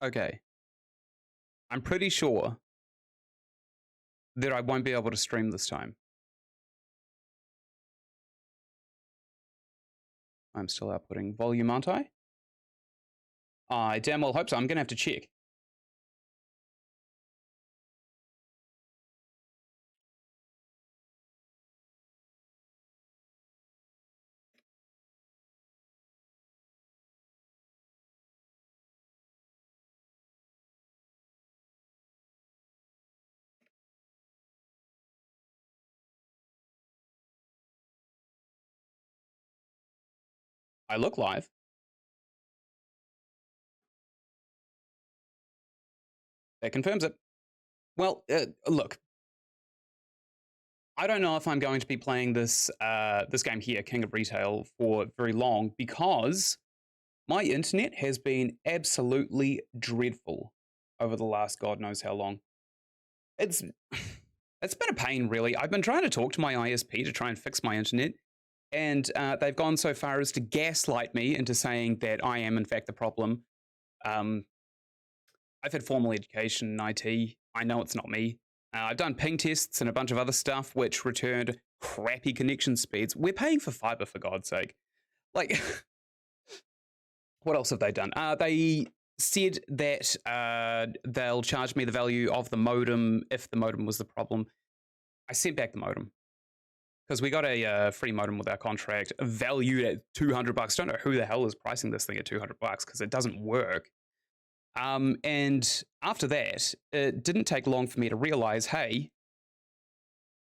Okay. I'm pretty sure that I won't be able to stream this time. I'm still outputting volume, aren't I? I damn well hope so. I'm going to have to check. I look live. That confirms it. Well, look. I don't know if I'm going to be playing this this game here, King of Retail, for very long because my internet has been absolutely dreadful over the last God knows how long. It's it's been a pain, really. I've been trying to talk to my ISP to try and fix my internet, and they've gone so far as to gaslight me into saying that I am, in fact, the problem. Um, I've had formal education in IT. I know it's not me. I've done ping tests and a bunch of other stuff which returned crappy connection speeds. We're paying for fiber, for God's sake. Like, what else have they done? They said that they'll charge me the value of the modem if the modem was the problem. I sent back the modem because we got a free modem with our contract valued at $200. Don't know who the hell is pricing this thing at $200 because it doesn't work. And after that, it didn't take long for me to realize, hey,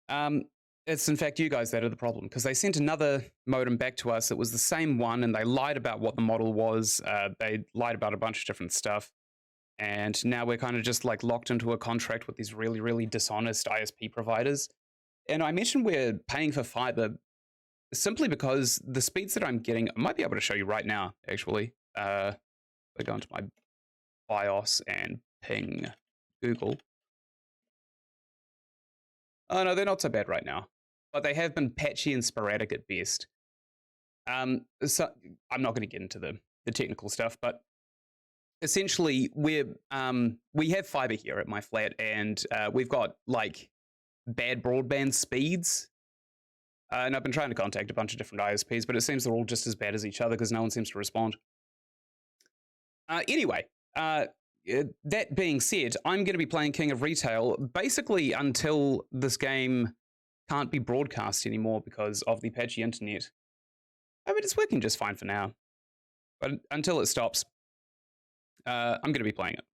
it's in fact you guys that are the problem because they sent another modem back to us. It was the same one, and they lied about what the model was. They lied about a bunch of different stuff. And now we're kind of just like locked into a contract with these really, really dishonest ISP providers. And I mentioned we're paying for fiber simply because the speeds that I'm getting, I might be able to show you right now, actually. I go into my BIOS and ping Google. Oh no, they're not so bad right now, but they have been patchy and sporadic at best. So I'm not going to get into the technical stuff, but essentially we have fiber here at my flat, and we've got like bad broadband speeds. And I've been trying to contact a bunch of different ISPs, but it seems they're all just as bad as each other because no one seems to respond. Anyway, that being said, I'm going to be playing King of Retail basically until this game can't be broadcast anymore because of the patchy internet. I mean, it's working just fine for now. But until it stops, I'm going to be playing it.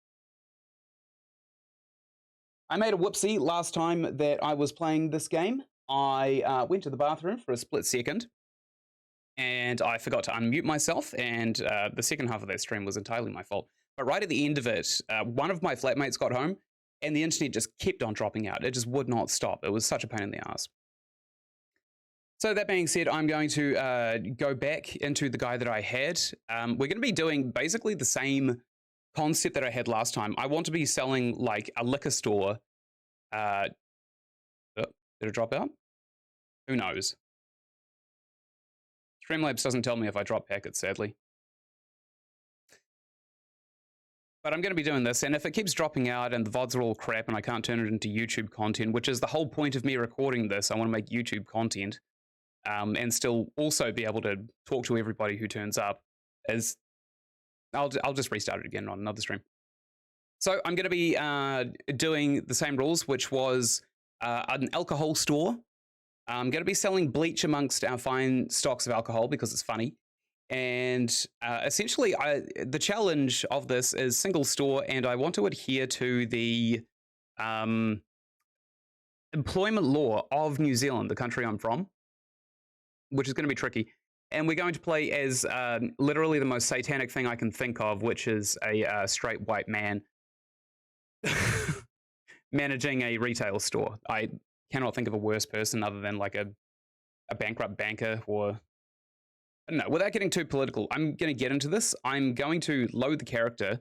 I made a whoopsie last time that I was playing this game. I went to the bathroom for a split second, and I forgot to unmute myself, and the second half of that stream was entirely my fault. But right at the end of it, one of my flatmates got home, and the internet just kept on dropping out. It just would not stop. It was such a pain in the ass. So that being said, I'm going to go back into the guy that I had. We're going to be doing basically the same concept that I had last time. I want to be selling like a liquor store. Did it drop out? Who knows? Streamlabs doesn't tell me if I drop packets, sadly. But I'm going to be doing this, and if it keeps dropping out and the VODs are all crap and I can't turn it into YouTube content, which is the whole point of me recording this, I want to make YouTube content, and still also be able to talk to everybody who turns up, as I'll just restart it again on another stream. So I'm going to be doing the same rules, which was an alcohol store. I'm going to be selling Bleach amongst our fine stocks of alcohol because it's funny. And essentially, the challenge of this is single store, and I want to adhere to the employment law of New Zealand, the country I'm from, which is going to be tricky. And we're going to play as literally the most satanic thing I can think of, which is a straight white man managing a retail store. I cannot think of a worse person other than like a bankrupt banker, or I don't know. Without getting too political, I'm going to get into this. I'm going to load the character.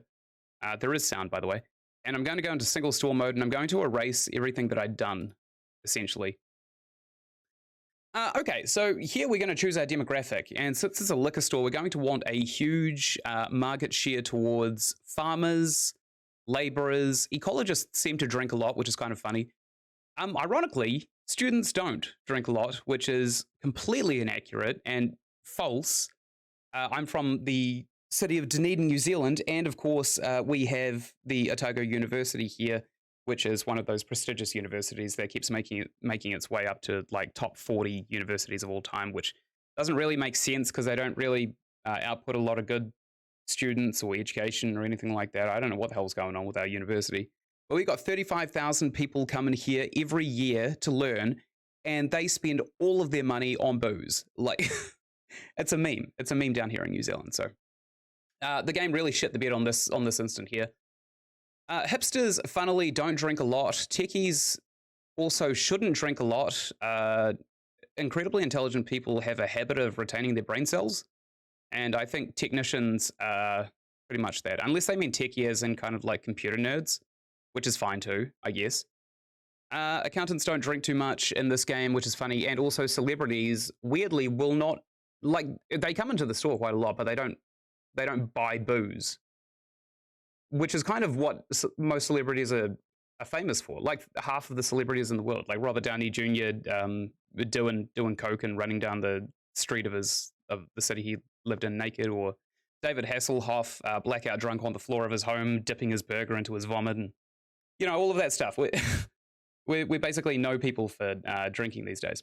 There is sound, by the way. And I'm going to go into single store mode, and I'm going to erase everything that I'd done, essentially. Okay, so here we're going to choose our demographic. And since it's a liquor store, we're going to want a huge market share towards farmers, laborers. Ecologists seem to drink a lot, which is kind of funny. Ironically, students don't drink a lot, which is completely inaccurate and false. I'm from the city of Dunedin, New Zealand, and of course, we have the Otago University here, which is one of those prestigious universities that keeps making its way up to like top 40 universities of all time, which doesn't really make sense because they don't really output a lot of good students or education or anything like that. I don't know what the hell's going on with our university. But we've got 35,000 people coming here every year to learn, and they spend all of their money on booze. Like, it's a meme. It's a meme down here in New Zealand. So the game really shit the bed on this instant here. Hipsters, funnily, don't drink a lot. Techies also shouldn't drink a lot. Incredibly intelligent people have a habit of retaining their brain cells. And I think technicians are pretty much that. Unless they mean techie as in kind of like computer nerds, which is fine too, I guess. Accountants don't drink too much in this game, which is funny. And also celebrities, weirdly, will not, like, they come into the store quite a lot, but they don't buy booze, which is kind of what most celebrities are famous for. Like half of the celebrities in the world, like Robert Downey Jr. Doing coke and running down the street of the city he lived in naked, or David Hasselhoff blackout drunk on the floor of his home, dipping his burger into his vomit, and all of that stuff. We basically know people for drinking these days.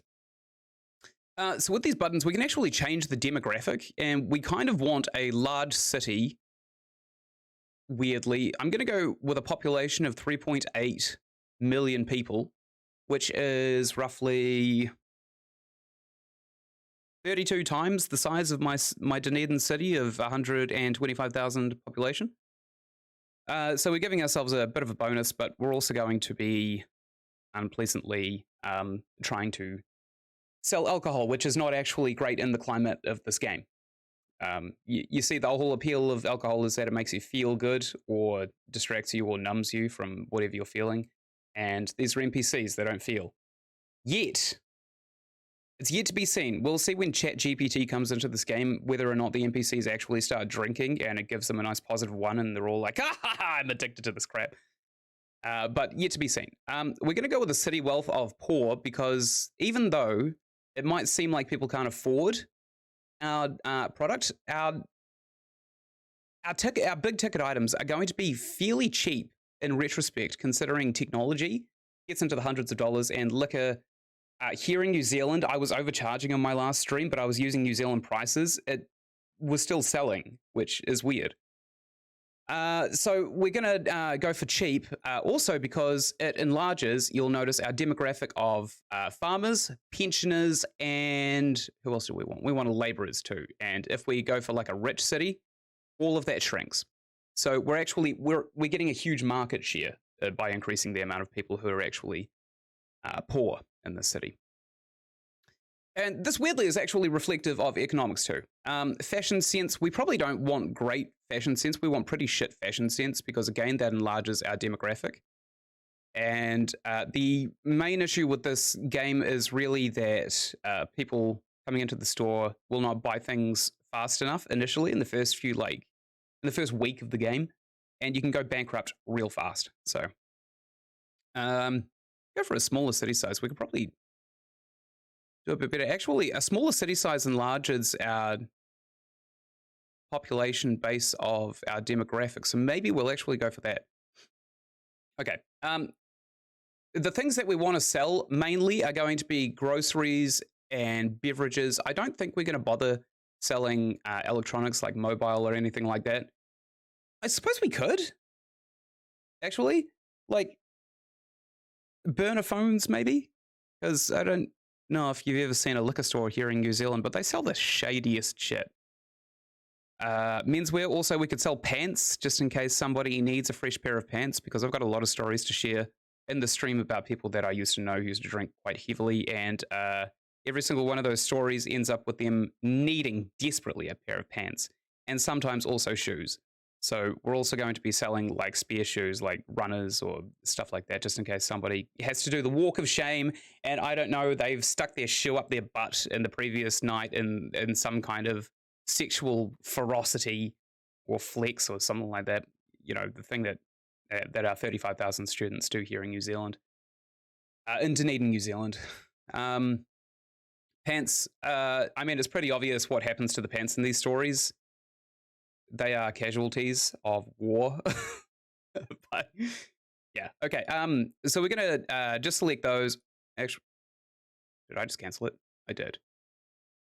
So with these buttons, we can actually change the demographic, and we kind of want a large city. Weirdly, I'm going to go with a population of 3.8 million people, which is roughly 32 times the size of my Dunedin city of 125,000 population. So we're giving ourselves a bit of a bonus, but we're also going to be unpleasantly trying to sell alcohol, which is not actually great in the climate of this game. You see, the whole appeal of alcohol is that it makes you feel good or distracts you or numbs you from whatever you're feeling. And these are NPCs, they don't feel. Yet. It's yet to be seen. We'll see when ChatGPT comes into this game whether or not the NPCs actually start drinking and it gives them a nice positive one and they're all like, I'm addicted to this crap. But yet to be seen. We're going to go with the city wealth of poor because even though it might seem like people can't afford our product, our big ticket items are going to be fairly cheap in retrospect, considering technology gets into the hundreds of dollars and liquor. Here in New Zealand, I was overcharging on my last stream, but I was using New Zealand prices. It was still selling, which is weird. So we're going to go for cheap, also because it enlarges, you'll notice, our demographic of farmers, pensioners, and who else do we want? We want laborers too. And if we go for like a rich city, all of that shrinks. So we're getting a huge market share by increasing the amount of people who are actually poor in the city. And this weirdly is actually reflective of economics too. Fashion sense, we probably don't want great fashion sense. We want pretty shit fashion sense because, again, that enlarges our demographic. And the main issue with this game is really that people coming into the store will not buy things fast enough initially in the first week of the game. And you can go bankrupt real fast. So go for a smaller city size. We could probably do a bit better. Actually, a smaller city size enlarges our population base of our demographics. So maybe we'll actually go for that. Okay. The things that we want to sell mainly are going to be groceries and beverages. I don't think we're going to bother selling electronics like mobile or anything like that. I suppose we could. Actually, like burner phones maybe, because I don't know if you've ever seen a liquor store here in New Zealand, but they sell the shadiest shit. Menswear, also we could sell pants just in case somebody needs a fresh pair of pants, because I've got a lot of stories to share in the stream about people that I used to know who used to drink quite heavily, and every single one of those stories ends up with them needing desperately a pair of pants, and sometimes also shoes. So we're also going to be selling like spare shoes, like runners or stuff like that, just in case somebody has to do the walk of shame. And I don't know, they've stuck their shoe up their butt in the previous night in some kind of sexual ferocity or flex or something like that. You know, the thing that our 35,000 students do here in New Zealand, in Dunedin, New Zealand. Pants. I mean, it's pretty obvious what happens to the pants in these stories. They are casualties of war. But yeah, okay. So we're gonna just select those. Actually, did I just cancel it? I did.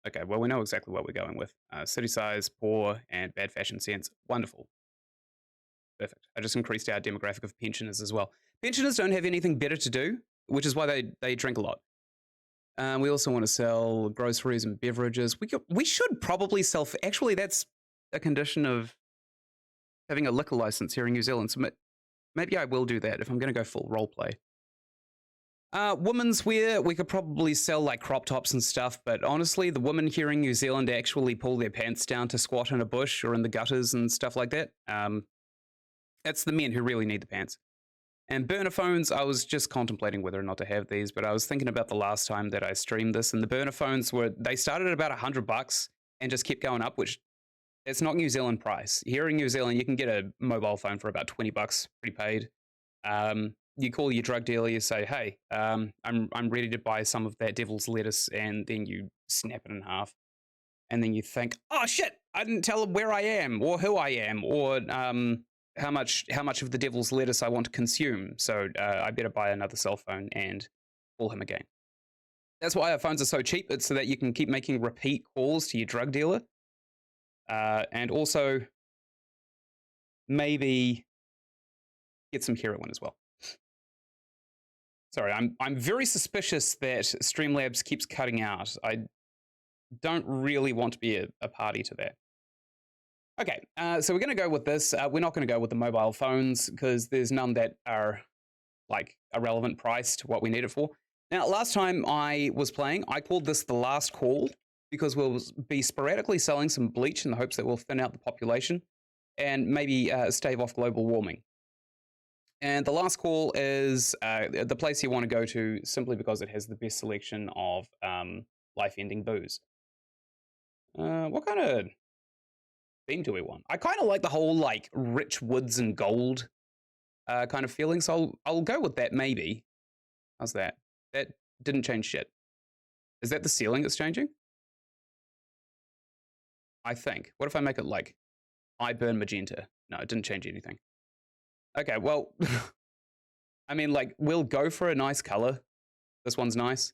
Okay, well, we know exactly what we're going with. City size, poor, and bad fashion sense. Wonderful. Perfect. I just increased our demographic of pensioners as well. Pensioners don't have anything better to do, which is why they drink a lot. We also want to sell groceries and beverages. We should probably sell. Actually, that's a condition of having a liquor license here in New Zealand. So maybe I will do that if I'm going to go full role play. Women's wear, we could probably sell like crop tops and stuff, but honestly, the women here in New Zealand actually pull their pants down to squat in a bush or in the gutters and stuff like that. It's the men who really need the pants. And burner phones, I was just contemplating whether or not to have these, but I was thinking about the last time that I streamed this, and the burner phones they started at about $100 and just kept going up, which it's not New Zealand price. Here in New Zealand, you can get a mobile phone for about $20 prepaid. You call your drug dealer, you say, hey, I'm ready to buy some of that devil's lettuce, and then you snap it in half. And then you think, oh shit, I didn't tell him where I am or who I am or how much of the devil's lettuce I want to consume. So I better buy another cell phone and call him again. That's why our phones are so cheap. It's so that you can keep making repeat calls to your drug dealer. And also maybe get some heroin as well. Sorry, I'm very suspicious that Streamlabs keeps cutting out. I don't really want to be a party to that. Okay, so we're going to go with this. We're not going to go with the mobile phones because there's none that are like a relevant price to what we need it for. Now, last time I was playing, I called this the last call because we'll be sporadically selling some bleach in the hopes that we'll thin out the population and maybe stave off global warming. And the last call is the place you want to go to simply because it has the best selection of life-ending booze. What kind of theme do we want? I kind of like the whole like rich woods and gold kind of feeling, so I'll go with that maybe. How's that? That didn't change shit. Is that the ceiling that's changing? I think. What if I make it like I burn magenta? No, it didn't change anything. Okay, well, I mean, like, we'll go for a nice color. This one's nice.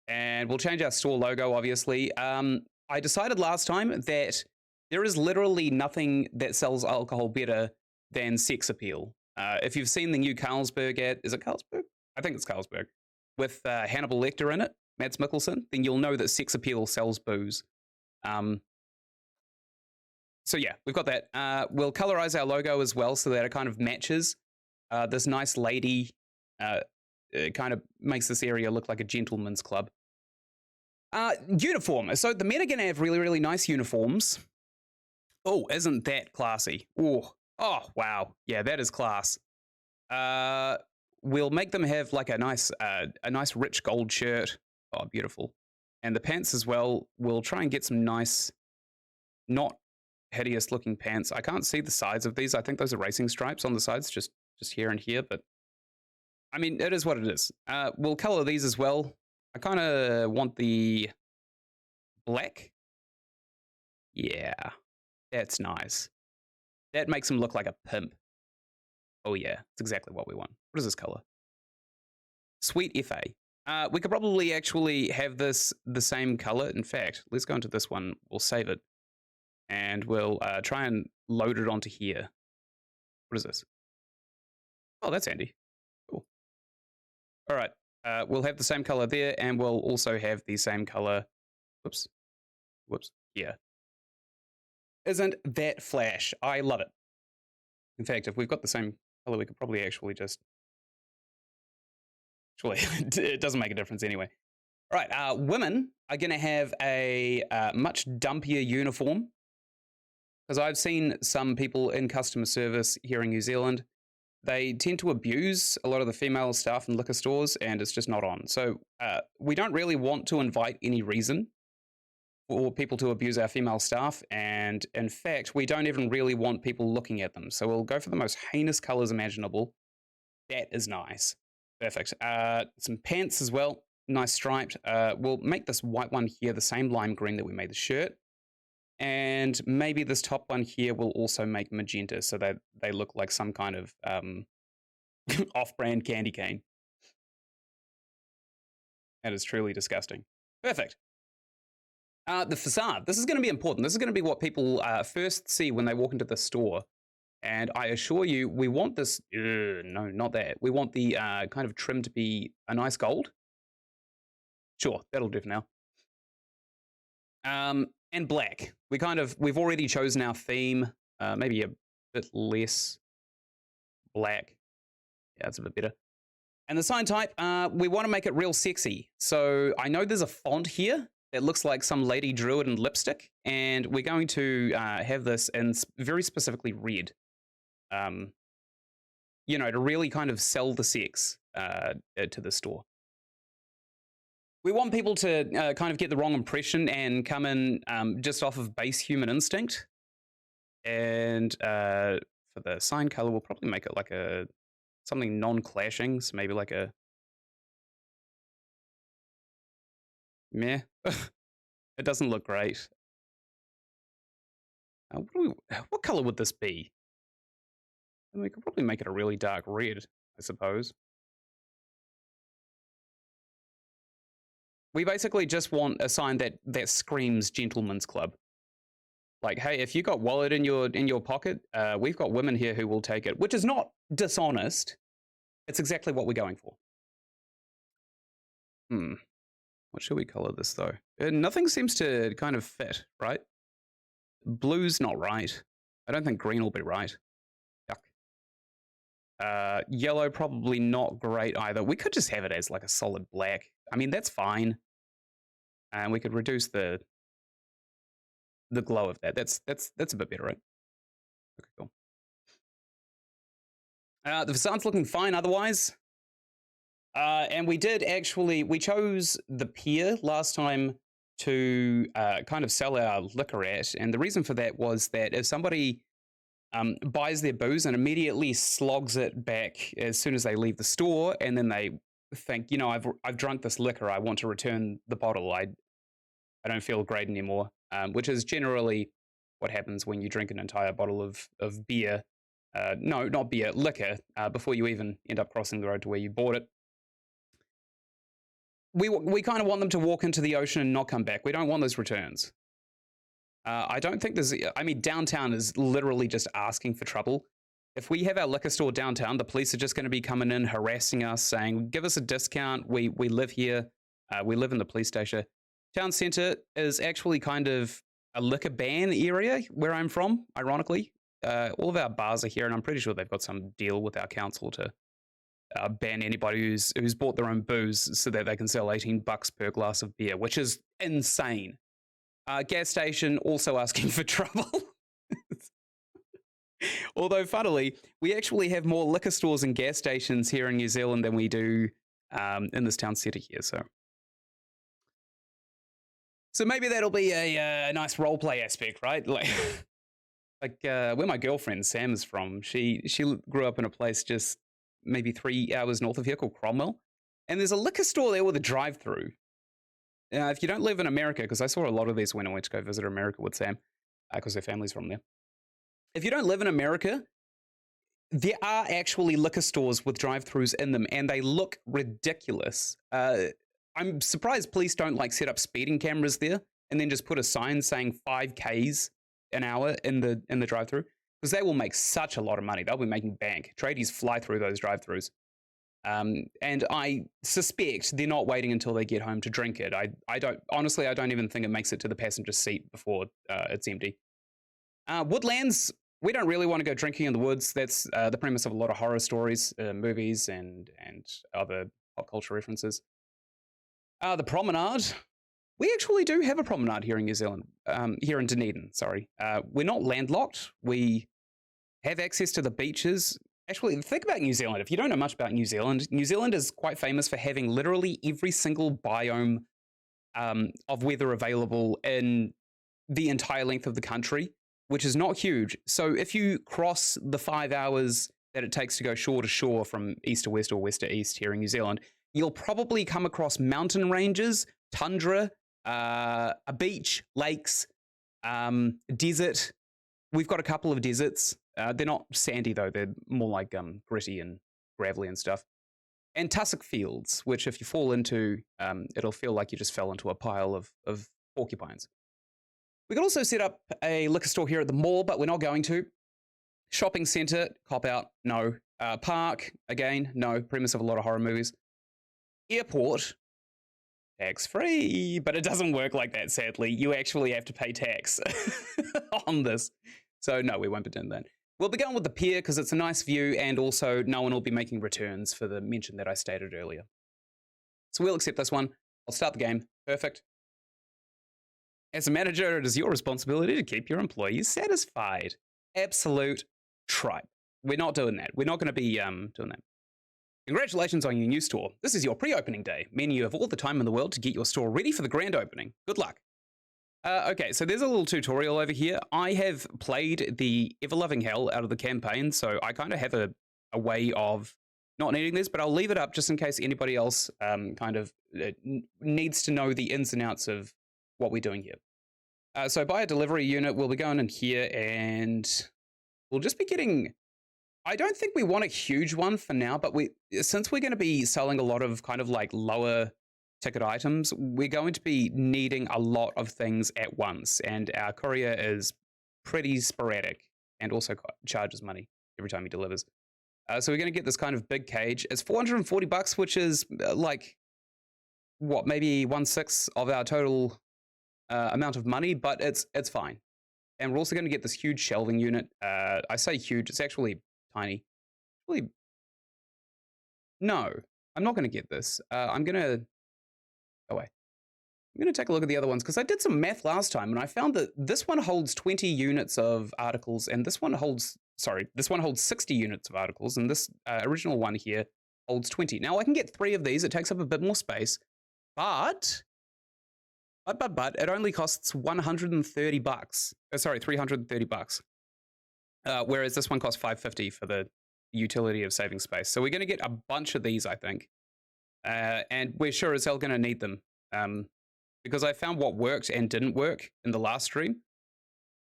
And we'll change our store logo, obviously. I decided last time that there is literally nothing that sells alcohol better than sex appeal. If you've seen the new Carlsberg ad, is it Carlsberg? I think it's Carlsberg. With Hannibal Lecter in it, Mads Mikkelsen, then you'll know that sex appeal sells booze. So yeah, we've got that. We'll colorize our logo as well so that it kind of matches this nice lady. It kind of makes this area look like a gentleman's club. Uniform. So the men are going to have really, really nice uniforms. Oh, isn't that classy? Oh, wow. Yeah, that is class. We'll make them have like a nice rich gold shirt. Oh, beautiful. And the pants as well. We'll try and get some nice, not hideous looking pants. I can't see the sides of these. I think those are racing stripes on the sides, just here and here. But I mean, it is what it is. We'll color these as well. I kind of want the black. Yeah, that's nice. That makes him look like a pimp. Oh yeah, it's exactly what we want. What is this color? Sweet FA. We could probably actually have this the same color. In fact, let's go into this one. We'll save it. And we'll try and load it onto here. What is this? Oh, that's handy. Cool. All right. We'll have the same color there, and we'll also have the same color. Whoops. Here. Isn't that flash? I love it. In fact, if we've got the same color, we could probably actually just... Actually, it doesn't make a difference anyway. All right. Women are going to have a much dumpier uniform. because I've seen some people in customer service here in New Zealand, they tend to abuse a lot of the female staff in liquor stores, and it's just not on. So we don't really want to invite any reason for people to abuse our female staff, and in fact, we don't even really want people looking at them. So we'll go for the most heinous colors imaginable. That is nice. Perfect. Some pants as well. Nice striped. We'll make this white one here the same lime green that we made the shirt. And maybe this top one here will also make magenta so that they look like some kind of off-brand candy cane. That is truly disgusting. Perfect. The facade. This is going to be important. This is going to be what people first see when they walk into the store. And I assure you, we want this... no, not that. We want the kind of trim to be a nice gold. Sure, that'll do for now. And black. We've already chosen our theme. Maybe a bit less black. Yeah, it's a bit better. And the sign type, we want to make it real sexy. So I know there's a font here that looks like some lady drew it in lipstick, and we're going to have this in very specifically red. You know, to really kind of sell the sex to the store. We want people to kind of get the wrong impression and come in just off of base human instinct. And for the sign color, we'll probably make it like something non-clashing, so maybe like a meh. It doesn't look great. What color would this be? We could probably make it a really dark red, I suppose. We basically just want a sign that screams gentleman's club. Like, hey, if you got wallet in your pocket, we've got women here who will take it, which is not dishonest. It's exactly what we're going for. What should we color this, though? Nothing seems to kind of fit, right? Blue's not right. I don't think green will be right. Yuck. Yellow, probably not great either. We could just have it as like a solid black. I mean, that's fine. And we could reduce the glow of that. That's a bit better, right? Okay, cool. The facade's looking fine otherwise. And we chose the pier last time to kind of sell our liquor at. And the reason for that was that if somebody buys their booze and immediately slogs it back as soon as they leave the store, and then they think, you know, I've drunk this liquor, I want to return the bottle. I don't feel great anymore, which is generally what happens when you drink an entire bottle of beer. No, not beer, liquor, before you even end up crossing the road to where you bought it. We kind of want them to walk into the ocean and not come back. We don't want those returns. I don't think downtown is literally just asking for trouble. If we have our liquor store downtown, the police are just going to be coming in, harassing us, saying, give us a discount. We live here. We live in the police station. Town centre is actually kind of a liquor ban area where I'm from, ironically. All of our bars are here, and I'm pretty sure they've got some deal with our council to ban anybody who's bought their own booze so that they can sell $18 per glass of beer, which is insane. Gas station also asking for trouble. Although, funnily, we actually have more liquor stores and gas stations here in New Zealand than we do in this town centre here. So maybe that'll be a nice roleplay aspect, right? Like where my girlfriend Sam is from, she grew up in a place just maybe 3 hours north of here called Cromwell, and there's a liquor store there with a drive-through. If you don't live in America, because I saw a lot of these when I went to go visit America with Sam, because her family's from there. If you don't live in America, there are actually liquor stores with drive-throughs in them, and they look ridiculous. I'm surprised police don't like set up speeding cameras there and then just put a sign saying 5 Ks an hour in the drive-through, because they will make such a lot of money. They'll be making bank. Tradies fly through those drive-throughs. And I suspect they're not waiting until they get home to drink it. I don't even think it makes it to the passenger seat before it's empty. Woodlands, we don't really want to go drinking in the woods. That's the premise of a lot of horror stories, movies, and other pop culture references. The promenade, We actually do have a promenade here in New Zealand, here in Dunedin, sorry. We're not landlocked. We have access to the beaches. Actually, think about New Zealand. If you don't know much about New Zealand is quite famous for having literally every single biome of weather available in the entire length of the country, which is not huge. So if you cross the 5 hours that it takes to go shore to shore from east to west or west to east here in New Zealand, you'll probably come across mountain ranges, tundra, a beach, lakes, desert. We've got a couple of deserts. They're not sandy though; they're more like gritty and gravelly and stuff. And tussock fields, which if you fall into, it'll feel like you just fell into a pile of porcupines. We could also set up a liquor store here at the mall, but we're not going to. Shopping centre, cop out, no. Park, again, no. Premise of a lot of horror movies. Airport, tax free, but it doesn't work like that, sadly. You actually have to pay tax on this. So, no, we won't be doing that. We'll be going with the pier because it's a nice view, and also no one will be making returns for the mention that I stated earlier. So, we'll accept this one. I'll start the game. Perfect. As a manager, it is your responsibility to keep your employees satisfied. Absolute tripe. We're not doing that. We're not going to be doing that. Congratulations on your new store. This is your pre-opening day, meaning you have all the time in the world to get your store ready for the grand opening. Good luck. Okay, so there's a little tutorial over here. I have played the ever-loving hell out of the campaign, so I kind of have a way of not needing this, but I'll leave it up just in case anybody else needs to know the ins and outs of what we're doing here. So by a delivery unit, we'll be going in here and we'll just be getting, I don't think we want a huge one for now, but since we're going to be selling a lot of kind of like lower ticket items, we're going to be needing a lot of things at once. And our courier is pretty sporadic and also charges money every time he delivers. So we're going to get this kind of big cage. It's $440, which is like, what, maybe 1/6 of our total amount of money, but it's fine. And we're also going to get this huge shelving unit. I say huge, it's actually tiny. Actually, no, I'm not going to get this. I'm going to go away. I'm going to take a look at the other ones because I did some math last time and I found that this one holds 20 units of articles and this one holds 60 units of articles, and this original one here holds 20. Now I can get 3 of these. It takes up a bit more space, but it only costs $130. Sorry, $330. Whereas this one costs $550 for the utility of saving space. So we're going to get a bunch of these, I think. And we're sure as hell going to need them. Because I found what worked and didn't work in the last stream.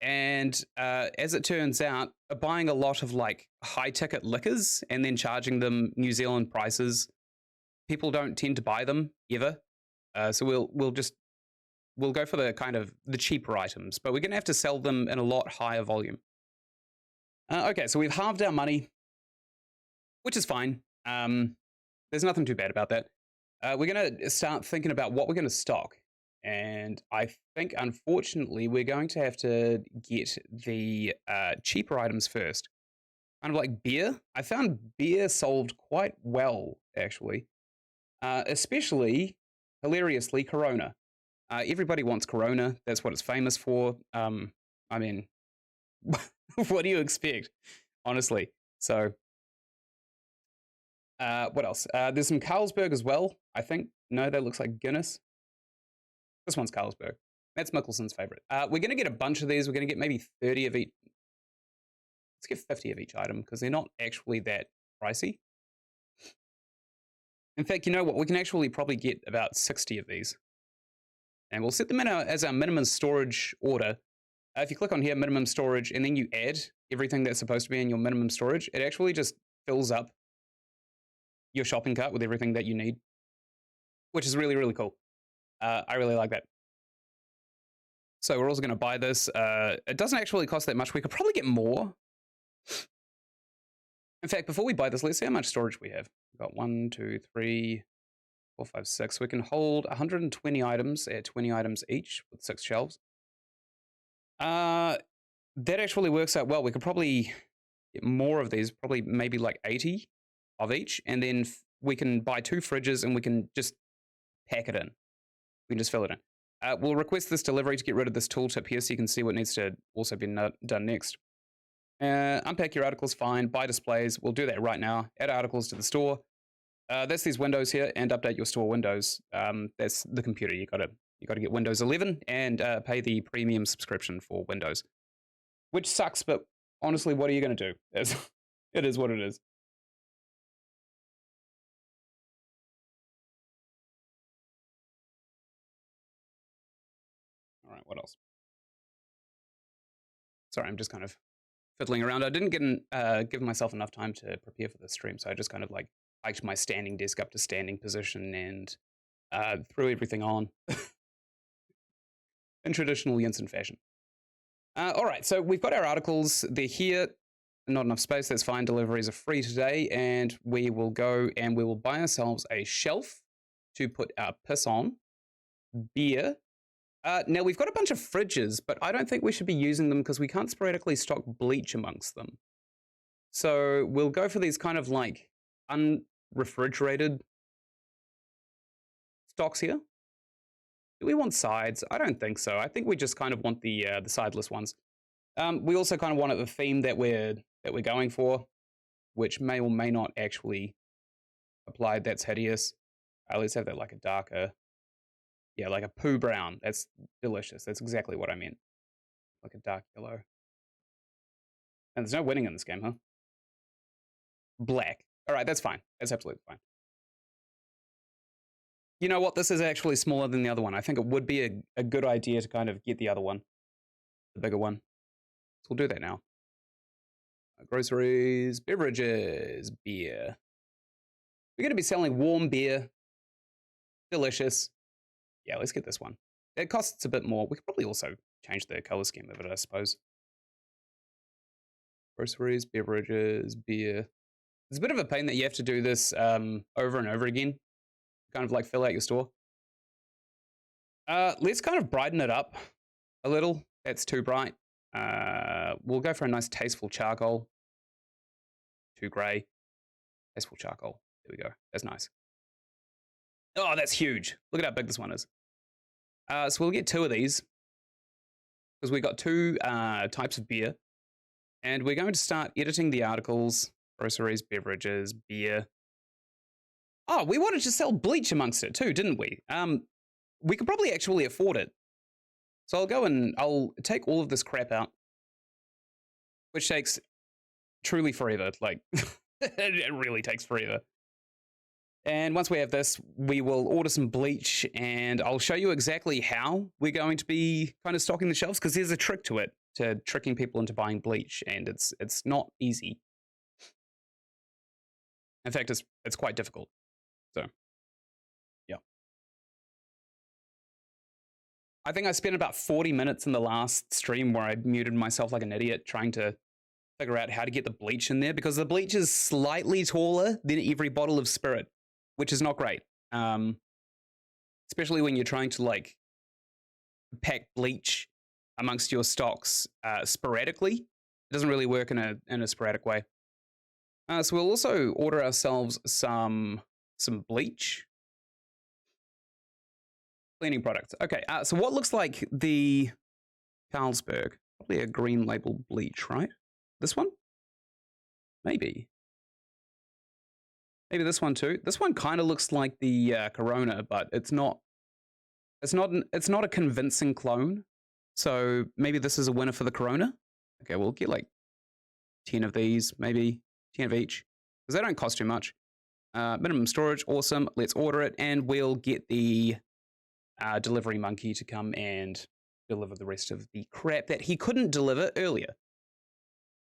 And as it turns out, buying a lot of like high ticket liquors and then charging them New Zealand prices, people don't tend to buy them ever. So we'll go for the kind of the cheaper items, but we're going to have to sell them in a lot higher volume. Okay, so we've halved our money, which is fine. There's nothing too bad about that. We're going to start thinking about what we're going to stock. And I think, unfortunately, we're going to have to get the cheaper items first. Kind of like beer. I found beer sold quite well, actually. Especially, hilariously, Corona. Everybody wants Corona. That's what it's famous for. I mean, what do you expect, honestly? So, what else? There's some Carlsberg as well, I think. No, that looks like Guinness. This one's Carlsberg. That's Mickelson's favorite. We're going to get a bunch of these. We're going to get maybe 30 of each. Let's get 50 of each item because they're not actually that pricey. In fact, you know what? We can actually probably get about 60 of these. And we'll set them in as our minimum storage order. If you click on here, minimum storage, and then you add everything that's supposed to be in your minimum storage, it actually just fills up your shopping cart with everything that you need, which is really, really cool. I really like that. So we're also going to buy this. It doesn't actually cost that much. We could probably get more. In fact, before we buy this, let's see how much storage we have. We've got 1, 2, 3, 4, 5, 6. We can hold 120 items at 20 items each with 6 shelves. That actually works out well. We could probably get more of these, probably maybe like 80 of each. And then we can buy 2 fridges and we can just pack it in. We can just fill it in. We'll request this delivery to get rid of this tooltip here so you can see what needs to also be done next. Unpack your articles, fine. Buy displays. We'll do that right now. Add articles to the store. That's these windows here, and update your store windows. That's the computer. You gotta get Windows 11 and pay the premium subscription for Windows, which sucks. But honestly, what are you gonna do? It is what it is. All right, what else? Sorry, I'm just kind of fiddling around. I didn't give myself enough time to prepare for this stream, so I just kind of like hiked my standing desk up to standing position and threw everything on in traditional Ynsin fashion. All right, so we've got our articles. They're here. Not enough space. That's fine. Deliveries are free today, and we will go and we will buy ourselves a shelf to put our piss on, beer. Now, we've got a bunch of fridges, but I don't think we should be using them because we can't sporadically stock bleach amongst them. So we'll go for these kind of like unrefrigerated stocks here. Do we want sides? I don't think so. I think we just kind of want the sideless ones. We also kind of want the theme that we're going for, which may or may not actually apply. That's hideous. Let's have that like a darker, yeah, like a poo brown. That's delicious. That's exactly what I meant. Like a dark yellow. And there's no winning in this game, huh? Black. All right, that's fine. That's absolutely fine. You know what? This is actually smaller than the other one. I think it would be a good idea to kind of get the other one, the bigger one. So we'll do that now. Groceries, beverages, beer. We're going to be selling warm beer. Delicious. Yeah, let's get this one. It costs a bit more. We could probably also change the color scheme of it, I suppose. Groceries, beverages, beer. It's a bit of a pain that you have to do this over and over again. Kind of like fill out your store. Let's kind of brighten it up a little. That's too bright. We'll go for a nice tasteful charcoal. Too grey. Tasteful charcoal. There we go. That's nice. Oh, that's huge. Look at how big this one is. So we'll get 2 of these because we got 2 types of beer. And we're going to start editing the articles. Groceries, beverages, beer. Oh, we wanted to sell bleach amongst it too, didn't we? We could probably actually afford it. So I'll go and I'll take all of this crap out, which takes truly forever. Like, it really takes forever. And once we have this, we will order some bleach, and I'll show you exactly how we're going to be kind of stocking the shelves, because there's a trick to it, to tricking people into buying bleach, and it's not easy. In fact, it's quite difficult. So, yeah. I think I spent about 40 minutes in the last stream where I muted myself like an idiot trying to figure out how to get the bleach in there, because the bleach is slightly taller than every bottle of spirit, which is not great. Especially when you're trying to like pack bleach amongst your stocks sporadically. It doesn't really work in a sporadic way. So we'll also order ourselves some bleach. Cleaning products. Okay, so what looks like the Carlsberg? Probably a green label bleach, right? This one? Maybe. Maybe this one too. This one kind of looks like the Corona, but it's not. It's not a convincing clone. So maybe this is a winner for the Corona. Okay, we'll get like 10 of these, maybe 10 of each, because they don't cost too much. Minimum storage, awesome. Let's order it, and we'll get the delivery monkey to come and deliver the rest of the crap that he couldn't deliver earlier.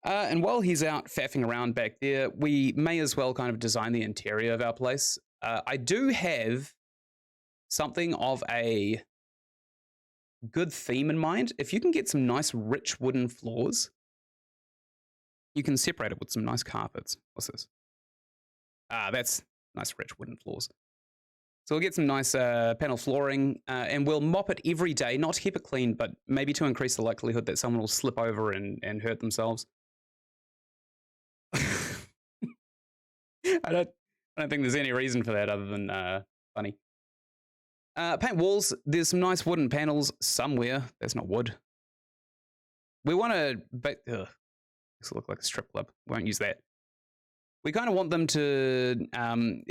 And while he's out faffing around back there, we may as well kind of design the interior of our place. I do have something of a good theme in mind. If you can get some nice rich wooden floors, you can separate it with some nice carpets. What's this? That's nice rich wooden floors. So we'll get some nice panel flooring, and we'll mop it every day, not to keep it clean, but maybe to increase the likelihood that someone will slip over and hurt themselves. I don't think there's any reason for that other than funny. Paint walls. There's some nice wooden panels somewhere. That's not wood. We want to... This look like a strip club. Won't use that. We kind of want them to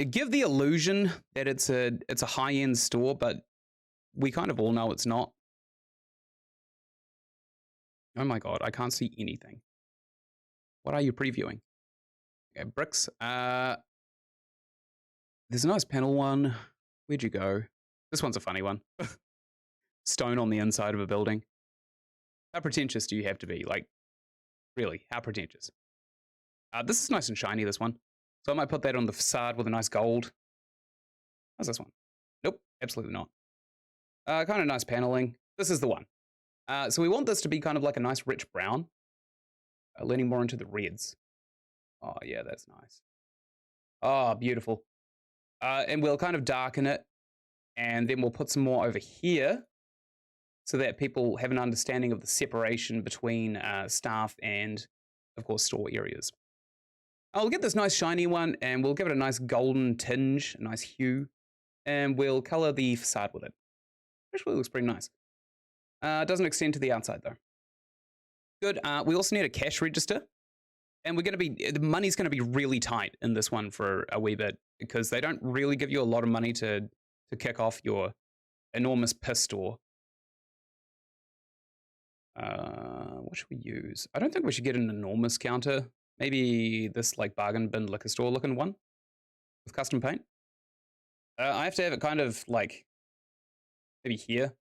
give the illusion that it's a high-end store, but we kind of all know it's not. Oh my god, I can't see anything. What are you previewing? Okay, bricks. There's a nice panel one. Where'd you go? This one's a funny one. Stone on the inside of a building. How pretentious do you have to be? Like, really, how pretentious? This is nice and shiny, this one. So I might put that on the facade with a nice gold. How's this one? Nope, absolutely not. Kind of nice paneling. This is the one. So we want this to be kind of like a nice rich brown. Leaning more into the reds. Oh, yeah, that's nice. Oh, beautiful. And we'll kind of darken it. And then we'll put some more over here so that people have an understanding of the separation between staff and, of course, store areas. I'll get this nice shiny one and we'll give it a nice golden tinge, a nice hue, and we'll color the facade with it. Actually looks pretty nice. Doesn't extend to the outside though. Good. We also need a cash register, and the money's going to be really tight in this one for a wee bit because they don't really give you a lot of money to kick off your enormous piss store. What should we use? I don't think we should get an enormous counter. Maybe this like bargain bin liquor store looking one with custom paint. I have to have it kind of like maybe here.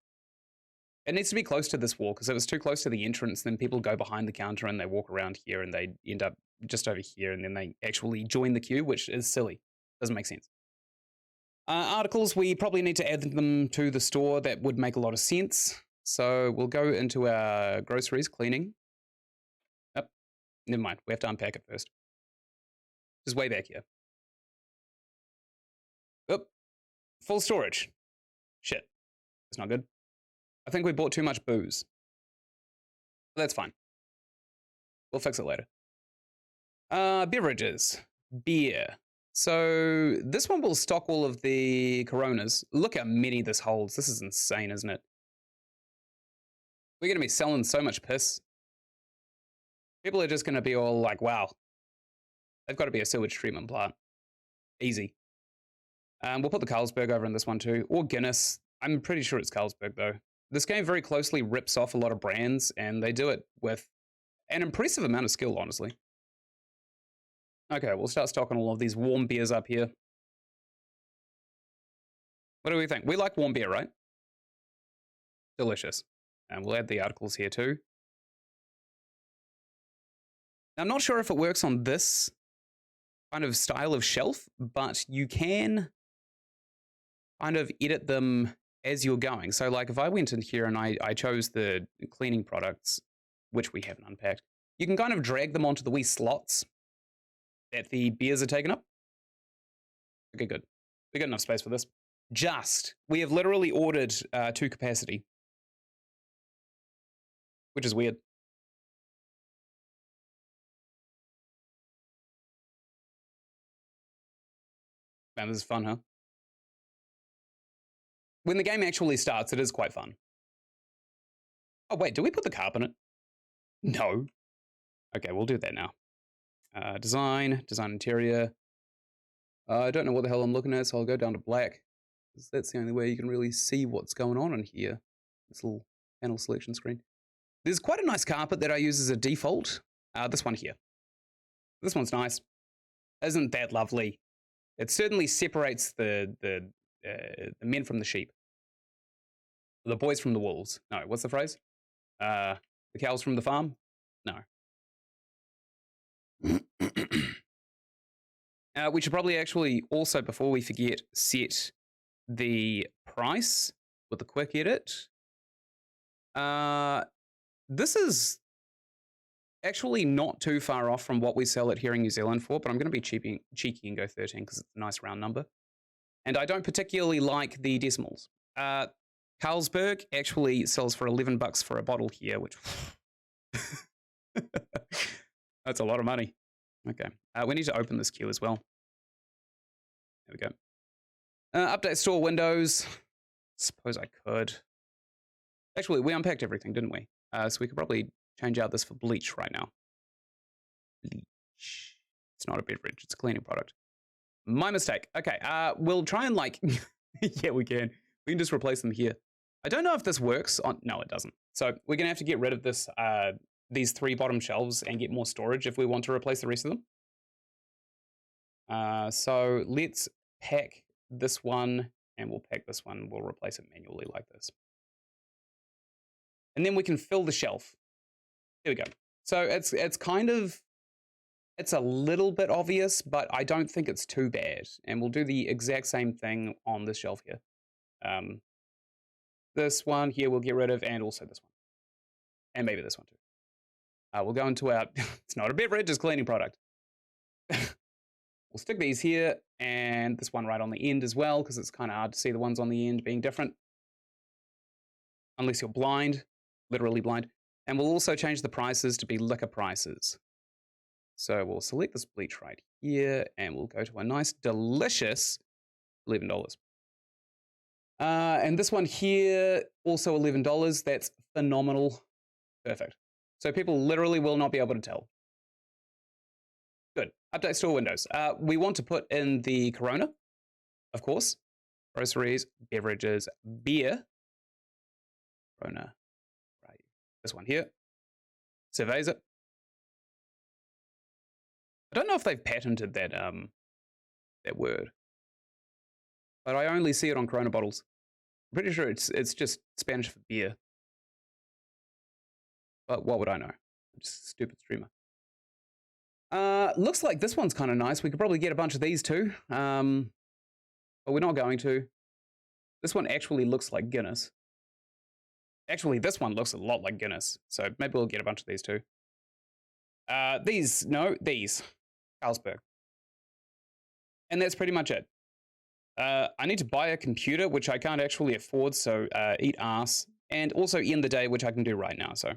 It needs to be close to this wall because if it's too close to the entrance, then people go behind the counter and they walk around here and they end up just over here and then they actually join the queue, which is silly. Doesn't make sense. Articles, we probably need to add them to the store. That would make a lot of sense. So we'll go into our groceries, cleaning. Oh, never mind. We have to unpack it first. Just way back here. Oh, full storage. Shit. That's not good. I think we bought too much booze. But that's fine. We'll fix it later. Beverages. Beer. So this one will stock all of the Coronas. Look how many this holds. This is insane, isn't it? We're going to be selling so much piss. People are just going to be all like, wow, they've got to be a sewage treatment plant. Easy. We'll put the Carlsberg over in this one too. Or Guinness. I'm pretty sure it's Carlsberg though. This game very closely rips off a lot of brands, and they do it with an impressive amount of skill, honestly. Okay, we'll start stocking all of these warm beers up here. What do we think? We like warm beer, right? Delicious. And we'll add the articles here too. Now, I'm not sure if it works on this kind of style of shelf, but you can kind of edit them as you're going. So like if I went in here and I chose the cleaning products, which we haven't unpacked, you can kind of drag them onto the wee slots that the beers are taken up. Okay, good. We got enough space for this. We have literally ordered to capacity, which is weird. Man, this is fun, huh? When the game actually starts, it is quite fun. Oh, wait, do we put the carp in it? No. Okay, we'll do that now. Design interior. I don't know what the hell I'm looking at, so I'll go down to black. That's the only way you can really see what's going on in here. This little panel selection screen. There's quite a nice carpet that I use as a default. This one here. This one's nice. Isn't that lovely? It certainly separates the men from the sheep. The boys from the wolves. No, what's the phrase? The cows from the farm? No. We should probably actually also, before we forget, set the price with a quick edit. This is actually not too far off from what we sell it here in New Zealand for, but I'm going to be cheeky and go 13 because it's a nice round number. And I don't particularly like the decimals. Carlsberg actually sells for $11 for a bottle here, which that's a lot of money. Okay, we need to open this queue as well. There we go. Update store windows. Suppose I could. Actually, we unpacked everything, didn't we? So we could probably change out this for bleach right now. Bleach. It's not a beverage, it's a cleaning product. My mistake. Okay, we'll try and like, yeah, we can. We can just replace them here. I don't know if this works on, no, it doesn't. So we're gonna have to get rid of this, these 3 bottom shelves and get more storage if we want to replace the rest of them. So let's pack this one and we'll pack this one. We'll replace it manually like this. And then we can fill the shelf. Here we go. So it's kind of, it's a little bit obvious, but I don't think it's too bad. And we'll do the exact same thing on this shelf here. This one here we'll get rid of, and also this one. And maybe this one too. We'll go into our, it's not a beverage, it's cleaning product. We'll stick these here, and this one right on the end as well, because it's kind of hard to see the ones on the end being different. Unless you're blind, literally blind. And we'll also change the prices to be liquor prices. So we'll select this bleach right here, and we'll go to a nice, delicious $11. And this one here, also $11. That's phenomenal. Perfect. So people literally will not be able to tell. Good. Update store windows. We want to put in the Corona, of course. Groceries, beverages, beer. Corona. Right. This one here. Surveys it. I don't know if they've patented that that word, but I only see it on Corona bottles. I'm pretty sure it's just Spanish for beer. But what would I know? I'm just a stupid streamer. Looks like this one's kind of nice. We could probably get a bunch of these too, but we're not going to. This one actually looks like Guinness. Actually, this one looks a lot like Guinness, so maybe we'll get a bunch of these too. These. Carlsberg. And that's pretty much it. I need to buy a computer, which I can't actually afford, so eat ass. And also end the day, which I can do right now, so.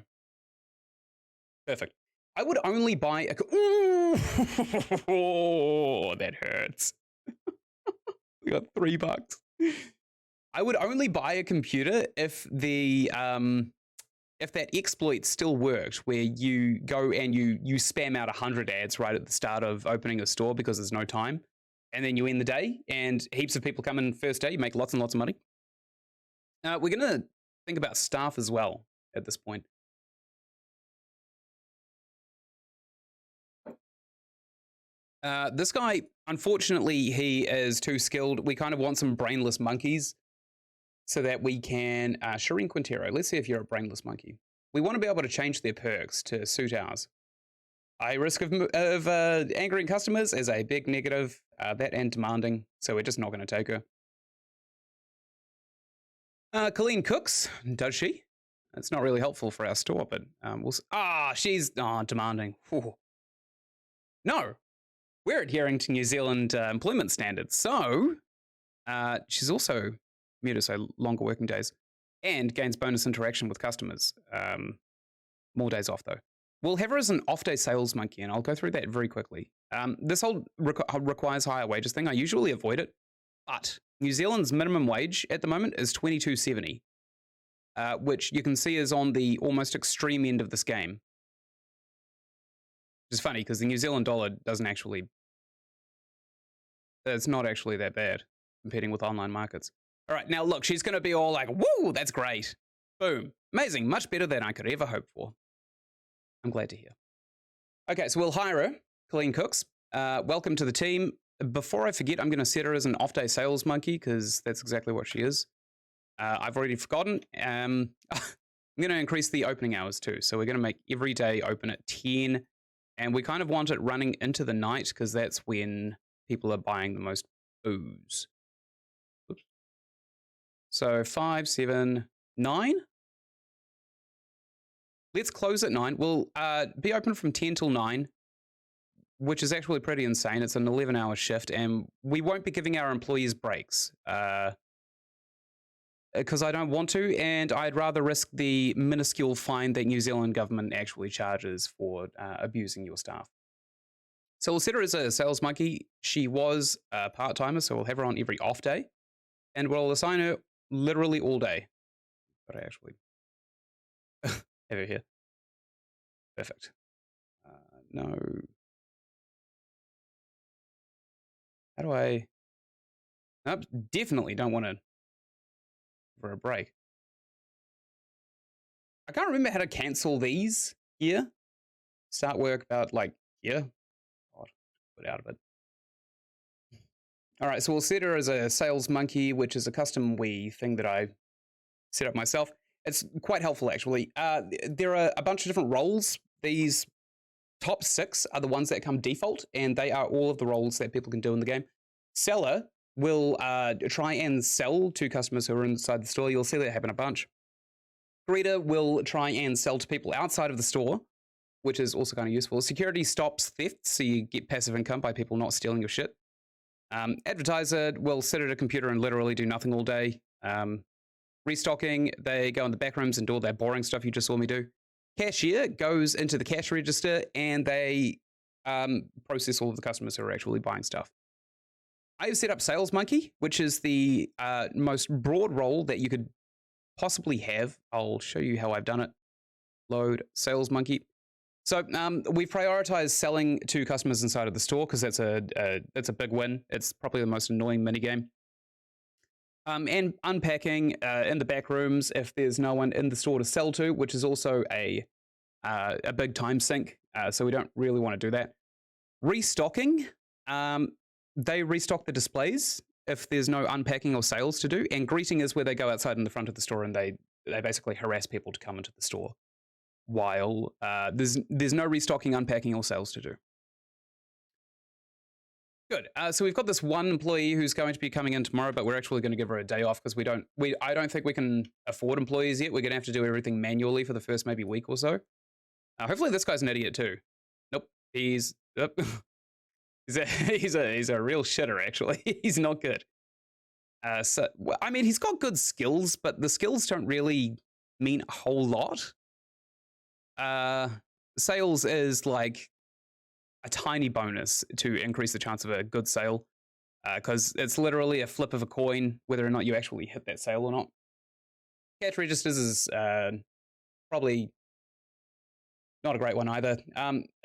Perfect. I would only buy a... Ooh! Oh, that hurts. We got $3. I would only buy a computer if the... if that exploit still worked, where you go and you spam out 100 ads right at the start of opening a store because there's no time, and then you end the day, and heaps of people come in first day, you make lots and lots of money. We're going to think about staff as well at this point. This guy, unfortunately, he is too skilled. We kind of want some brainless monkeys so that we can... Shireen Quintero, let's see if you're a brainless monkey. We want to be able to change their perks to suit ours. High risk of angering customers is a big negative. That and demanding, so we're just not going to take her. Colleen cooks, does she? It's not really helpful for our store, but we'll... she's demanding. Ooh. No, we're adhering to New Zealand employment standards, so she's also muted, so longer working days, and gains bonus interaction with customers. More days off, though. We'll have her as an off-day sales monkey, and I'll go through that very quickly. This whole requires higher wages thing, I usually avoid it, but New Zealand's minimum wage at the moment is $22.70, which you can see is on the almost extreme end of this game. Which is funny, because the New Zealand dollar doesn't actually... It's not actually that bad, competing with online markets. All right, now look, she's going to be all like, woo, that's great. Boom. Amazing. Much better than I could ever hope for. I'm glad to hear. Okay, so we'll hire her, Colleen Cooks. Welcome to the team. Before I forget, I'm going to set her as an off-day sales monkey, because that's exactly what she is. I've already forgotten. I'm going to increase the opening hours too. So we're going to make every day open at 10. And we kind of want it running into the night, because that's when people are buying the most booze. Oops. So 5, 7, 9. Let's close at 9. We'll be open from 10 till 9, which is actually pretty insane. It's an 11-hour shift, and we won't be giving our employees breaks because I don't want to, and I'd rather risk the minuscule fine that New Zealand government actually charges for abusing your staff. So we'll set her as a sales monkey. She was a part-timer, so we'll have her on every off day, and we'll assign her literally all day. But I actually have it here. Perfect. No. How do I? Nope, definitely don't want to for a break. I can't remember how to cancel these here. Start work about like here. God, put out of it. All right, so we'll set her as a sales monkey, which is a custom Wii thing that I set up myself. It's quite helpful, actually. There are a bunch of different roles. These top 6 are the ones that come default, and they are all of the roles that people can do in the game. Seller will try and sell to customers who are inside the store. You'll see that happen a bunch. Greeter will try and sell to people outside of the store, which is also kind of useful. Security stops theft, so you get passive income by people not stealing your shit. Advertiser will sit at a computer and literally do nothing all day. Restocking, they go in the back rooms and do all that boring stuff you just saw me do. Cashier goes into the cash register and they process all of the customers who are actually buying stuff. I've set up Sales Monkey, which is the most broad role that you could possibly have. I'll show you how I've done it. Load Sales Monkey. So we've prioritized selling to customers inside of the store because that's a big win. It's probably the most annoying minigame. And unpacking in the back rooms if there's no one in the store to sell to, which is also a big time sink. So we don't really want to do that. Restocking, they restock the displays if there's no unpacking or sales to do. And greeting is where they go outside in the front of the store and they basically harass people to come into the store while there's no restocking, unpacking, or sales to do. Good. So we've got this one employee who's going to be coming in tomorrow, but we're actually going to give her a day off because I don't think we can afford employees yet. We're going to have to do everything manually for the first maybe week or so. Hopefully this guy's an idiot too. Nope. He's a real shitter actually. He's not good. So I mean, he's got good skills, but the skills don't really mean a whole lot. Sales is like a tiny bonus to increase the chance of a good sale because it's literally a flip of a coin whether or not you actually hit that sale or not. Cash registers is probably not a great one either.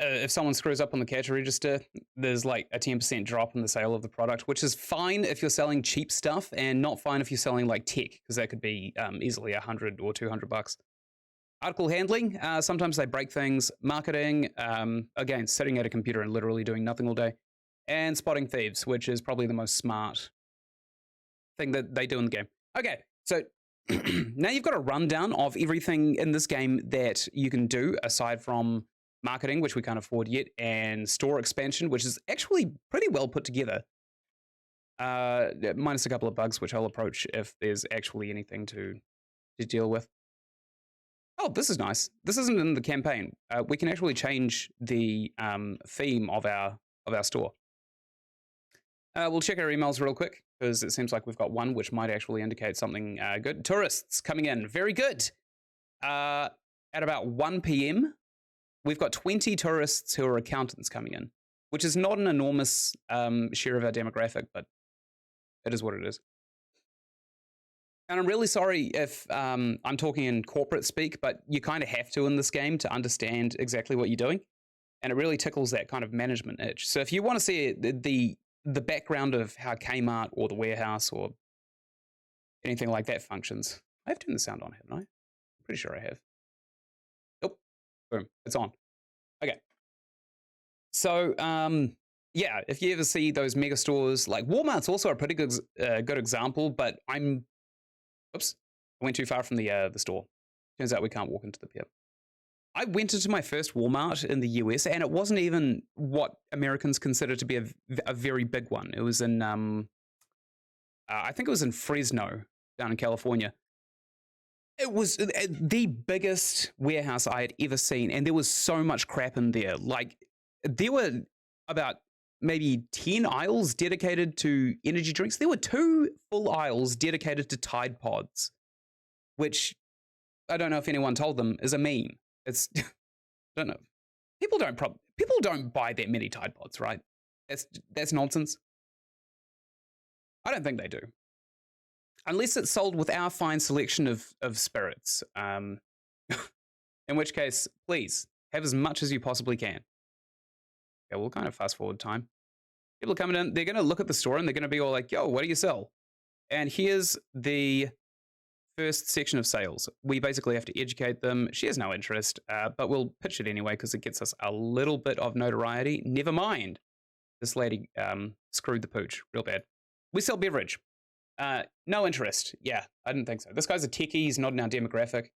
If someone screws up on the cash register, there's like a 10% drop in the sale of the product, which is fine if you're selling cheap stuff and not fine if you're selling like tech because that could be easily $100 or $200. Article handling, sometimes they break things. Marketing, again, sitting at a computer and literally doing nothing all day. And spotting thieves, which is probably the most smart thing that they do in the game. Okay, so now you've got a rundown of everything in this game that you can do aside from marketing, which we can't afford yet, and store expansion, which is actually pretty well put together. Minus a couple of bugs, which I'll approach if there's actually anything to deal with. Oh, this is nice. This isn't in the campaign. We can actually change the theme of our store. We'll check our emails real quick because it seems like we've got one which might actually indicate something good. Tourists coming in. Very good. At about 1 p.m., we've got 20 tourists who are accountants coming in, which is not an enormous share of our demographic, but it is what it is. And I'm really sorry if I'm talking in corporate speak, but you kind of have to in this game to understand exactly what you're doing. And it really tickles that kind of management itch. So if you want to see the background of how Kmart or the warehouse or anything like that functions, I have turned the sound on, haven't I? I'm pretty sure I have. Oh, boom, it's on. Okay. So, yeah, if you ever see those mega stores, like Walmart's also a pretty good example, but oops, I went too far from the store. Turns out we can't walk into the pier. I went into my first Walmart in the US, and it wasn't even what Americans consider to be a very big one. It was in, I think it was in Fresno, down in California. It was the biggest warehouse I had ever seen, and there was so much crap in there. Like, there were about maybe 10 aisles dedicated to energy drinks. There were 2 full aisles dedicated to Tide Pods, which I don't know if anyone told them is a meme. It's, I don't know. People don't buy that many Tide Pods, right? That's nonsense. I don't think they do. Unless it's sold with our fine selection of spirits. In which case, please, have as much as you possibly can. Yeah, we'll kind of fast forward time. People are coming in, they're going to look at the store and they're going to be all like, yo, what do you sell? And here's the first section of sales. We basically have to educate them. She has no interest, but we'll pitch it anyway because it gets us a little bit of notoriety. Never mind. This lady screwed the pooch real bad. We sell beverage. No interest. Yeah, I didn't think so. This guy's a techie. He's not in our demographic.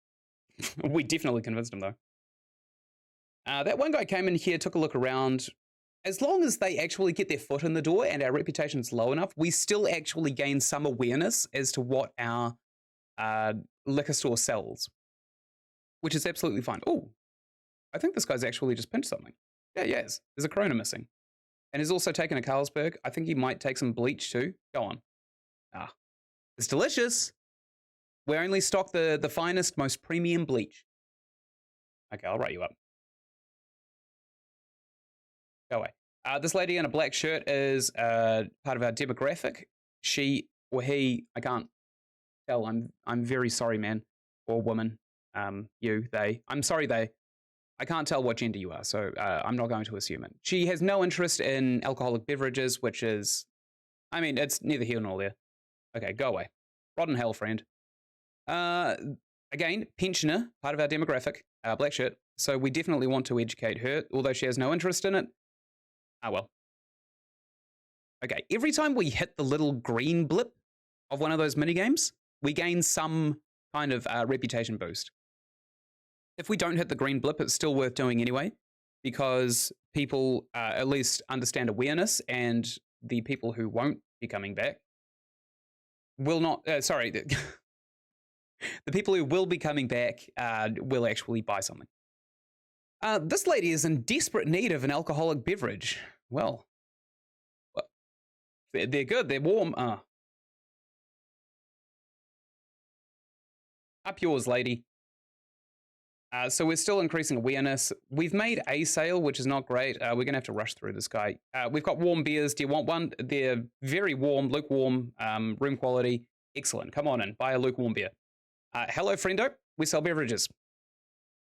We definitely convinced him, though. That one guy came in here, took a look around. As long as they actually get their foot in the door and our reputation's low enough, we still actually gain some awareness as to what our liquor store sells, which is absolutely fine. Oh, I think this guy's actually just pinched something. Yeah, yes. There's a Corona missing. And he's also taken a Carlsberg. I think he might take some bleach too. Go on. Ah, it's delicious. We only stock the finest, most premium bleach. Okay, I'll write you up. Go away. This lady in a black shirt is part of our demographic. She or he, I can't tell. I'm very sorry, man or woman. You, they. I'm sorry, they. I can't tell what gender you are, so I'm not going to assume it. She has no interest in alcoholic beverages, which is, I mean, it's neither here nor there. Okay, go away. Rotten hell, friend. Again, pensioner, part of our demographic, black shirt. So we definitely want to educate her, although she has no interest in it. Ah, well. Okay, every time we hit the little green blip of one of those minigames, we gain some kind of reputation boost. If we don't hit the green blip, it's still worth doing anyway, because people at least understand awareness, and the people who won't be coming back will not, sorry, the people who will be coming back will actually buy something. This lady is in desperate need of an alcoholic beverage. Well, they're good, they're warm. Up yours, lady. So we're still increasing awareness. We've made a sale, which is not great. We're going to have to rush through this guy. We've got warm beers. Do you want one? They're very warm, lukewarm, room quality. Excellent. Come on in. Buy a lukewarm beer. Hello, friendo. We sell beverages.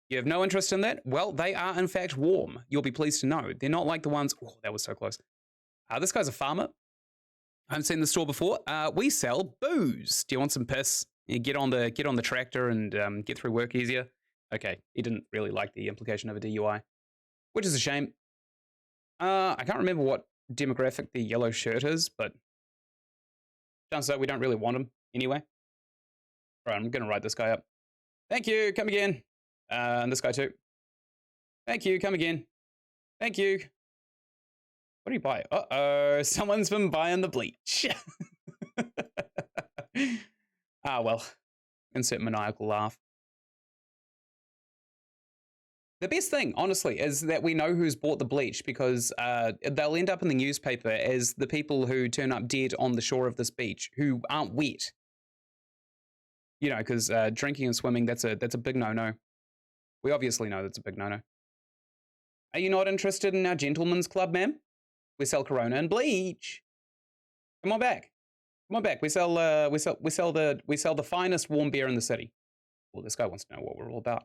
You have no interest in that? Well, they are, in fact, warm. You'll be pleased to know. They're not like the ones... Oh, that was so close. This guy's a farmer. I haven't seen the store before. We sell booze. Do you want some piss? You get on the tractor and get through work easier. Okay, he didn't really like the implication of a DUI, which is a shame. I can't remember what demographic the yellow shirt is, but chances are we don't really want him anyway. All right, I'm going to write this guy up. Thank you, come again. And this guy too. Thank you, come again. Thank you. What do you buy? Uh-oh, someone's been buying the bleach. Well, insert maniacal laugh. The best thing, honestly, is that we know who's bought the bleach, because they'll end up in the newspaper as the people who turn up dead on the shore of this beach who aren't wet. You know, because drinking and swimming, that's a big no-no. We obviously know that's a big no-no. Are you not interested in our gentleman's club, ma'am? We sell Corona and bleach. Come on back. Come on back. We sell the finest warm beer in the city. Well, this guy wants to know what we're all about.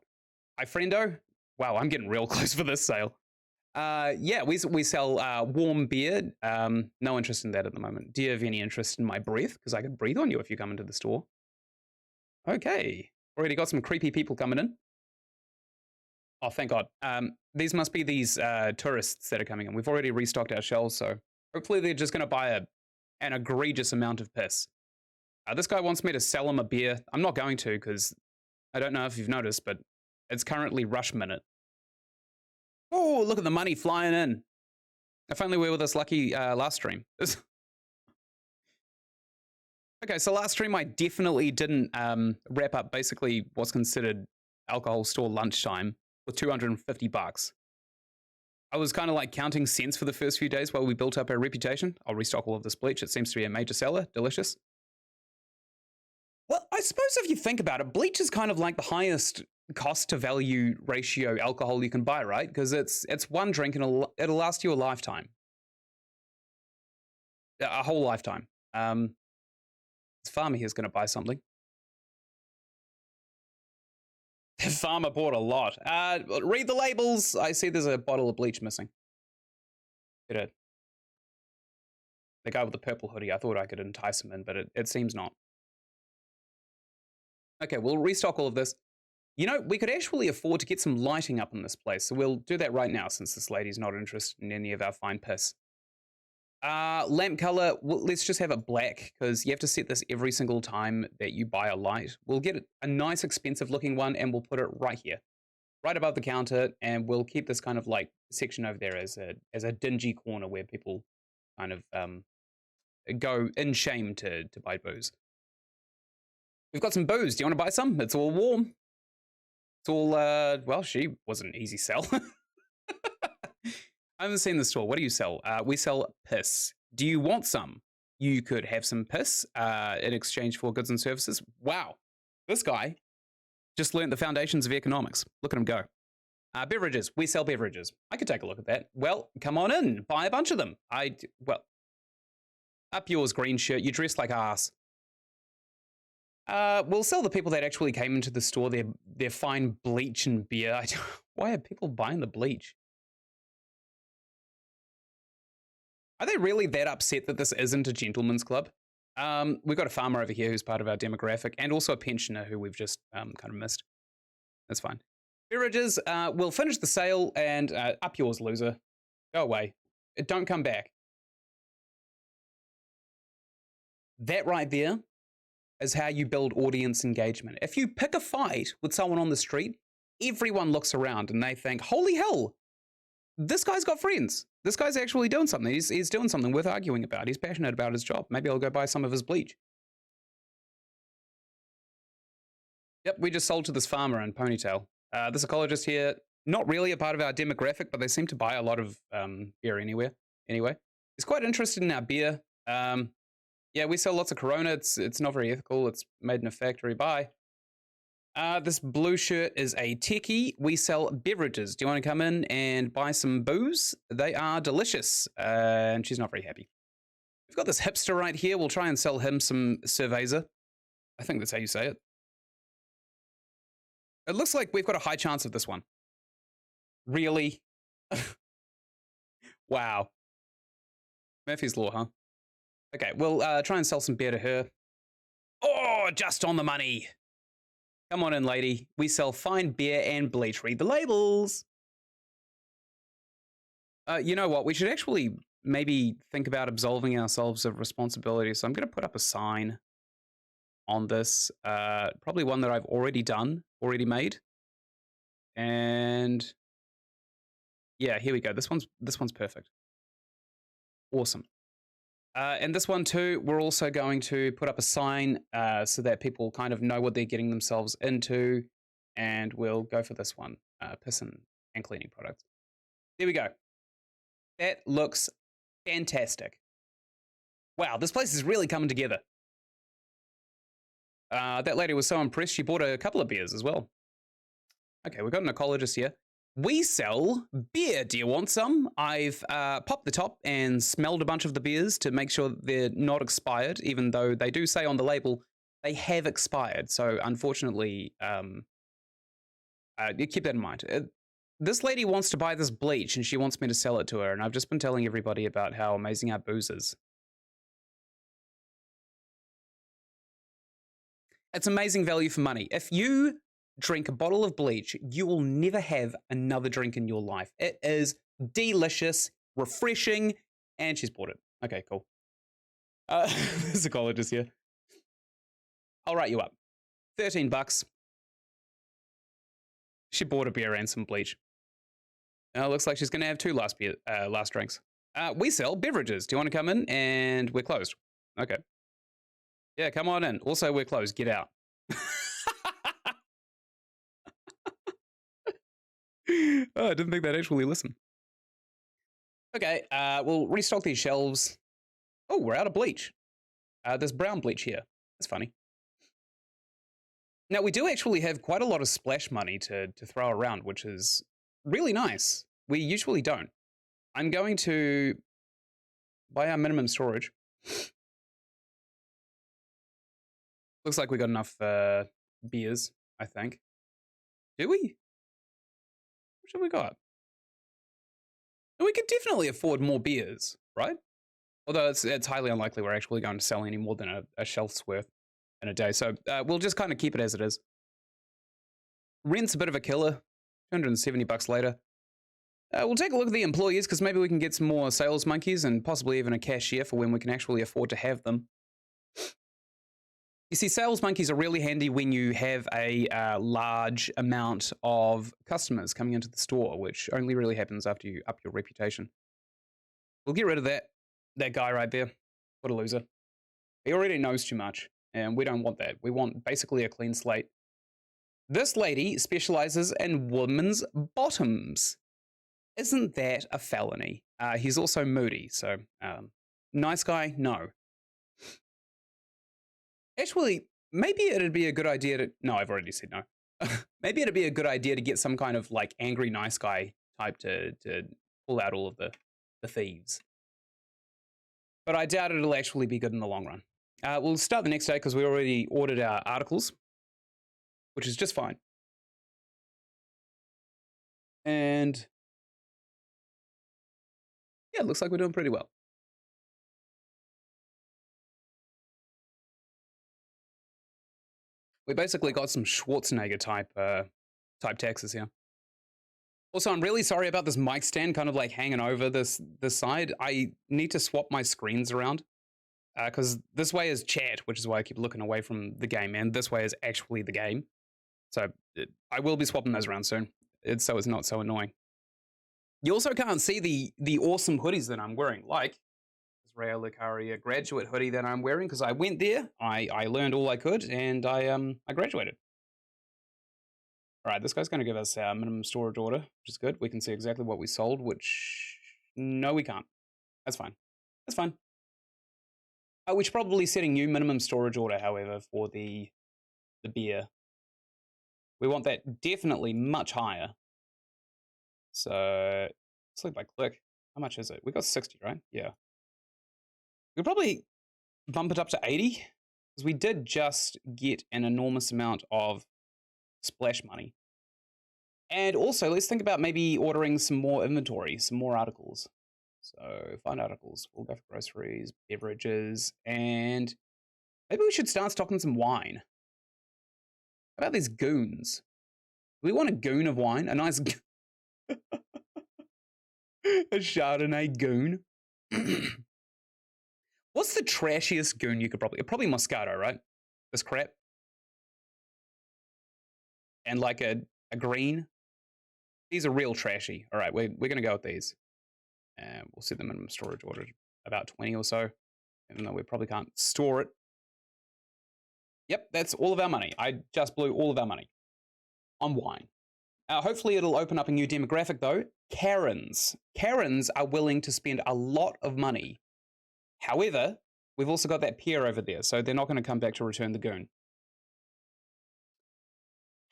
Hi, friendo. Wow, I'm getting real close for this sale. Yeah, we sell warm beer. No interest in that at the moment. Do you have any interest in my breath? Because I could breathe on you if you come into the store. Okay, already got some creepy people coming in. Oh, thank God. These must be these tourists that are coming in. We've already restocked our shelves, so hopefully they're just going to buy an egregious amount of piss. This guy wants me to sell him a beer. I'm not going to, because I don't know if you've noticed, but it's currently rush minute. Oh, look at the money flying in. If only we were this lucky last stream. Okay, so last stream I definitely didn't wrap up basically what's considered alcohol store lunchtime with $250. I was kind of like counting cents for the first few days while we built up our reputation. I'll restock all of this bleach. It seems to be a major seller. Delicious. Well, I suppose if you think about it, bleach is kind of like the highest cost to value ratio alcohol you can buy, right? Because it's one drink and it'll last you a lifetime. A whole lifetime. This farmer here's going to buy something. The farmer bought a lot. Read the labels. I see there's a bottle of bleach missing. Get it. The guy with the purple hoodie. I thought I could entice him in, but it seems not. Okay, we'll restock all of this. You know, we could actually afford to get some lighting up in this place, so we'll do that right now since this lady's not interested in any of our fine piss. Lamp color, well, let's just have it black, because you have to set this every single time that you buy a light. We'll get a nice expensive looking one, and we'll put it right here, right above the counter, and we'll keep this kind of like section over there as a dingy corner where people kind of go in shame to buy booze. We've got some booze. Do you want to buy some? It's all warm. It's all, well, she was an easy sell. I haven't seen the store. What do you sell? We sell piss. Do you want some? You could have some piss in exchange for goods and services. Wow. This guy just learned the foundations of economics. Look at him go. Beverages. We sell beverages. I could take a look at that. Well, come on in. Buy a bunch of them. Well, up yours, green shirt. You dress like ass. We'll sell the people that actually came into the store their fine bleach and beer. Why are people buying the bleach? Are they really that upset that this isn't a gentleman's club? We've got a farmer over here who's part of our demographic, and also a pensioner who we've just kind of missed. That's fine. Beverages, we'll finish the sale, and up yours, loser. Go away. Don't come back. That right there is how you build audience engagement. If you pick a fight with someone on the street, everyone looks around and they think, holy hell, this guy's got friends. This guy's actually doing something. He's doing something worth arguing about. He's passionate about his job. Maybe I'll go buy some of his bleach. Yep, we just sold to this farmer in Ponytail. This ecologist here, not really a part of our demographic, but they seem to buy a lot of beer anyway. He's quite interested in our beer. Yeah, we sell lots of Corona. It's not very ethical. It's made in a factory. Bye. This blue shirt is a techie. We sell beverages. Do you want to come in and buy some booze? They are delicious. And she's not very happy. We've got this hipster right here. We'll try and sell him some cerveza. I think that's how you say it. It looks like we've got a high chance of this one. Really? Wow. Murphy's Law, huh? Okay, we'll try and sell some beer to her. Oh, just on the money. Come on in, lady. We sell fine beer and bleach. Read the labels. You know what? We should actually maybe think about absolving ourselves of responsibility. So I'm going to put up a sign on this. Probably one that I've already made. And yeah, here we go. This one's perfect. Awesome. And this one too, we're also going to put up a sign so that people kind of know what they're getting themselves into. And we'll go for this one, piss and cleaning products. There we go. That looks fantastic. Wow, this place is really coming together. That lady was so impressed, she bought a couple of beers as well. Okay, we've got an ecologist here. We sell beer. Do you want some? I've popped the top and smelled a bunch of the beers to make sure they're not expired, even though they do say on the label they have expired. So unfortunately, you keep that in mind. This lady wants to buy this bleach and she wants me to sell it to her. And I've just been telling everybody about how amazing our booze is. It's amazing value for money. If you drink a bottle of bleach, you will never have another drink in your life. It is delicious, refreshing, and she's bought it. Okay, cool. There's a ecologist here. I'll write you up. $13. She bought a beer and some bleach. Looks like she's going to have two last drinks. We sell beverages. Do you want to come in? And we're closed. Okay. Yeah, come on in. Also, we're closed. Get out. Oh, I didn't think they'd actually listen. Okay, we'll restock these shelves. Oh, we're out of bleach. There's brown bleach here. That's funny. Now, we do actually have quite a lot of splash money to throw around, which is really nice. We usually don't. I'm going to buy our minimum storage. Looks like we got enough beers, I think. Do we? What have we got? We could definitely afford more beers, right? Although it's highly unlikely we're actually going to sell any more than a shelf's worth in a day. So we'll just kind of keep it as it is. Rent's a bit of a killer. $270 later. We'll take a look at the employees because maybe we can get some more sales monkeys and possibly even a cashier for when we can actually afford to have them. You see, sales monkeys are really handy when you have a large amount of customers coming into the store, which only really happens after you up your reputation. We'll get rid of that guy right there. What a loser. He already knows too much, and we don't want that. We want basically a clean slate. This lady specializes in women's bottoms. Isn't that a felony? He's also moody, so nice guy, no. Actually, maybe it'd be a good idea to... No, I've already said no. Maybe it'd be a good idea to get some kind of like angry nice guy type to pull out all of the thieves. But I doubt it'll actually be good in the long run. We'll start the next day because we already ordered our articles, which is just fine. And yeah, it looks like we're doing pretty well. We basically got some Schwarzenegger type taxes here. Also, I'm really sorry about this mic stand kind of like hanging over this side. I need to swap my screens around because this way is chat, which is why I keep looking away from the game, and this way is actually the game. So I will be swapping those around soon, so it's not so annoying. You also can't see the awesome hoodies that I'm wearing, like this Rayo Lucaria graduate hoodie that I'm wearing because I went there, I learned all I could, and I graduated. All right, this guy's going to give us our minimum storage order, which is good. We can see exactly what we sold, which... No, we can't. That's fine. That's fine. We should probably set a new minimum storage order, however, for the beer. We want that definitely much higher. So, click by click. How much is it? We got 60, right? Yeah. We'll probably bump it up to 80, because we did just get an enormous amount of splash money. And also, let's think about maybe ordering some more inventory, some more articles. So, find articles. We'll go for groceries, beverages, and maybe we should start stocking some wine. How about these goons? Do we want a goon of wine? A nice... a Chardonnay goon? What's the trashiest goon you could probably Moscato, right? This crap. And like a green. These are real trashy. All right, we're going to go with these. And we'll set the minimum storage order about 20 or so. Even though we probably can't store it. Yep, that's all of our money. I just blew all of our money on wine. Hopefully it'll open up a new demographic though. Karens. Karens are willing to spend a lot of money. However, we've also got that peer over there, so they're not going to come back to return the goon.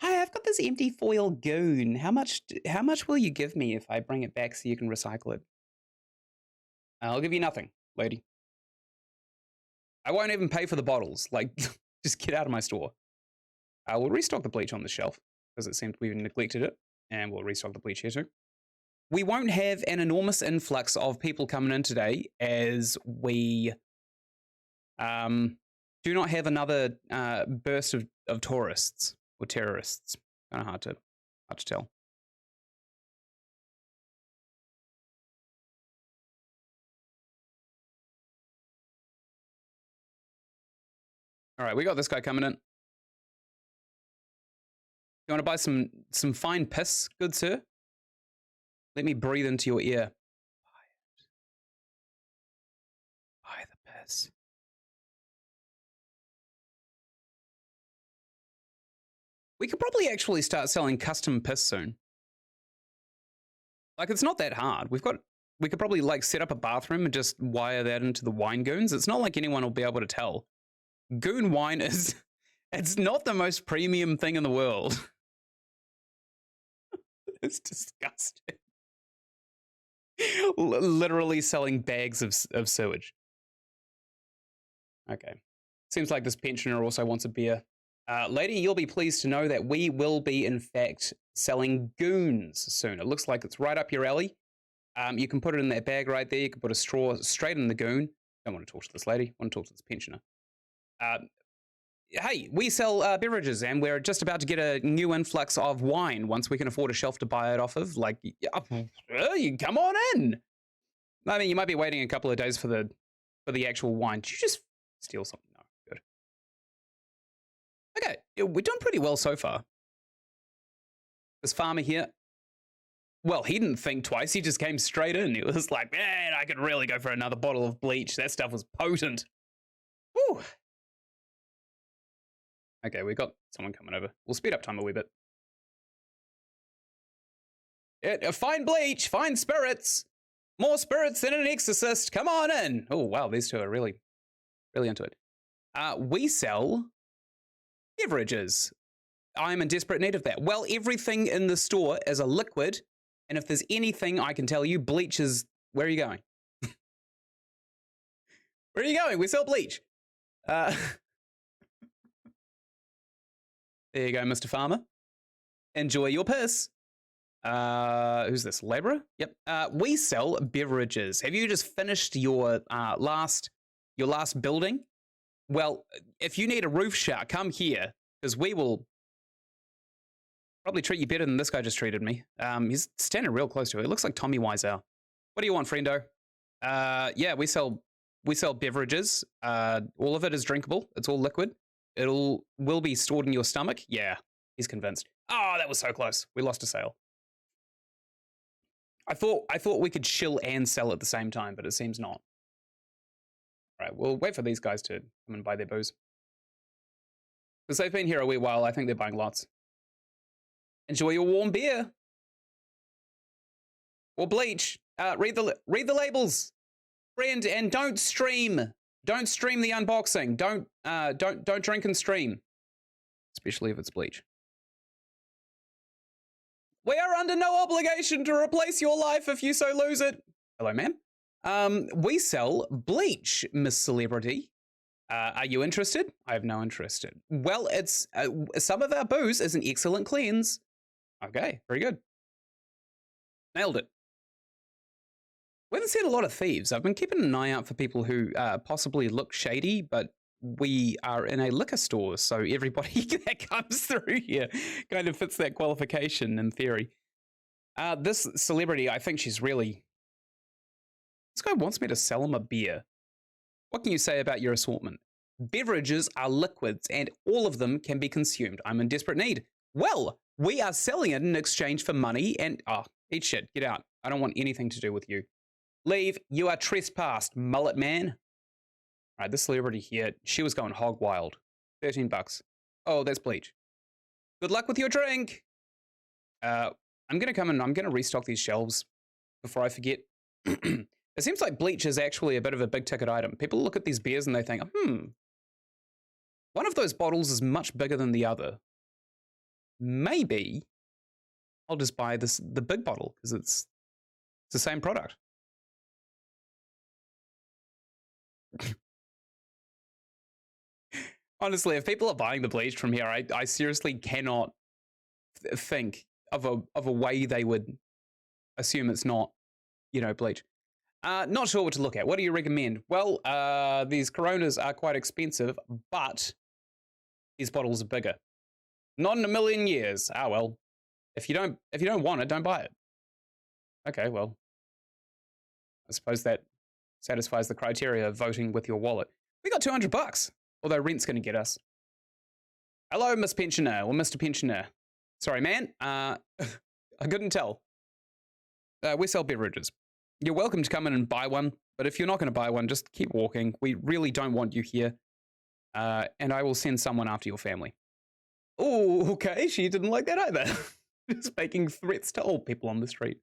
Hey, I've got this empty foil goon. How much will you give me if I bring it back so you can recycle it? I'll give you nothing, lady. I won't even pay for the bottles. Like, just get out of my store. We'll restock the bleach on the shelf because it seems we've neglected it, and we'll restock the bleach here too. We won't have an enormous influx of people coming in today as we do not have another burst of tourists or terrorists. Kind of hard to tell. All right, we got this guy coming in. You want to buy some fine piss, good sir? Let me breathe into your ear. Buy the piss. We could probably actually start selling custom piss soon. Like, it's not that hard. We could probably like set up a bathroom and just wire that into the wine goons. It's not like anyone will be able to tell. Goon wine is, it's not the most premium thing in the world. It's disgusting. Literally selling bags of sewage. Okay. Seems like this pensioner also wants a beer. Lady, you'll be pleased to know that we will be, in fact, selling goons soon. It looks like it's right up your alley. You can put it in that bag right there. You can put a straw straight in the goon. Don't want to talk to this lady. I want to talk to this pensioner. Hey, we sell beverages, and we're just about to get a new influx of wine once we can afford a shelf to buy it off of. Like, you come on in. I mean, you might be waiting a couple of days for the actual wine. Did you just steal something? No, good. Okay, we're doing pretty well so far. This farmer here, well, he didn't think twice. He just came straight in. He was like, man, I could really go for another bottle of bleach. That stuff was potent. Woo. Okay, we got someone coming over. We'll speed up time a wee bit. Fine bleach, fine spirits. More spirits than an exorcist. Come on in. Oh, wow, these two are really, really into it. We sell beverages. I'm in desperate need of that. Well, everything in the store is a liquid. And if there's anything I can tell you, bleach is... Where are you going? Where are you going? We sell bleach. There you go, Mr. Farmer. Enjoy your piss. Who's this? Labourer? Yep. We sell beverages. Have you just finished your last building? Well, if you need a roof shower, come here, because we will probably treat you better than this guy just treated me. He's standing real close to it. It looks like Tommy Wiseau. What do you want, friendo? Yeah, we sell beverages. All of it is drinkable. It's all liquid. Will be stored in your stomach. Yeah, he's convinced. Oh, that was so close. We lost a sale. I thought we could chill and sell at the same time, but it seems not. All right, we'll wait for these guys to come and buy their booze. Because they've been here a wee while, I think they're buying lots. Enjoy your warm beer. Or bleach. Read the labels. Friend, and don't stream. Don't stream the unboxing. Don't drink and stream. Especially if it's bleach. We are under no obligation to replace your life if you so lose it. Hello, ma'am. We sell bleach, Miss Celebrity. Are you interested? I have no interest. Well, it's some of our booze is an excellent cleanse. Okay, very good. Nailed it. We haven't seen a lot of thieves. I've been keeping an eye out for people who possibly look shady, but we are in a liquor store, so everybody that comes through here kind of fits that qualification in theory. This celebrity, I think she's really... This guy wants me to sell him a beer. What can you say about your assortment? Beverages are liquids, and all of them can be consumed. I'm in desperate need. Well, we are selling it in exchange for money, and... Oh, eat shit. Get out. I don't want anything to do with you. Leave. You are trespassed, mullet man. All right, this celebrity here, she was going hog wild. $13. Oh, that's bleach. Good luck with your drink. I'm going to come and I'm going to restock these shelves before I forget. It seems like bleach is actually a bit of a big ticket item. People look at these beers and they think, one of those bottles is much bigger than the other. Maybe I'll just buy the big bottle because it's the same product. Honestly, if people are buying the bleach from here, I seriously cannot think of a way they would assume it's not, bleach. Not sure what to look at. What do you recommend? Well, these Coronas are quite expensive, but these bottles are bigger. Not in a million years. Ah, well, if you don't want it, don't buy it. Okay, well, I suppose that satisfies the criteria of voting with your wallet. We got $200, although rent's going to get us. Hello, Miss Pensioner, or Mr. Pensioner. Sorry, man. I couldn't tell. We sell beverages. You're welcome to come in and buy one, but if you're not going to buy one, just keep walking. We really don't want you here. And I will send someone after your family. Oh, okay. She didn't like that either. Just making threats to old people on the street.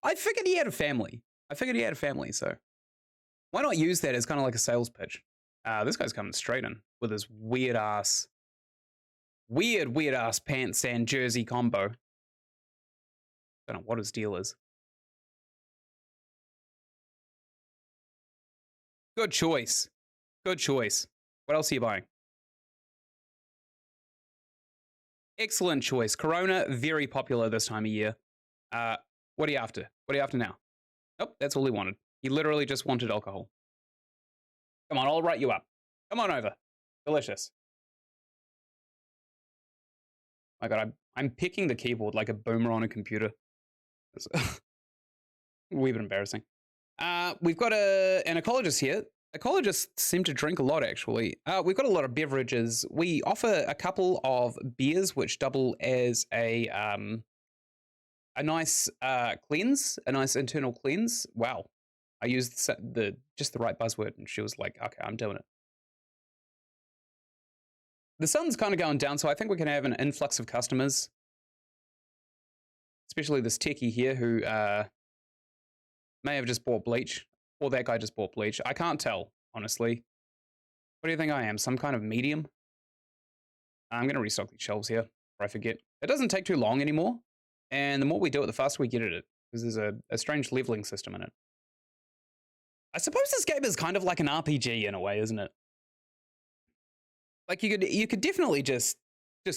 I figured he had a family. So why not use that as kind of like a sales pitch? This guy's coming straight in with his weird ass pants and jersey combo. Don't know what his deal is. Good choice. Good choice. What else are you buying? Excellent choice. Corona, very popular this time of year. What are you after? What are you after now? Nope, that's all he wanted. He literally just wanted alcohol. Come on, I'll write you up. Come on over. Delicious. My God, I'm picking the keyboard like a boomer on a computer. It's a wee bit embarrassing. We've got an ecologist here. Ecologists seem to drink a lot, actually. We've got a lot of beverages. We offer a couple of beers, which double as a nice cleanse, a nice internal cleanse. Wow, I used just the right buzzword, and she was like, "Okay, I'm doing it." The sun's kind of going down, so I think we can have an influx of customers, especially this techie here who may have just bought Bleach, or that guy just bought Bleach. I can't tell, honestly. What do you think I am? Some kind of medium? I'm going to restock these shelves here before I forget. It doesn't take too long anymore, and the more we do it, the faster we get at it, because there's a strange leveling system in it. I suppose this game is kind of like an RPG in a way, isn't it? Like you could definitely just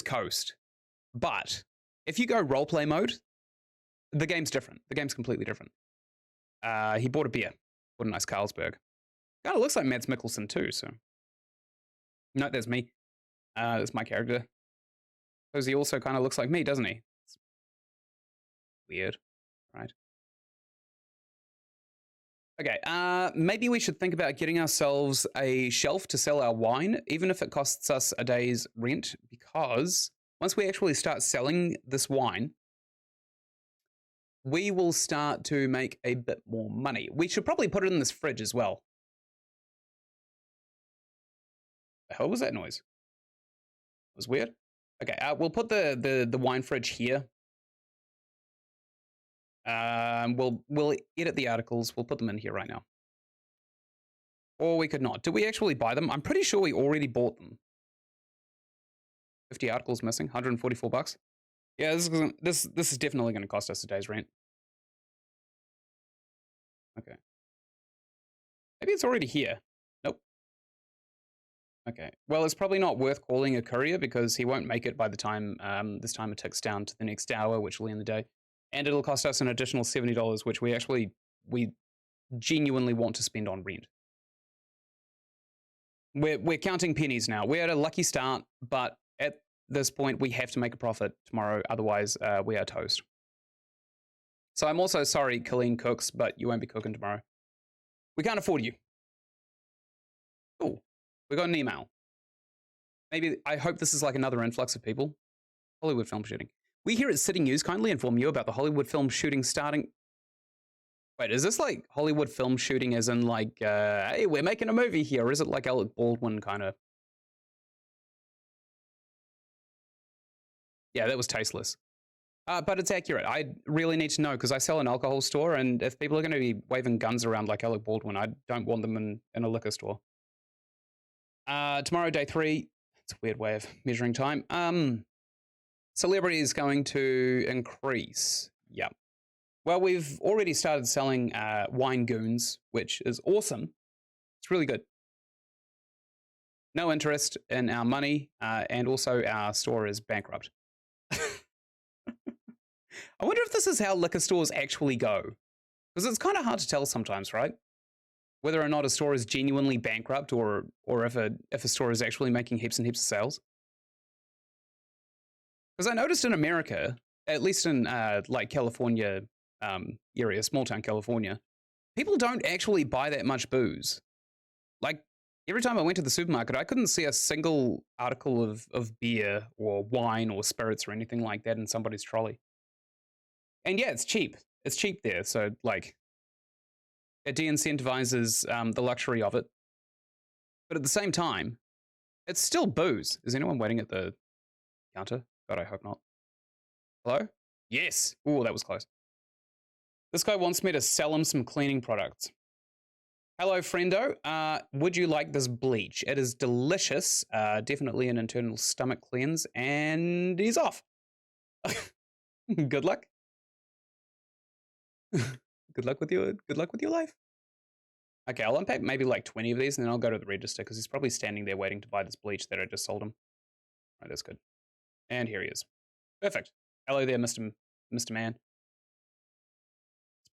coast, but if you go roleplay mode, the game's different. The game's completely different. He bought a beer. What a nice Carlsberg. Kind of looks like Mads Mikkelsen too, so. No, that's me. That's my character. Because he also kind of looks like me, doesn't he? It's weird, right? Okay, maybe we should think about getting ourselves a shelf to sell our wine, even if it costs us a day's rent, because once we actually start selling this wine, we will start to make a bit more money. We should probably put it in this fridge as well. The hell was that noise? It was weird. Okay, we'll put the wine fridge here. We'll edit the articles. We'll put them in here right now. Or we could not. Did we actually buy them? I'm pretty sure we already bought them. 50 articles missing, 144 bucks. Yeah, this is definitely going to cost us a day's rent. Okay. Maybe it's already here. Nope. Okay. Well, it's probably not worth calling a courier because he won't make it by the time this timer ticks down to the next hour, which will end the day. And it'll cost us an additional $70, which we genuinely want to spend on rent. We're counting pennies now. We're at a lucky start, but at this point, we have to make a profit tomorrow. Otherwise, we are toast. So I'm also sorry, Colleen Cooks, but you won't be cooking tomorrow. We can't afford you. Cool. We got an email. Maybe, I hope this is like another influx of people. Hollywood film shooting. We here at City News kindly inform you about the Hollywood film shooting starting. Wait, is this like Hollywood film shooting as in like, hey, we're making a movie here? Or is it like Alec Baldwin kind of? Yeah, that was tasteless. But it's accurate. I really need to know because I sell an alcohol store, and if people are going to be waving guns around like Alec Baldwin, I don't want them in a liquor store. Tomorrow, day 3. It's a weird way of measuring time. Celebrity is going to increase. Yeah. Well, we've already started selling wine goons, which is awesome. It's really good. No interest in our money, and also our store is bankrupt. I wonder if this is how liquor stores actually go. Because it's kind of hard to tell sometimes, right? Whether or not a store is genuinely bankrupt or if a store is actually making heaps and heaps of sales. Because I noticed in America, at least in like California area, small town California, people don't actually buy that much booze. Like every time I went to the supermarket, I couldn't see a single article of beer or wine or spirits or anything like that in somebody's trolley. And yeah, it's cheap. It's cheap there. So like it de-incentivizes the luxury of it. But at the same time, it's still booze. Is anyone waiting at the counter? God, I hope not. Hello? Yes. Ooh, that was close. This guy wants me to sell him some cleaning products. Hello, friendo. Would you like this bleach? It is delicious. Definitely an internal stomach cleanse. And he's off. Good luck. Good luck with your life. Okay, I'll unpack maybe like 20 of these and then I'll go to the register because he's probably standing there waiting to buy this bleach that I just sold him. Right, that's good. And here he is. Perfect. Hello there, Mr. Man.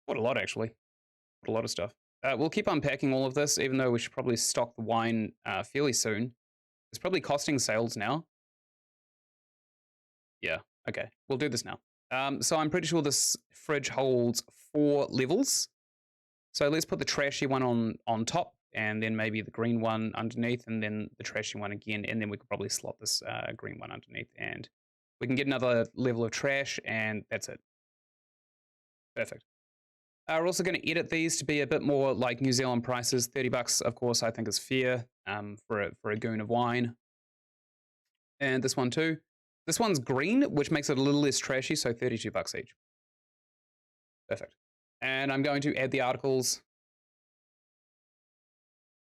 What a lot, actually. What a lot of stuff. We'll keep unpacking all of this, even though we should probably stock the wine fairly soon. It's probably costing sales now. Yeah, okay. We'll do this now. So I'm pretty sure this fridge holds 4 levels. So let's put the trashy one on top, and then maybe the green one underneath, and then the trashy one again, and then we could probably slot this green one underneath, and we can get another level of trash, and that's it. Perfect. We're also going to edit these to be a bit more like New Zealand prices. $30, of course, I think is fair for a goon of wine. And this one too. This one's green, which makes it a little less trashy, so $32 each. Perfect. And I'm going to add the articles.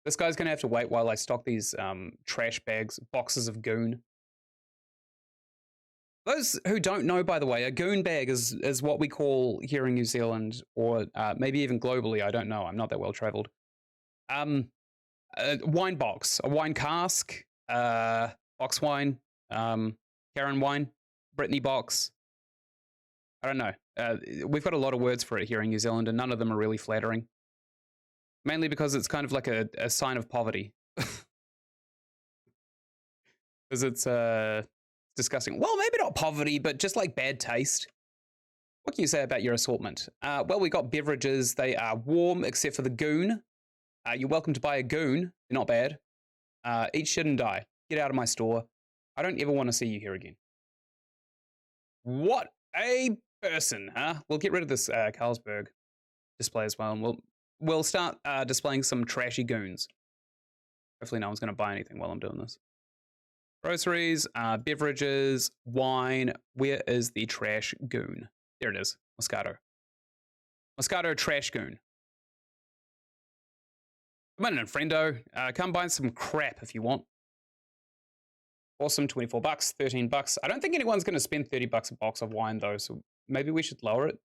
This guy's going to have to wait while I stock these trash bags, boxes of goon. Those who don't know, by the way, a goon bag is what we call here in New Zealand, or maybe even globally, I don't know, I'm not that well traveled. A wine box, a wine cask, box wine, Karen wine, Brittany box. I don't know. We've got a lot of words for it here in New Zealand, and none of them are really flattering. Mainly because it's kind of like a sign of poverty. Because it's disgusting. Well, maybe not poverty, but just like bad taste. What can you say about your assortment? Well, we got beverages. They are warm, except for the goon. You're welcome to buy a goon. They're not bad. Eat shit and die. Get out of my store. I don't ever want to see you here again. What a person, huh? We'll get rid of this Carlsberg display as well, and we'll start displaying some trashy goons. Hopefully no one's going to buy anything while I'm doing this. Groceries, beverages, wine. Where is the trash goon? There it is. Moscato. Moscato trash goon. Come on in, friendo. Come buy some crap if you want. Awesome, $24, $13. I don't think anyone's going to spend $30 a box of wine though, so maybe we should lower it.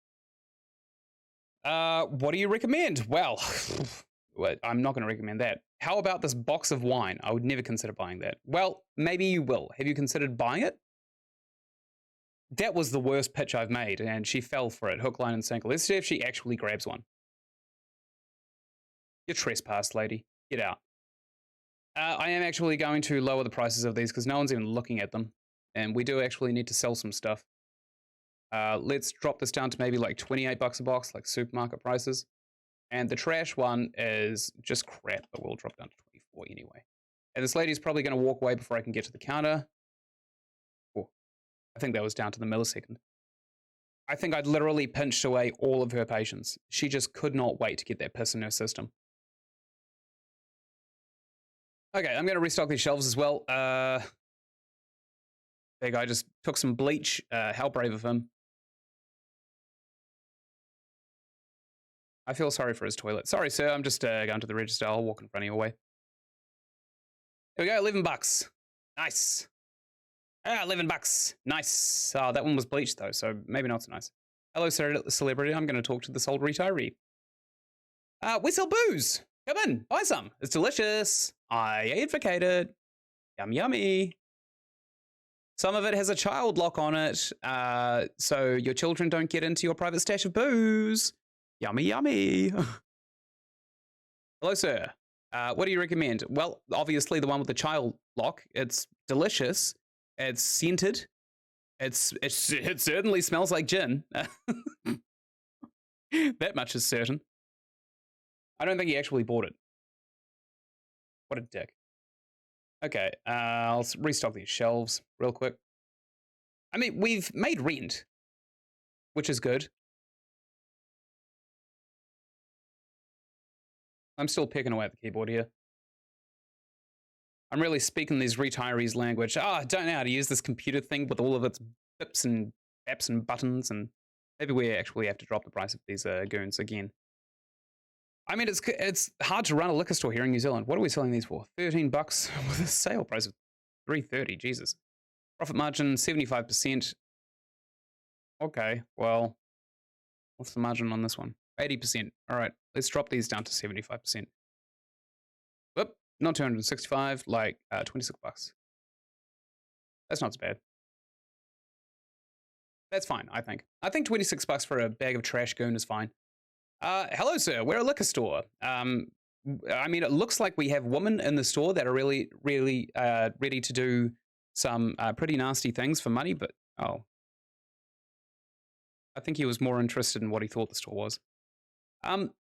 What do you recommend? Well, I'm not going to recommend that. How about this box of wine? I would never consider buying that. Well, maybe you will. Have you considered buying it? That was the worst pitch I've made, and she fell for it, hook, line, and sinker. Let's see if she actually grabs one. You trespassed, lady. Get out. I am actually going to lower the prices of these because no one's even looking at them, and we do actually need to sell some stuff. Let's drop this down to maybe like $28 a box, like supermarket prices. And the trash one is just crap, but we'll drop down to 24 anyway. And this lady's probably going to walk away before I can get to the counter. Oh, I think that was down to the millisecond. I think I'd literally pinched away all of her patience. She just could not wait to get that piss in her system. Okay, I'm going to restock these shelves as well. That guy just took some bleach. How brave of him. I feel sorry for his toilet. Sorry, sir. I'm just going to the register. I'll walk in front of you away. Here we go. $11. Nice. 11 bucks. Nice. Oh, that one was bleached though, so maybe not so nice. Hello, celebrity. I'm going to talk to this old retiree. We sell booze. Come in, buy some. It's delicious. I advocate it. Yum, yummy. Some of it has a child lock on it, so your children don't get into your private stash of booze. Yummy, yummy. Hello, sir. What do you recommend? Well, obviously the one with the child lock. It's delicious. It's scented. It certainly smells like gin. That much is certain. I don't think he actually bought it. What a dick. Okay, I'll restock these shelves real quick. I mean, we've made rent, which is good. I'm still picking away at the keyboard here. I'm really speaking these retirees' language. I don't know how to use this computer thing with all of its bips and baps and buttons, and maybe we actually have to drop the price of these goons again. I mean, it's hard to run a liquor store here in New Zealand. What are we selling these for? $13 with a sale price of $3.30. Jesus. Profit margin 75%. Okay, well, what's the margin on this one? 80%. All right, let's drop these down to 75%. Not 265, like 26 bucks. That's not so bad. That's fine, I think. I think 26 bucks for a bag of trash goon is fine. Hello, sir. We're a liquor store. I mean, it looks like we have women in the store that are really, really ready to do some pretty nasty things for money, but oh. I think he was more interested in what he thought the store was.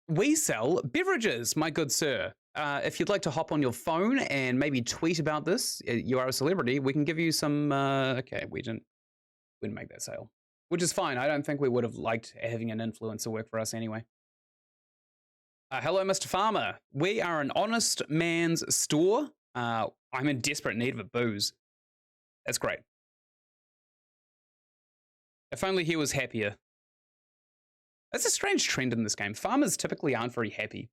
We sell beverages, my good sir. If you'd like to hop on your phone and maybe tweet about this, you are a celebrity, we can give you some, okay, we didn't make that sale, which is fine. I don't think we would have liked having an influencer work for us anyway. Hello, Mr. Farmer. We are an honest man's store. I'm in desperate need of a booze. That's great. If only he was happier. That's a strange trend in this game. Farmers typically aren't very happy,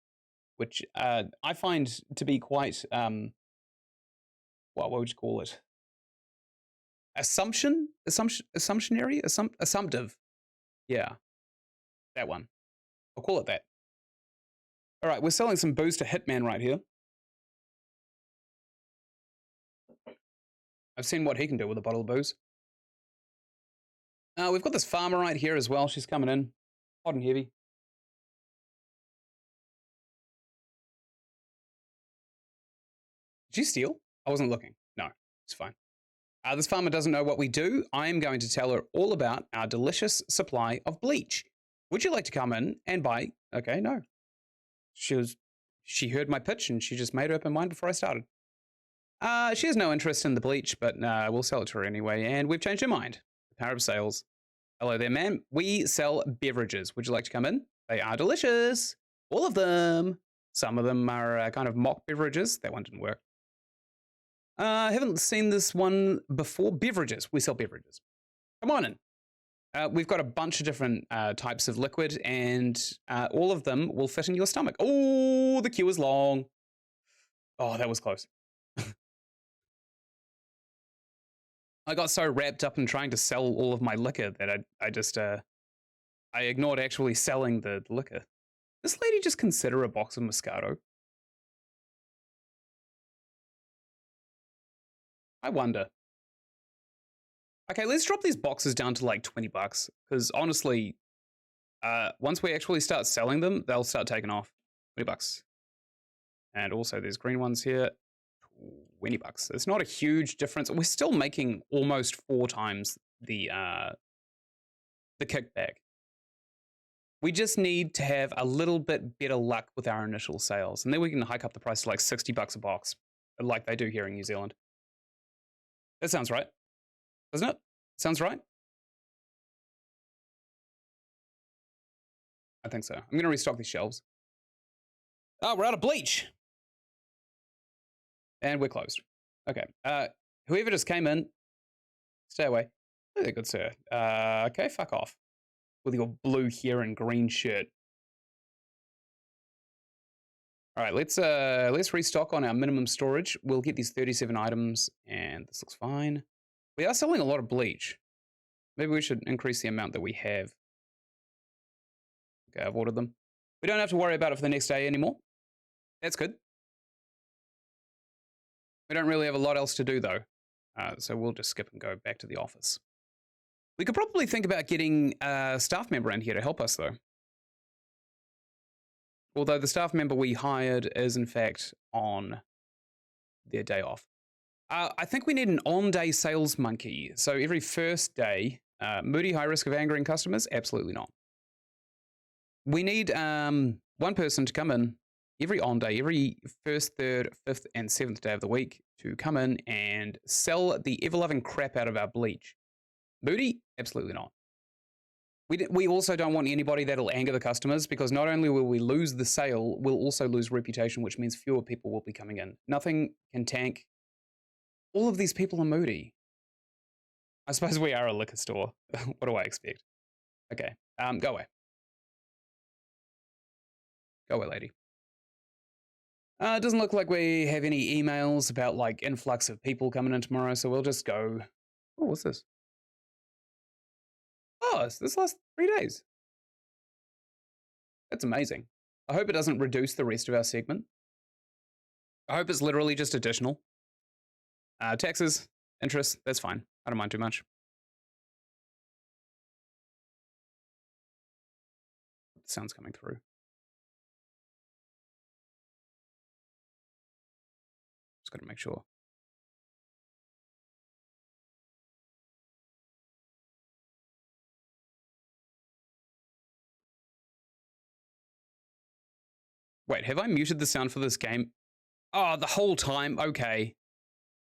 which I find to be quite, what would you call it? Assumptionary? Assumptive. Yeah, that one. I'll call it that. All right, we're selling some booze to Hitman right here. I've seen what he can do with a bottle of booze. We've got this farmer right here as well. She's coming in, hot and heavy. Did you steal? I wasn't looking. No, it's fine. This farmer doesn't know what we do. I am going to tell her all about our delicious supply of bleach. Would you like to come in and buy? Okay, no. She heard my pitch and she just made up her mind before I started. She has no interest in the bleach, but we'll sell it to her anyway. And we've changed her mind. The power of sales. Hello there, ma'am. We sell beverages. Would you like to come in? They are delicious. All of them. Some of them are kind of mock beverages. That one didn't work. I haven't seen this one before. Beverages. We sell beverages. Come on in. We've got a bunch of different types of liquid, and all of them will fit in your stomach. Oh, the queue is long. Oh, that was close. I got so wrapped up in trying to sell all of my liquor that I just I ignored actually selling the liquor. This lady just consider a box of Moscato. I wonder. Okay, let's drop these boxes down to like 20 bucks. Because honestly, once we actually start selling them, they'll start taking off. 20 bucks. And also there's green ones here. 20 bucks. It's not a huge difference. We're still making almost 4 times the kickback. We just need to have a little bit better luck with our initial sales. And then we can hike up the price to like 60 bucks a box. Like they do here in New Zealand. That sounds right. Doesn't it? Sounds right? I think so. I'm going to restock these shelves. Oh, we're out of bleach. And we're closed. Okay. Whoever just came in, stay away. Oh, good sir. Okay, fuck off. With your blue hair and green shirt. All right, let's restock on our minimum storage. We'll get these 37 items, and this looks fine. We are selling a lot of bleach. Maybe we should increase the amount that we have. Okay, I've ordered them. We don't have to worry about it for the next day anymore. That's good. We don't really have a lot else to do, though. So we'll just skip and go back to the office. We could probably think about getting a staff member in here to help us, though. Although the staff member we hired is, in fact, on their day off. I think we need an on-day sales monkey. So every first day, moody, high risk of angering customers? Absolutely not. We need one person to come in every on-day, every first, third, fifth, and seventh day of the week to come in and sell the ever-loving crap out of our bleach. Moody? Absolutely not. We also don't want anybody that'll anger the customers, because not only will we lose the sale, we'll also lose reputation, which means fewer people will be coming in. Nothing can tank. All of these people are moody. I suppose we are a liquor store. What do I expect? Okay, go away. Go away, lady. It doesn't look like we have any emails about like influx of people coming in tomorrow, so we'll just go. Oh, what's this? Oh, it's this last 3 days. That's amazing. I hope it doesn't reduce the rest of our segment. I hope it's literally just additional. Taxes, interest, that's fine. I don't mind too much. The sound's coming through. Just got to make sure. Wait, have I muted the sound for this game? Oh, the whole time? Okay.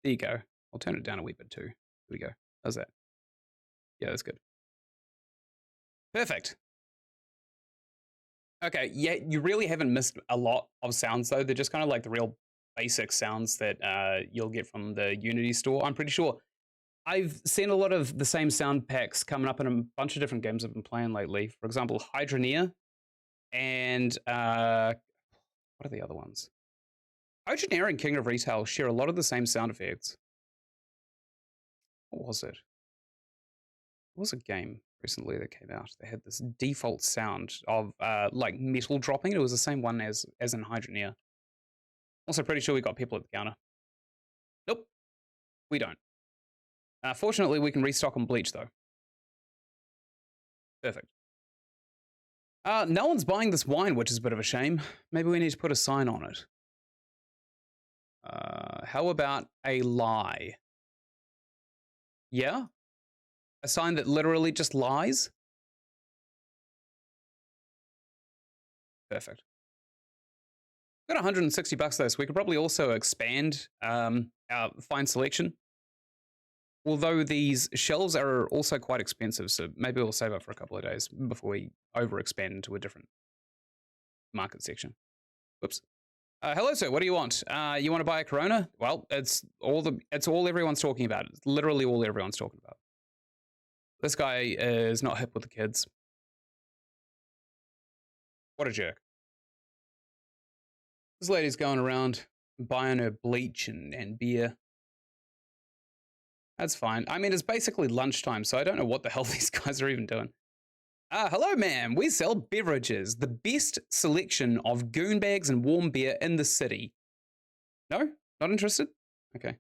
There you go. I'll turn it down a wee bit too. Here we go. How's that? Yeah, that's good. Perfect. Okay, yeah, you really haven't missed a lot of sounds though. They're just kind of like the real basic sounds that you'll get from the Unity store. I'm pretty sure I've seen a lot of the same sound packs coming up in a bunch of different games I've been playing lately. For example, Hydroneer and what are the other ones? Hydroneer and King of Retail share a lot of the same sound effects. What was it? It was a game recently that came out. They had this default sound of like metal dropping. It was the same one as in Hydroneer. Also pretty sure we got people at the counter. Nope, we don't. Fortunately, we can restock on Bleach though. Perfect. No one's buying this wine, which is a bit of a shame. Maybe we need to put a sign on it. How about a lie? Yeah? A sign that literally just lies? Perfect. Got 160 bucks though, so we could probably also expand our fine selection. Although these shelves are also quite expensive, so maybe we'll save up for a couple of days before we overexpand into a different market section. Whoops. Hello, sir. What do you want? You want to buy a Corona? Well, it's all everyone's talking about. It's literally all everyone's talking about. This guy is not hip with the kids. What a jerk. This lady's going around buying her bleach and beer. That's fine. I mean, it's basically lunchtime, so I don't know what the hell these guys are even doing. Hello, ma'am. We sell beverages. The best selection of goon bags and warm beer in the city. No? Not interested? Okay.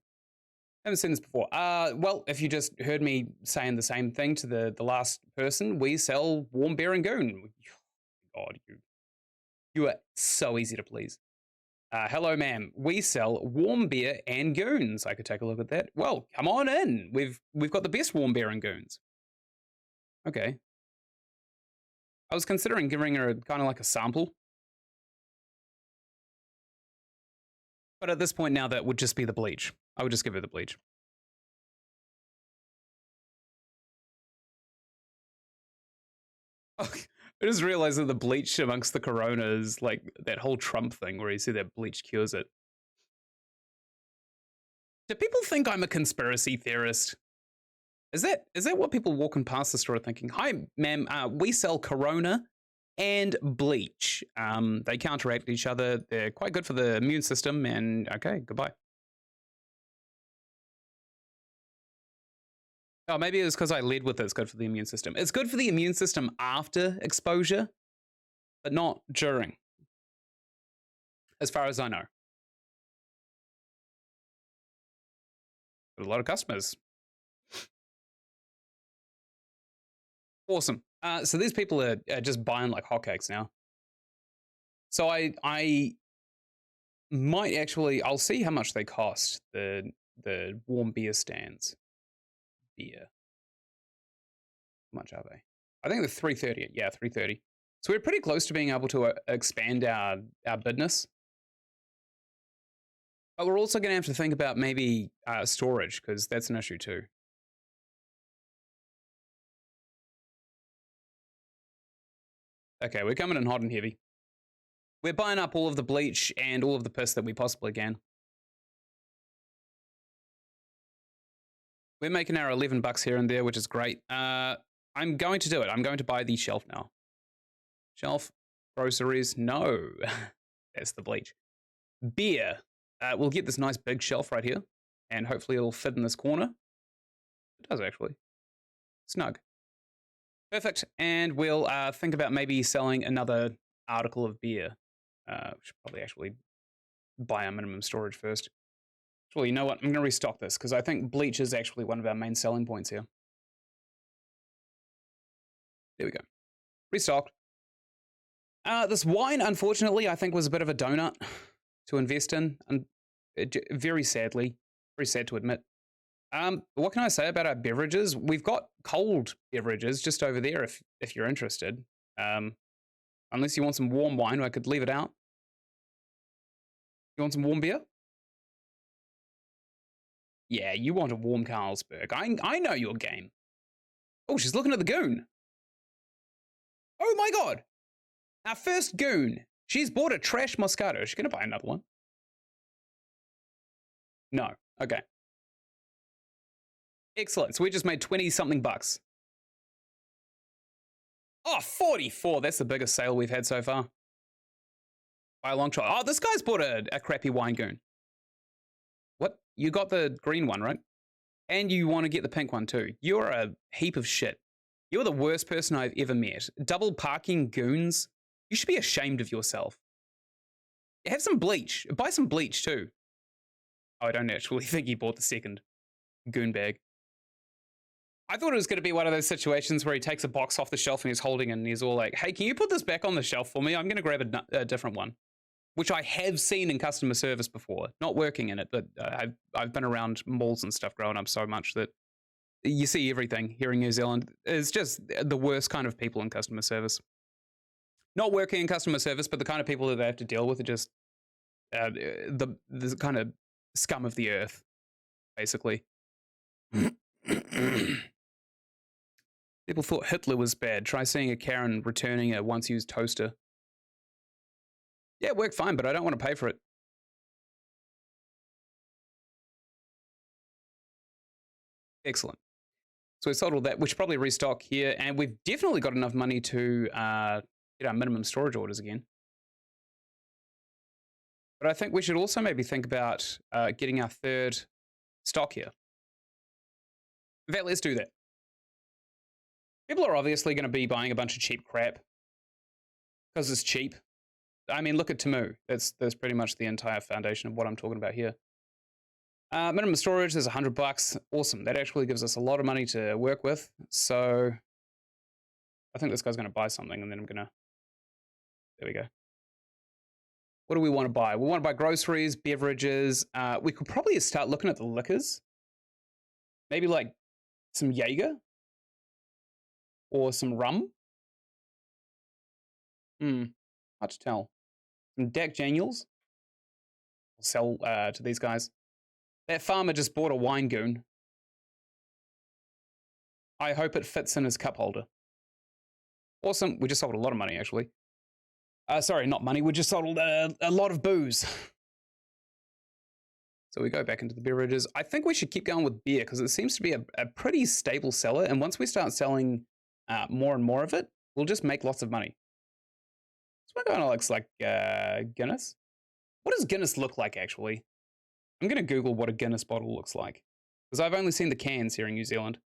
Haven't seen this before. Well, if you just heard me saying the same thing to the last person, we sell warm beer and goon. God, you are so easy to please. Hello, ma'am. We sell warm beer and goons. I could take a look at that. Well, come on in. We've got the best warm beer and goons. Okay. I was considering giving her kind of like a sample. But at this point now, that would just be the bleach. I would just give her the bleach. I just realized that the bleach amongst the Corona is like that whole Trump thing where you see that bleach cures it. Do people think I'm a conspiracy theorist? Is that what people walking past the store are thinking? Hi, ma'am. We sell Corona and bleach. They counteract each other. They're quite good for the immune system. And okay, goodbye. Oh, maybe it was because I led with it. It's good for the immune system. It's good for the immune system after exposure, but not during, as far as I know. Got a lot of customers. Awesome. So these people are just buying like hotcakes now. So I might actually, I'll see how much they cost, the warm beer stands. Beer. How much are they? I think they're 330. Yeah, 330. So we're pretty close to being able to expand our business. But we're also going to have to think about maybe storage, because that's an issue too. Okay, we're coming in hot and heavy. We're buying up all of the bleach and all of the piss that we possibly can. We're making our 11 bucks here and there, which is great. I'm going to do it. I'm going to buy the shelf now. Shelf, groceries, no. That's the bleach. Beer. We'll get this nice big shelf right here, and hopefully it'll fit in this corner. It does actually. Snug. Perfect. And we'll think about maybe selling another article of beer. We should probably actually buy our minimum storage first. Well, you know what? I'm going to restock this because I think Bleach is actually one of our main selling points here. There we go. Restocked. This wine, unfortunately, I think was a bit of a donut to invest in, and very sadly, very sad to admit. What can I say about our beverages? We've got cold beverages just over there if you're interested. Unless you want some warm wine, I could leave it out. You want some warm beer? Yeah, you want a warm Carlsberg. I know your game. Oh, she's looking at the goon. Oh my god! Our first goon. She's bought a trash Moscato. Is she going to buy another one? No. Okay. Excellent. So we just made 20-something bucks. Oh, 44. That's the biggest sale we've had so far. By a long shot. Oh, this guy's bought a crappy wine goon. What? You got the green one, right? And you want to get the pink one too. You're a heap of shit. You're the worst person I've ever met. Double parking goons. You should be ashamed of yourself. Have some bleach. Buy some bleach too. Oh, I don't actually think he bought the second goon bag. I thought it was going to be one of those situations where he takes a box off the shelf and he's holding it and he's all like, hey, can you put this back on the shelf for me? I'm going to grab a different one. Which I have seen in customer service before. Not working in it, but I've been around malls and stuff growing up so much that you see everything here in New Zealand. It's just the worst kind of people in customer service. Not working in customer service, but the kind of people that they have to deal with are just the kind of scum of the earth, basically. People thought Hitler was bad. Try seeing a Karen returning a once-used toaster. Yeah, it worked fine, but I don't want to pay for it. Excellent. So we sold all that. We should probably restock here, and we've definitely got enough money to get our minimum storage orders again. But I think we should also maybe think about getting our third stock here. In fact, let's do that. People are obviously going to be buying a bunch of cheap crap because it's cheap. I mean, look at Temu. That's pretty much the entire foundation of what I'm talking about here. Minimum storage is $100. Awesome. That actually gives us a lot of money to work with. So I think this guy's going to buy something, and then I'm going to... There we go. What do we want to buy? We want to buy groceries, beverages. We could probably start looking at the liquors. Maybe like some Jaeger or some rum. Hard to tell. Some Jack Daniels. I'll sell to these guys. That farmer just bought a wine goon. I hope it fits in his cup holder. Awesome. We just sold a lot of money, actually. Sorry, not money. We just sold a lot of booze. So we go back into the beverages. I think we should keep going with beer because it seems to be a pretty stable seller. And once we start selling more and more of it, we'll just make lots of money. This one kind of looks like Guinness. What does Guinness look like, actually? I'm going to Google what a Guinness bottle looks like because I've only seen the cans here in New Zealand.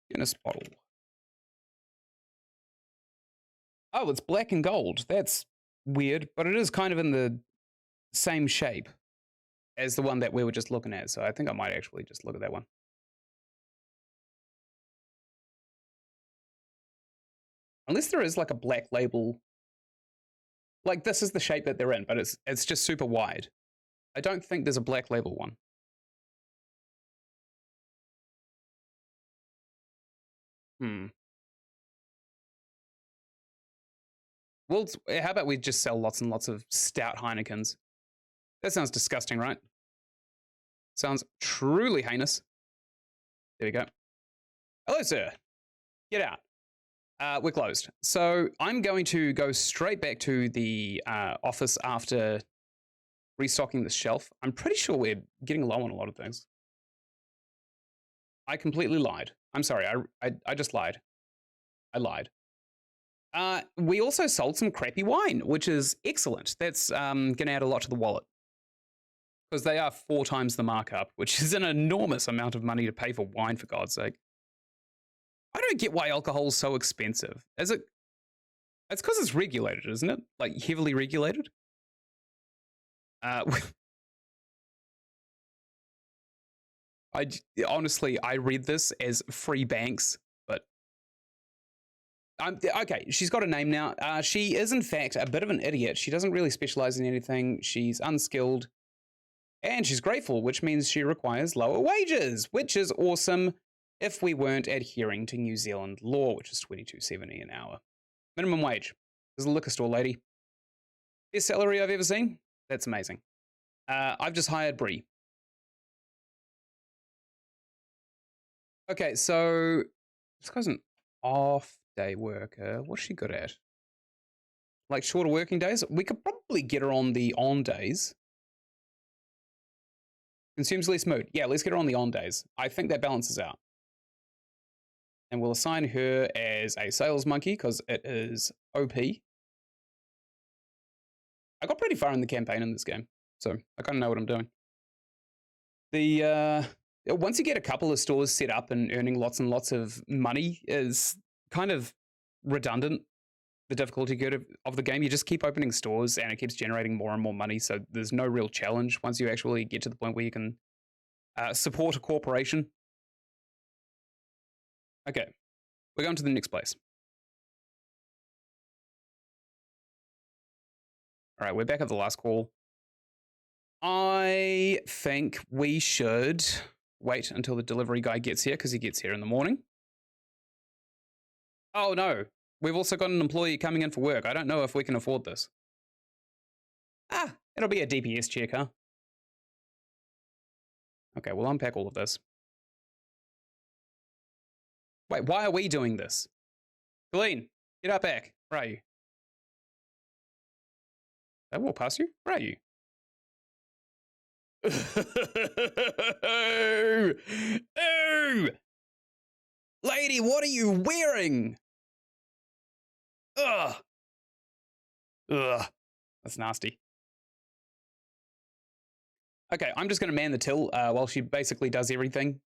Guinness bottle. Oh, it's black and gold. That's weird, but it is kind of in the same shape as the one that we were just looking at. So I think I might actually just look at that one. Unless there is like a black label. Like this is the shape that they're in, but it's just super wide. I don't think there's a black label one. Well, how about we just sell lots and lots of stout Heinekens? That sounds disgusting, right? Sounds truly heinous. There we go. Hello, sir. Get out. We're closed. So I'm going to go straight back to the office after restocking this shelf. I'm pretty sure we're getting low on a lot of things. I completely lied. I'm sorry. I just lied. I lied. We also sold some crappy wine, which is excellent. That's going to add a lot to the wallet. Because they are 4 times the markup, which is an enormous amount of money to pay for wine, for God's sake. I don't get why alcohol is so expensive. It's because it's regulated, isn't it? Like, heavily regulated? Uh, honestly, I read this as free banks, but okay. She's got a name now. She is in fact a bit of an idiot. She doesn't really specialize in anything. She's unskilled, and she's grateful, which means she requires lower wages, which is awesome. If we weren't adhering to New Zealand law, which is $22.70 an hour, minimum wage. There's a liquor store lady. Best salary I've ever seen. That's amazing. I've just hired Bree. Okay, so this guy's an off-day worker. What's she good at? Like shorter working days? We could probably get her on the on days. Consumes less mood. Yeah, let's get her on the on days. I think that balances out. And we'll assign her as a sales monkey because it is OP. I got pretty far in the campaign in this game, so I kind of know what I'm doing. Once you get a couple of stores set up and earning lots and lots of money is kind of redundant. The difficulty curve of the game, you just keep opening stores and it keeps generating more and more money. So there's no real challenge once you actually get to the point where you can support a corporation. Okay, we're going to the next place. All right, we're back at the last call. I think we should wait until the delivery guy gets here because he gets here in the morning. Oh no, we've also got an employee coming in for work. I don't know if we can afford this. It'll be a DPS check, huh? Okay, we'll unpack all of this. Wait, why are we doing this? Colleen, get up back. Where are you? Did I walk past you? Where are you? Oh! Lady, what are you wearing? Ugh. Ugh. That's nasty. Okay, I'm just going to man the till while she basically does everything.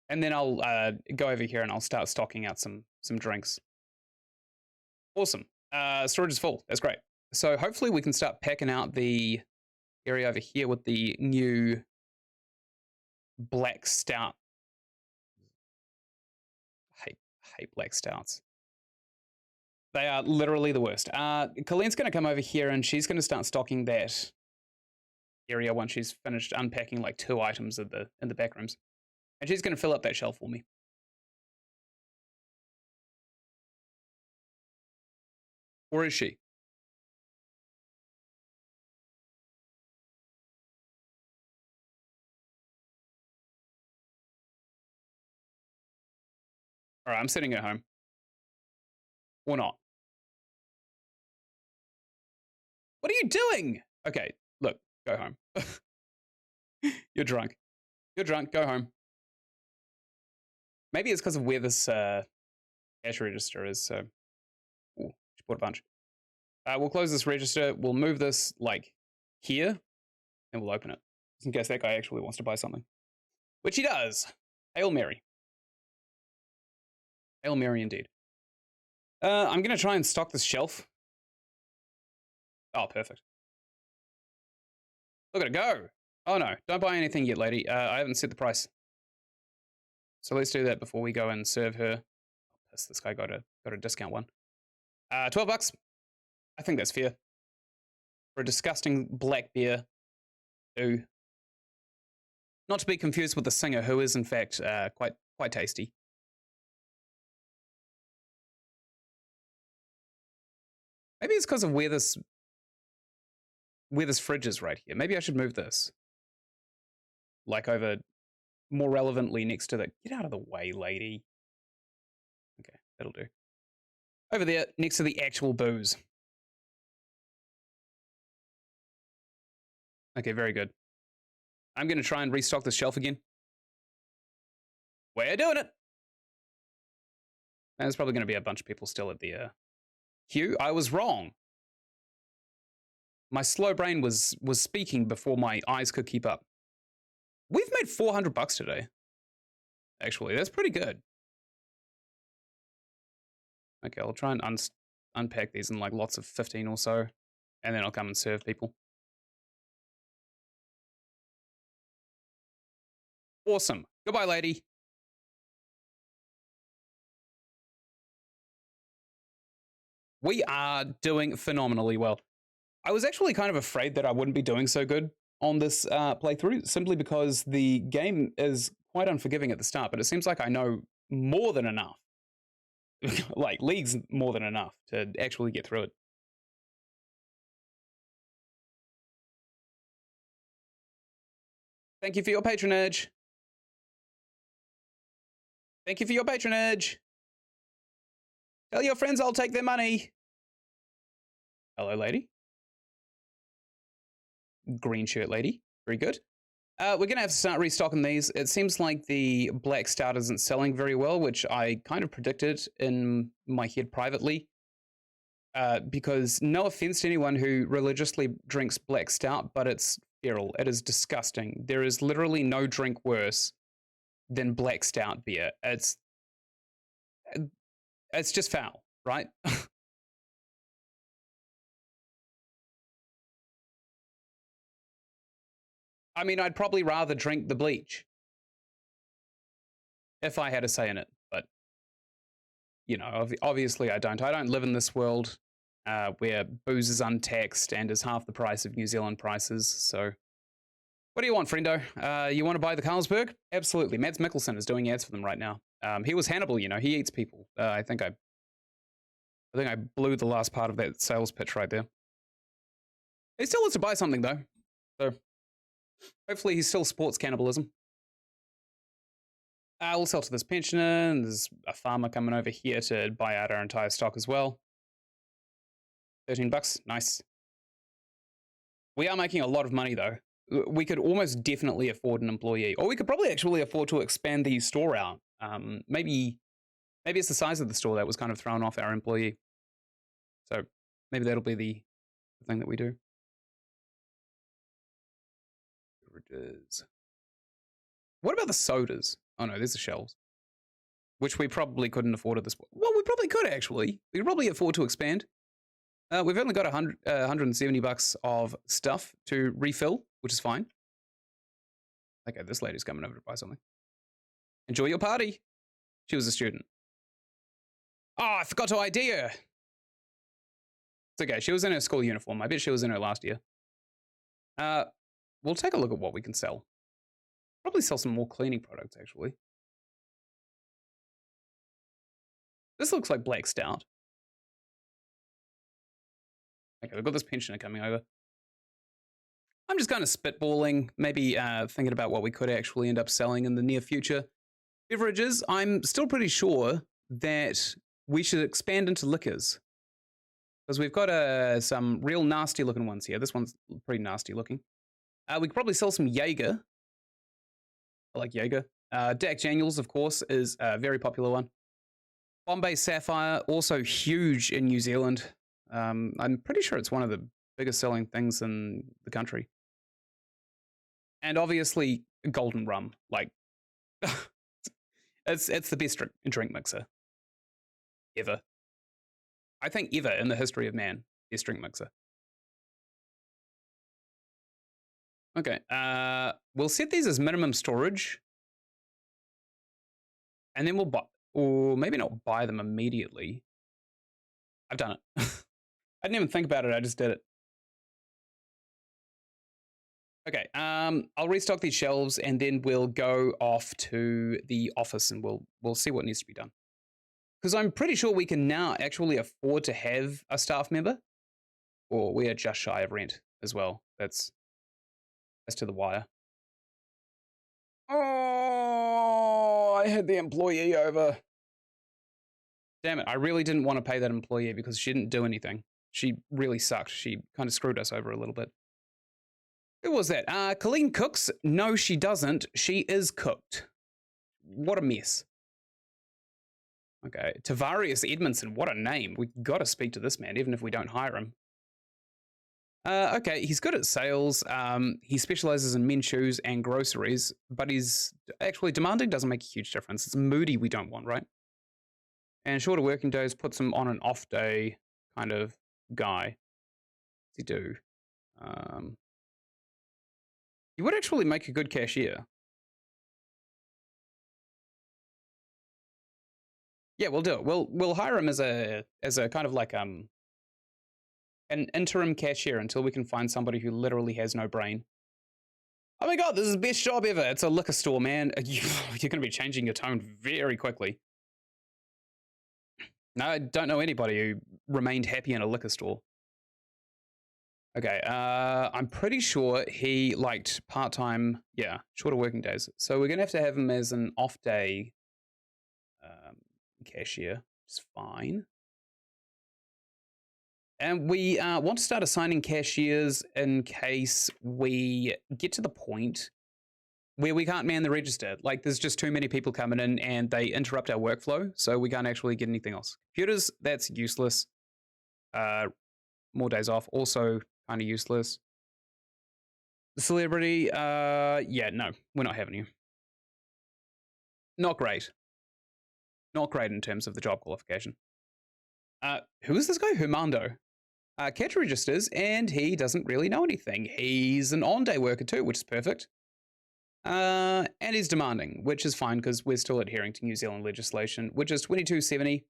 And then I'll go over here and I'll start stocking out some drinks. Awesome. Storage is full. That's great. So hopefully we can start packing out the area over here with the new black stout. I hate black stouts. They are literally the worst. Colleen's going to come over here and she's going to start stocking that area once she's finished unpacking like 2 items in the back rooms. And she's going to fill up that shelf for me. Or is she? All right, I'm sitting at home. Or not. What are you doing? Okay, look, go home. You're drunk. You're drunk, go home. Maybe it's because of where this cash register is, so... Ooh, she bought a bunch. We'll close this register, we'll move this, like, here, and we'll open it. Just in case that guy actually wants to buy something. Which he does. Hail Mary. Hail Mary indeed. I'm going to try and stock this shelf. Oh, perfect. Look at it go. Oh no, don't buy anything yet, lady. I haven't set the price. So let's do that before we go and serve her. This guy got a discount one. $12. I think that's fair. For a disgusting black beer. Ooh. Not to be confused with the singer, who is in fact quite tasty. Maybe it's because of where this fridge is right here. Maybe I should move this. Like over, more relevantly next to the... Get out of the way, lady. Okay, that'll do. Over there, next to the actual booze. Okay, very good. I'm going to try and restock this shelf again. We're doing it! And there's probably going to be a bunch of people still at the queue. I was wrong. My slow brain was speaking before my eyes could keep up. We've made $400 today. Actually, that's pretty good. Okay, I'll try and unpack these in like lots of 15 or so, and then I'll come and serve people. Awesome. Goodbye, lady. We are doing phenomenally well. I was actually kind of afraid that I wouldn't be doing so good on this playthrough, simply because the game is quite unforgiving at the start, but it seems like I know more than enough, like leagues more than enough to actually get through it. Thank you for your patronage. Thank you for your patronage. Tell your friends I'll take their money. Hello, lady. Green shirt lady. Very good. We're going to have to start restocking these. It seems like the black stout isn't selling very well, which I kind of predicted in my head privately. Because no offense to anyone who religiously drinks black stout, but it's feral. It is disgusting. There is literally no drink worse than black stout beer. It's just foul, right? I mean, I'd probably rather drink the bleach if I had a say in it, but you know, obviously I don't. I don't live in this world where booze is untaxed and is half the price of New Zealand prices. So, what do you want, friendo? You want to buy the Carlsberg? Absolutely. Mads Mikkelsen is doing ads for them right now. He was Hannibal, you know. He eats people. I think I blew the last part of that sales pitch right there. He still wants to buy something though, so hopefully he still supports cannibalism. We'll sell to this pensioner, and there's a farmer coming over here to buy out our entire stock as well. $13, nice. We are making a lot of money though. We could almost definitely afford an employee, or we could probably actually afford to expand the store out. Maybe it's the size of the store that was kind of thrown off our employee. So maybe that'll be the thing that we do. What about the sodas? Oh no, there's the shelves. Which we probably couldn't afford at this point. Well, we probably could actually. We could probably afford to expand. We've only got $170 of stuff to refill, which is fine. Okay, this lady's coming over to buy something. Enjoy your party. She was a student. Oh, I forgot to ID her. It's okay. She was in her school uniform. I bet she was in her last year. We'll take a look at what we can sell. Probably sell some more cleaning products, actually. This looks like black stout. Okay, we've got this pensioner coming over. I'm just kind of spitballing, maybe thinking about what we could actually end up selling in the near future. Beverages, I'm still pretty sure that we should expand into liquors. Because we've got some real nasty looking ones here. This one's pretty nasty looking. We could probably sell some Jaeger. I like Jaeger. Jack Daniels, of course, is a very popular one. Bombay Sapphire, also huge in New Zealand. I'm pretty sure it's one of the biggest selling things in the country. And obviously, Golden Rum. Like, it's the best drink mixer ever. I think ever in the history of man, best drink mixer. Okay, we'll set these as minimum storage. And then we'll buy, or maybe not buy them immediately. I've done it. I didn't even think about it, I just did it. Okay, I'll restock these shelves and then we'll go off to the office and we'll see what needs to be done. Because I'm pretty sure we can now actually afford to have a staff member, or we are just shy of rent as well. That's to the wire. Oh, I had the employee over. Damn it, I really didn't want to pay that employee because she didn't do anything. She really sucked. She kind of screwed us over a little bit. Who was that? Colleen cooks? No, she doesn't. She is cooked. What a mess. Okay, Tavarius Edmondson, what a name. We got to speak to this man, even if we don't hire him. Okay, he's good at sales. He specializes in men's shoes and groceries, but he's actually demanding doesn't make a huge difference. It's moody we don't want, right? And shorter working days puts him on an off day kind of guy. What's he do? He would actually make a good cashier. Yeah, we'll do it. We'll hire him as a kind of like an interim cashier until we can find somebody who literally has no brain. Oh my god, this is the best job ever. It's a liquor store, man. You're going to be changing your tone very quickly. No, I don't know anybody who remained happy in a liquor store. Okay, I'm pretty sure he liked part-time, yeah, shorter working days. So we're going to have him as an off-day cashier, which is fine. And we want to start assigning cashiers in case we get to the point where we can't man the register. Like, there's just too many people coming in and they interrupt our workflow, so we can't actually get anything else. Computers, that's useless. More days off, also kind of useless. The celebrity, yeah, no, we're not having you. Not great. Not great in terms of the job qualification. Who is this guy? Hermando. Catch registers, and he doesn't really know anything. He's an on-day worker too, which is perfect. And he's demanding, which is fine because we're still adhering to New Zealand legislation, which is $22.70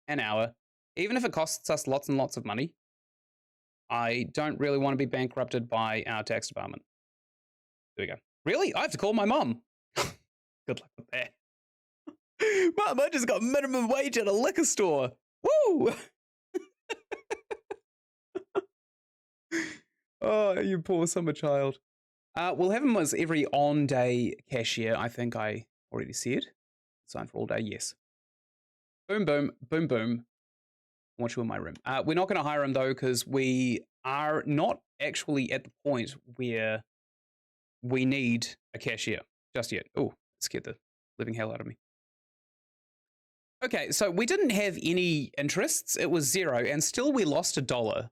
an hour. Even if it costs us lots and lots of money, I don't really want to be bankrupted by our tax department. There we go. Really? I have to call my mom. Good luck with that. Mom, I just got minimum wage at a liquor store. Woo! Oh, you poor summer child. We'll have him as every on-day cashier. I think I already said. Sign for all day, yes. Boom, boom, boom, boom. I want you in my room. We're not going to hire him, though, because we are not actually at the point where we need a cashier just yet. Oh, scared the living hell out of me. Okay, so we didn't have any interests. It was 0, and still we lost $1.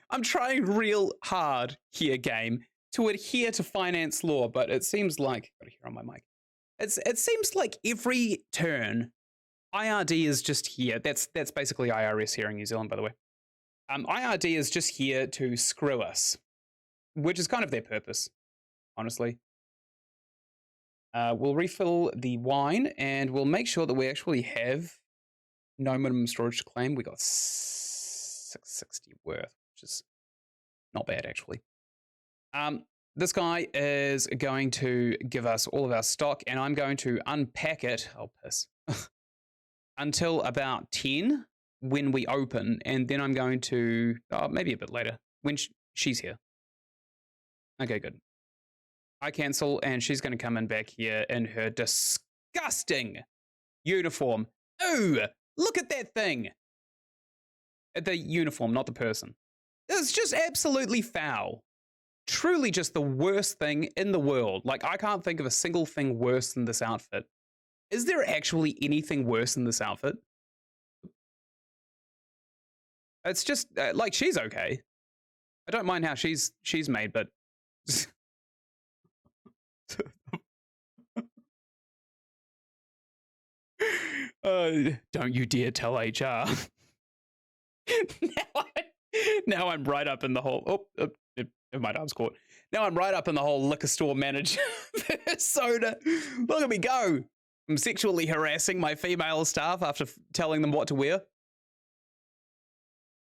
I'm trying real hard here, game, to adhere to finance law, but it seems like, got to hear on my mic. It seems like every turn, IRD is just here. That's basically IRS here in New Zealand, by the way. IRD is just here to screw us, which is kind of their purpose, honestly. We'll refill the wine, and we'll make sure that we actually have no minimum storage to claim. We got 660 worth, which is not bad, actually. This guy is going to give us all of our stock, and I'm going to unpack it. Oh, piss. Until about 10 when we open, and then I'm going to, maybe a bit later, when she's here. Okay, good. I cancel, and she's going to come in back here in her disgusting uniform. Ooh, look at that thing. The uniform, not the person. It's just absolutely foul. Truly just the worst thing in the world. Like, I can't think of a single thing worse than this outfit. Is there actually anything worse than this outfit? It's just, like, she's okay. I don't mind how she's made, but... Don't you dare tell HR. now I'm right up in the whole... my arm's caught. Now I'm right up in the whole liquor store manager persona. Look at me go. I'm sexually harassing my female staff after telling them what to wear.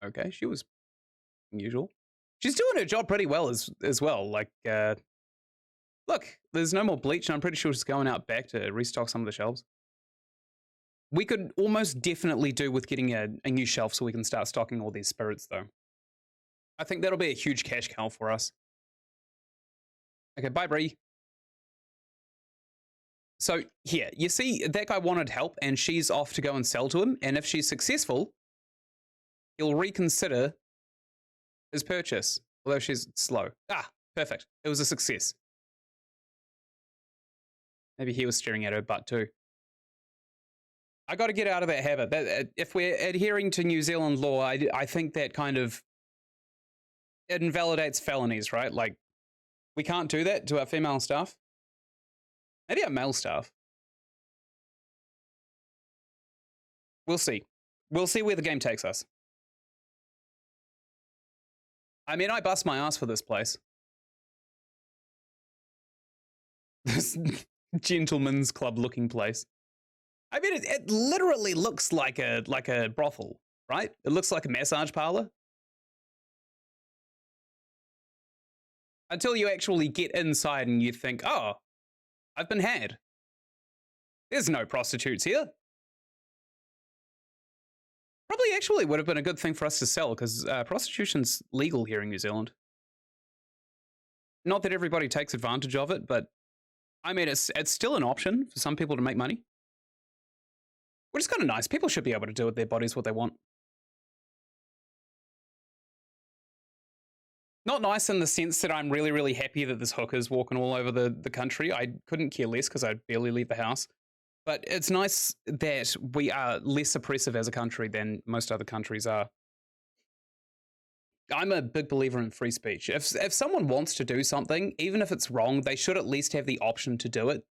Okay, she was unusual. She's doing her job pretty well as well. Like, look, there's no more bleach, and I'm pretty sure she's going out back to restock some of the shelves. We could almost definitely do with getting a new shelf so we can start stocking all these spirits, though. I think that'll be a huge cash cow for us. Okay, bye, Bree. So, here, you see, that guy wanted help, and she's off to go and sell to him, and if she's successful, he'll reconsider his purchase, although she's slow. Ah, perfect. It was a success. Maybe he was staring at her butt, too. I got to get out of that habit. If we're adhering to New Zealand law, I think that kind of... it invalidates felonies, right? Like, we can't do that to our female staff. Maybe our male staff. We'll see. We'll see where the game takes us. I mean, I bust my ass for this place. This gentleman's club looking place. I mean, it literally looks like a brothel, right? It looks like a massage parlor. Until you actually get inside and you think, oh, I've been had. There's no prostitutes here. Probably actually would have been a good thing for us to sell because prostitution's legal here in New Zealand. Not that everybody takes advantage of it, but I mean, it's still an option for some people to make money. Which is kind of nice. People should be able to do with their bodies what they want. Not nice in the sense that I'm really, really happy that this hooker's walking all over the country. I couldn't care less because I barely leave the house. But it's nice that we are less oppressive as a country than most other countries are. I'm a big believer in free speech. If someone wants to do something, even if it's wrong, they should at least have the option to do it.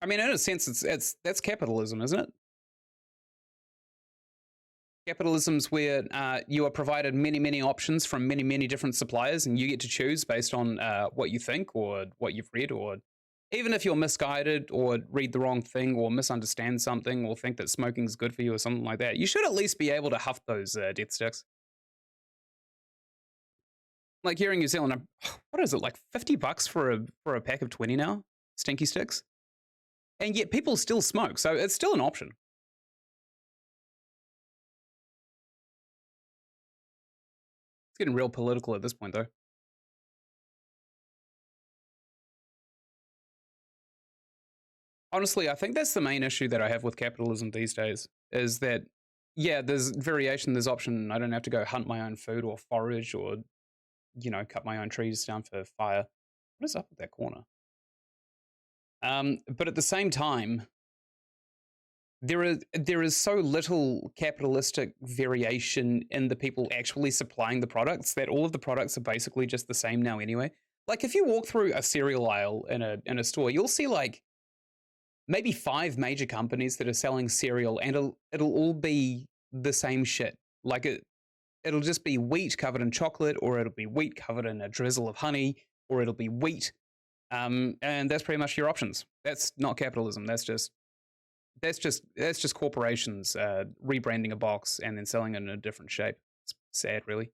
I mean, in a sense, that's capitalism, isn't it? Capitalism's where you are provided many, many options from many, many different suppliers, and you get to choose based on what you think or what you've read, or even if you're misguided or read the wrong thing or misunderstand something or think that smoking's good for you or something like that, you should at least be able to huff those death sticks. Like here in New Zealand, what is it, like $50 for a pack of 20 now? Stinky sticks? And yet people still smoke, so it's still an option. It's getting real political at this point, though. Honestly, I think that's the main issue that I have with capitalism these days, is that, yeah, there's variation, there's option. I don't have to go hunt my own food or forage or, you know, cut my own trees down for fire. What is up with that corner? But at the same time, there is so little capitalistic variation in the people actually supplying the products that all of the products are basically just the same now anyway. Like if you walk through a cereal aisle in a store, you'll see like maybe 5 major companies that are selling cereal, and it'll all be the same shit. Like it'll just be wheat covered in chocolate, or it'll be wheat covered in a drizzle of honey, or it'll be wheat. And that's pretty much your options. That's not capitalism. That's just corporations rebranding a box and then selling it in a different shape. It's sad, really.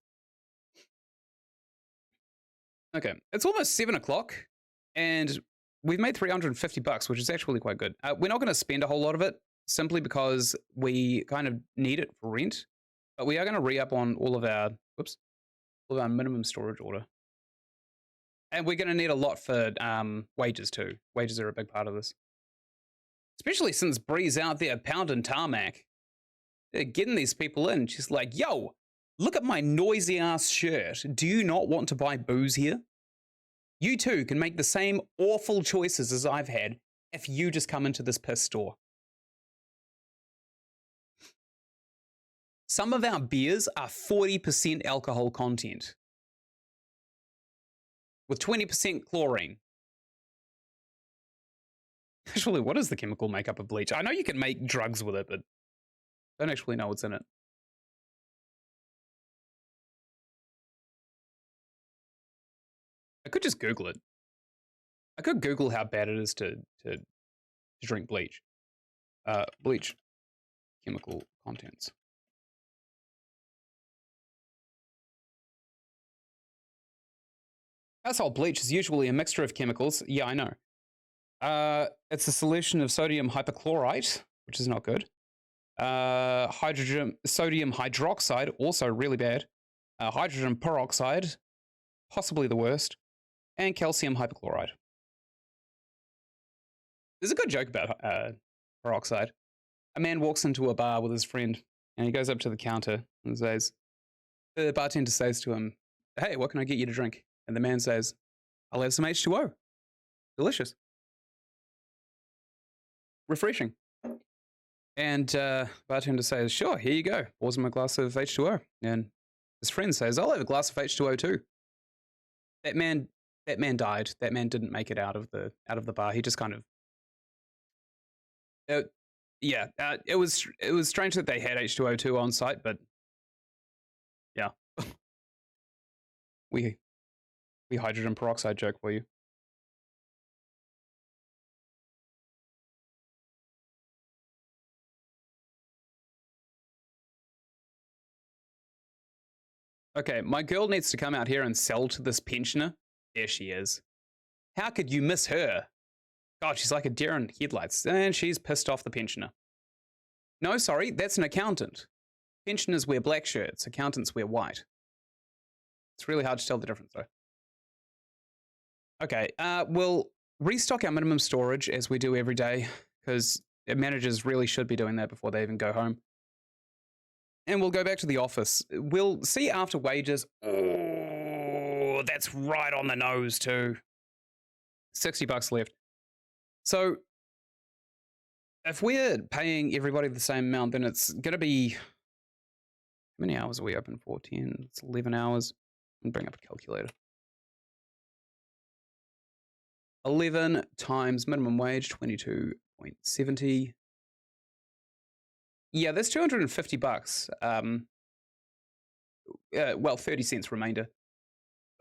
Okay, it's almost 7 o'clock, and we've made $350, which is actually quite good. We're not going to spend a whole lot of it simply because we kind of need it for rent, but we are going to re-up on all of our minimum storage order. And we're going to need a lot for wages too. Wages are a big part of this. Especially since Bree's out there pounding tarmac. They're getting these people in. She's like, yo, look at my noisy ass shirt. Do you not want to buy booze here? You too can make the same awful choices as I've had if you just come into this piss store. Some of our beers are 40% alcohol content with 20% chlorine. Actually, what is the chemical makeup of bleach? I know you can make drugs with it, but I don't actually know what's in it. I could just Google it. I could Google how bad it is to drink bleach. Bleach chemical contents. Household bleach is usually a mixture of chemicals. Yeah, I know. It's a solution of sodium hypochlorite, which is not good. Sodium hydroxide, also really bad. Hydrogen peroxide, possibly the worst. And calcium hypochlorite. There's a good joke about peroxide. A man walks into a bar with his friend, and he goes up to the counter and says, the bartender says to him, hey, what can I get you to drink? And the man says, I'll have some H2O. Delicious. Refreshing. And bartender says, sure, here you go. Pours him a glass of H2O. And his friend says, I'll have a glass of H2O too. That man died. That man didn't make it out of the bar. He just kind of Yeah, it was strange that they had H2O2 on site, but yeah, we we hydrogen peroxide joke for you. Okay, my girl needs to come out here and sell to this pensioner. There she is. How could you miss her? God, she's like a deer in headlights, and she's pissed off the pensioner. No, sorry, that's an accountant. Pensioners wear black shirts, accountants wear white. It's really hard to tell the difference, though. Okay, we'll restock our minimum storage as we do every day, because managers really should be doing that before they even go home. And we'll go back to the office. We'll see after wages. Oh, that's right on the nose, too. $60 left. So if we're paying everybody the same amount, then it's going to be, how many hours are we open for? 10, it's 11 hours. And bring up a calculator. 11 times minimum wage, 22.70. Yeah, that's $250. Well, 30 cents remainder.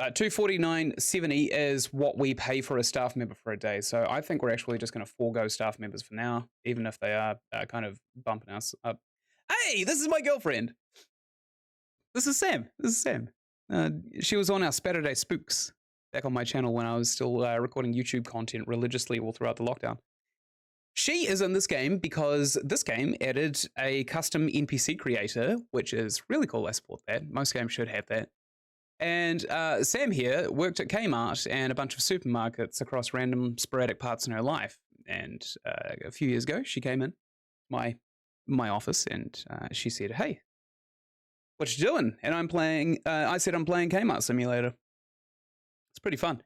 249.70 is what we pay for a staff member for a day. So I think we're actually just going to forego staff members for now, even if they are kind of bumping us up. Hey, this is my girlfriend. This is Sam. This is Sam. She was on our Saturday Spooks back on my channel when I was still recording YouTube content religiously all throughout the lockdown. She is in this game because this game added a custom NPC creator, which is really cool. I support that. Most games should have that. And Sam here worked at Kmart and a bunch of supermarkets across random sporadic parts in her life. And a few years ago, she came in my office and she said, "Hey, what you doing?" And I'm playing. I said, "I'm playing Kmart Simulator. It's pretty fun."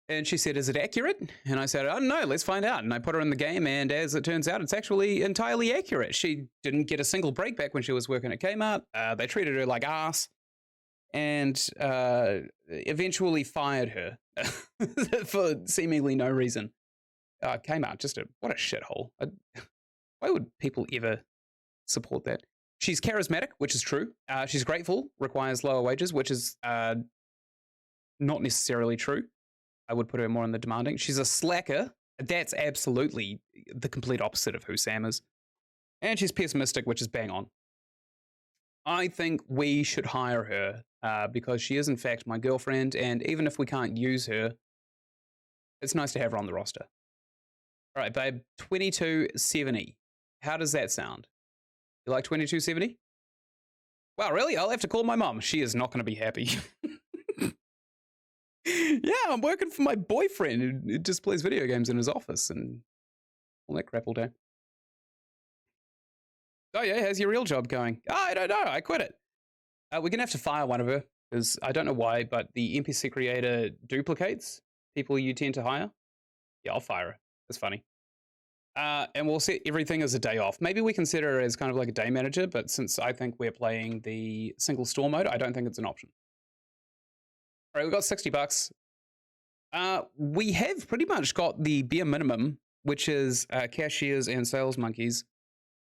And she said, "Is it accurate?" And I said, "I don't know, let's find out." And I put her in the game, and as it turns out, it's actually entirely accurate. She didn't get a single break back when she was working at Kmart. They treated her like ass, and eventually fired her for seemingly no reason. Kmart, what a shithole. Why would people ever support that? She's charismatic, which is true. She's grateful, requires lower wages, which is not necessarily true. I would put her more on the demanding. She's a slacker. That's absolutely the complete opposite of who Sam is. And she's pessimistic, which is bang on. I think we should hire her because she is, in fact, my girlfriend. And even if we can't use her, it's nice to have her on the roster. All right, babe, 22.70. How does that sound? You like 22.70? Wow, really? I'll have to call my mom. She is not going to be happy. Yeah, I'm working for my boyfriend who just plays video games in his office and all that crap all day. Oh yeah, how's your real job going? Oh, I don't know, I quit it. We're going to have to fire one of her because I don't know why, but the NPC creator duplicates people you tend to hire. Yeah, I'll fire her. That's funny. And we'll set everything as a day off. Maybe we consider her as kind of like a day manager, but since I think we're playing the single store mode, I don't think it's an option. All right, we've got $60. We have pretty much got the bare minimum, which is cashiers and sales monkeys,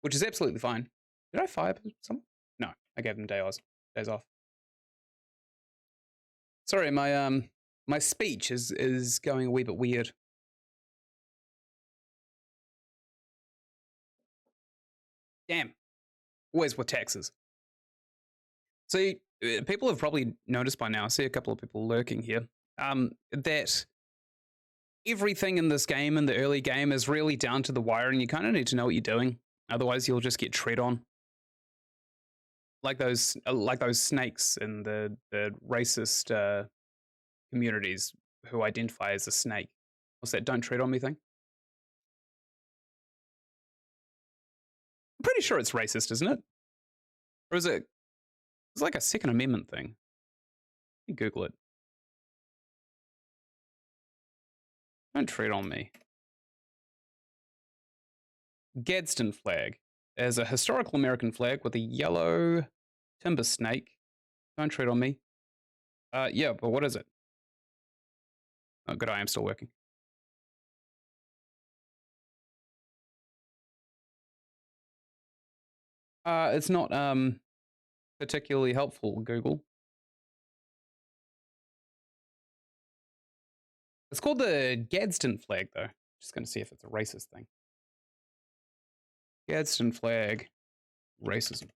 which is absolutely fine. Did I fire someone? No, I gave them days off. Sorry, my speech is going a wee bit weird. Damn, always with taxes. See, people have probably noticed by now. I see a couple of people lurking here. That everything in this game, in the early game, is really down to the wire, and you kind of need to know what you're doing. Otherwise, you'll just get tread on. Like those snakes in the racist communities who identify as a snake. What's that? Don't tread on me thing. I'm pretty sure it's racist, isn't it? Or is it? It's like a Second Amendment thing. You Google it. Don't tread on me. Gadsden flag is a historical American flag with a yellow timber snake. Don't tread on me. Yeah, but what is it? Oh, good, I am still working. It's not particularly helpful, Google. It's called the Gadsden flag, though. Just going to see if it's a racist thing. Gadsden flag, racism.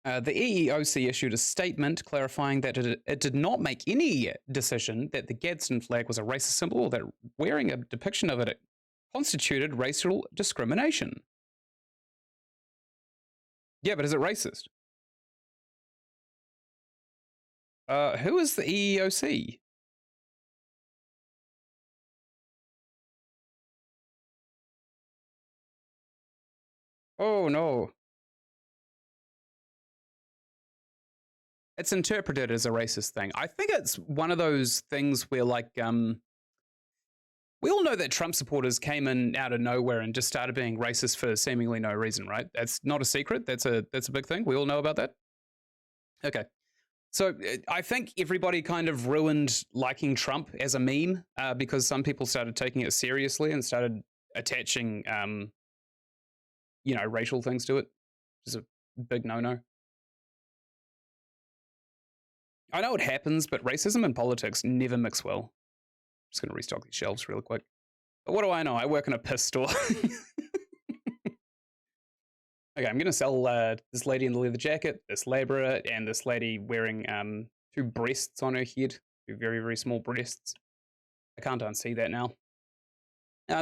The EEOC issued a statement clarifying that it did not make any decision that the Gadsden flag was a racist symbol or that wearing a depiction of it constituted racial discrimination. Yeah, but is it racist? Who is the EEOC? Oh, no. It's interpreted as a racist thing. I think it's one of those things where, like, we all know that Trump supporters came in out of nowhere and just started being racist for seemingly no reason, right? That's not a secret. That's a big thing. We all know about that. Okay. So I think everybody kind of ruined liking Trump as a meme because some people started taking it seriously and started attaching, racial things to it, which is a big no-no. I know it happens, but racism and politics never mix well. Just going to restock these shelves real quick. But what do I know? I work in a piss store. Okay, I'm going to sell this lady in the leather jacket, this laborer, and this lady wearing 2 breasts on her head. 2 very, very small breasts. I can't unsee that now.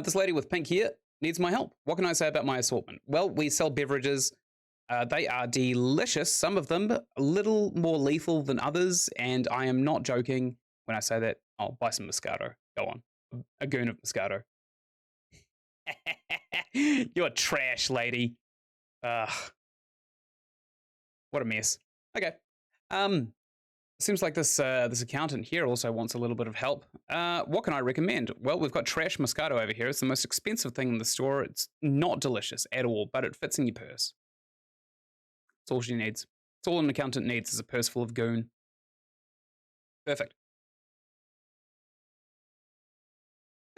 This lady with pink hair needs my help. What can I say about my assortment? Well, we sell beverages. They are delicious. Some of them a little more lethal than others, and I am not joking when I say that. I'll buy some Moscato. Go on. A goon of Moscato. You're trash, lady. Ugh. What a mess. Okay. Seems like this accountant here also wants a little bit of help. What can I recommend? Well, we've got trash Moscato over here. It's the most expensive thing in the store. It's not delicious at all, but it fits in your purse. That's all she needs. It's all an accountant needs is a purse full of goon. Perfect.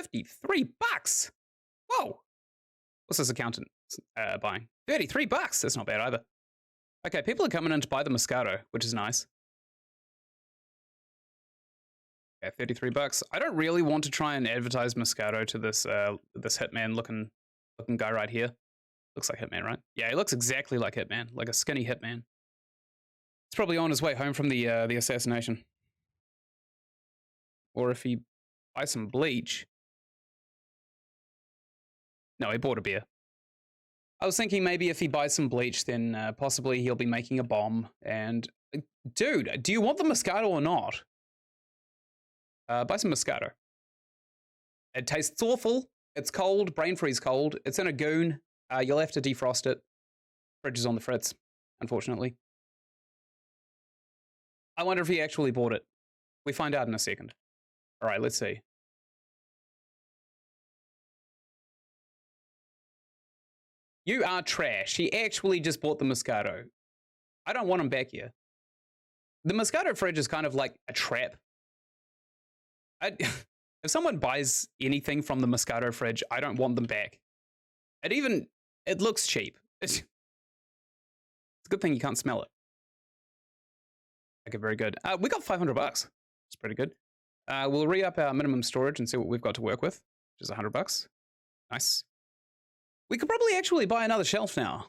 $53. Whoa. What's this accountant buying? $33. That's not bad either. Okay, people are coming in to buy the Moscato, which is nice. Yeah, $33. I don't really want to try and advertise Moscato to this this Hitman looking guy right here. Looks like Hitman, right? Yeah, he looks exactly like Hitman, like a skinny Hitman. He's probably on his way home from the assassination. Or if he buys some bleach. No, he bought a beer. I was thinking maybe if he buys some bleach, then possibly he'll be making a bomb. And dude, do you want the Moscato or not? Buy some Moscato. It tastes awful. It's cold, brain freeze cold. It's in a goon. You'll have to defrost it. Fridge is on the fritz, unfortunately. I wonder if he actually bought it. We find out in a second. All right, let's see. You are trash. He actually just bought the Moscato. I don't want him back here. The Moscato fridge is kind of like a trap. If someone buys anything from the Moscato fridge, I don't want them back. It looks cheap. It's a good thing you can't smell it. Okay, very good. We got $500. It's pretty good. We'll re-up our minimum storage and see what we've got to work with, which is $100. Nice. We could probably actually buy another shelf now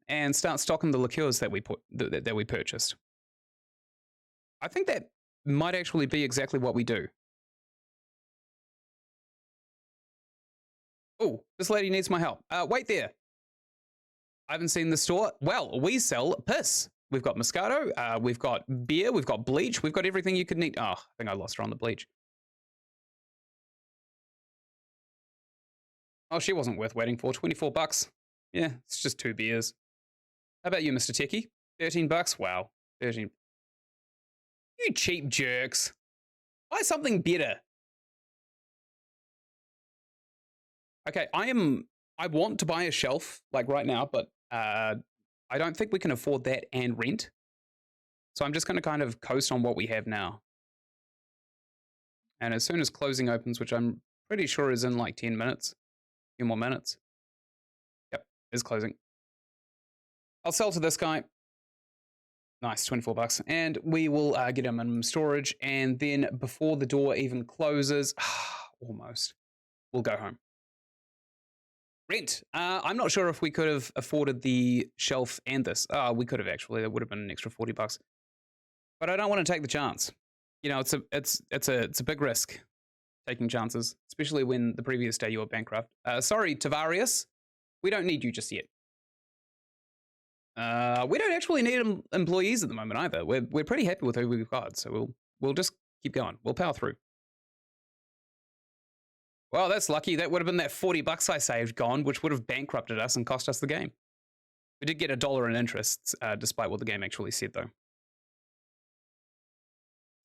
and start stocking the liqueurs that we purchased. I think that might actually be exactly what we do. Oh, this lady needs my help. Wait there. I haven't seen the store. Well, we sell piss. We've got Moscato, we've got beer, we've got bleach, we've got everything you could need. Oh, I think I lost her on the bleach. Oh, she wasn't worth waiting for. $24. Yeah, it's just 2 beers. How about you, Mr. Techie? $13? Wow. 13. You cheap jerks. Buy something better. Okay, I want to buy a shelf, like right now, but I don't think we can afford that and rent. So I'm just going to kind of coast on what we have now. And as soon as closing opens, which I'm pretty sure is in like 10 minutes, a few more minutes. Yep, it's closing. I'll sell to this guy. Nice, 24 bucks. And we will get him minimum storage. And then before the door even closes, almost, we'll go home. Rent. I'm not sure if we could have afforded the shelf and this. We could have actually. That would have been an extra 40 bucks. But I don't want to take the chance. You know, it's a big risk taking chances, especially when the previous day you were bankrupt. Sorry, Tavarius. We don't need you just yet. We don't actually need employees at the moment either. We're pretty happy with who we've got, so we'll just keep going. We'll power through. Well, that's lucky. That would have been that 40 bucks I saved gone, which would have bankrupted us and cost us the game. We did get $1 in interest, despite what the game actually said, though.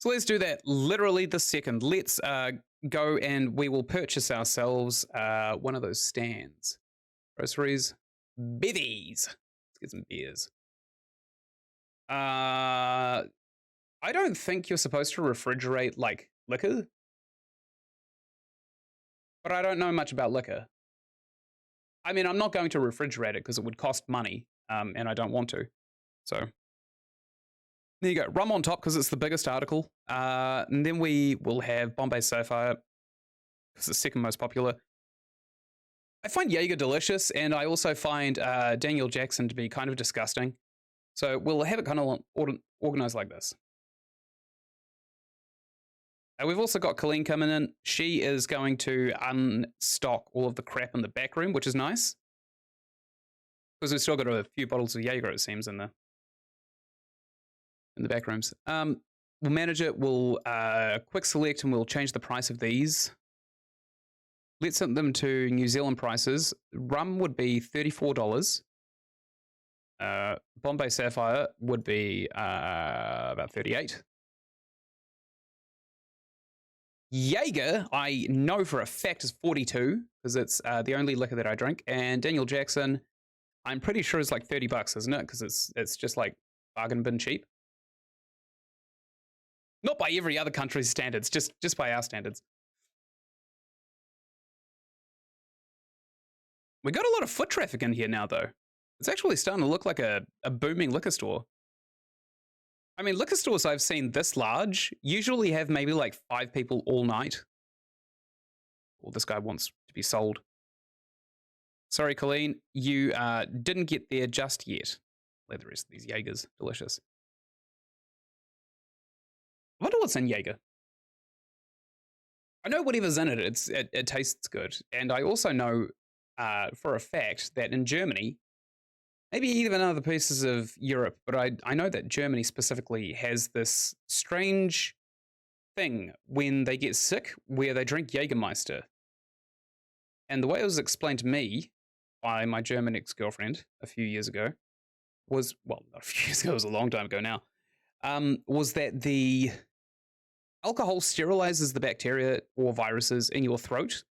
So let's do that literally this second. Let's go and we will purchase ourselves one of those stands. Groceries. Bevies. Let's get some beers. I don't think you're supposed to refrigerate, like, liquor. But I don't know much about liquor. I mean, I'm not going to refrigerate it because it would cost money, and I don't want to. So there you go. Rum on top because it's the biggest article. And then we will have Bombay Sapphire because it's the second most popular. I find Jaeger delicious, and I also find Daniel Jackson to be kind of disgusting. So we'll have it kind of organized like this. We've also got Colleen coming in. She is going to unstock all of the crap in the back room, which is nice. Because we've still got a few bottles of Jaeger, it seems, in the back rooms. We'll manage it. We'll quick select and we'll change the price of these. Let's set them to New Zealand prices. Rum would be $34. Bombay Sapphire would be about $38. Jaeger, I know for a fact, is $42 because it's the only liquor that I drink. And Daniel Jackson, I'm pretty sure is like 30 bucks, isn't it? Because it's just like bargain bin cheap. Not by every other country's standards, just by our standards. We got a lot of foot traffic in here now, though. It's actually starting to look like a booming liquor store. I mean, liquor stores I've seen this large usually have maybe like 5 people all night. Well, this guy wants to be sold. Sorry, Colleen, you didn't get there just yet. Let the rest of these Jaegers. Delicious. I wonder what's in Jaeger. I know whatever's in it, it tastes good. And I also know for a fact that in Germany, maybe even other pieces of Europe, but I know that Germany specifically has this strange thing when they get sick where they drink Jägermeister. And the way it was explained to me by my German ex-girlfriend a few years ago was, well, not a few years ago, it was a long time ago now, was that the alcohol sterilizes the bacteria or viruses in your throat,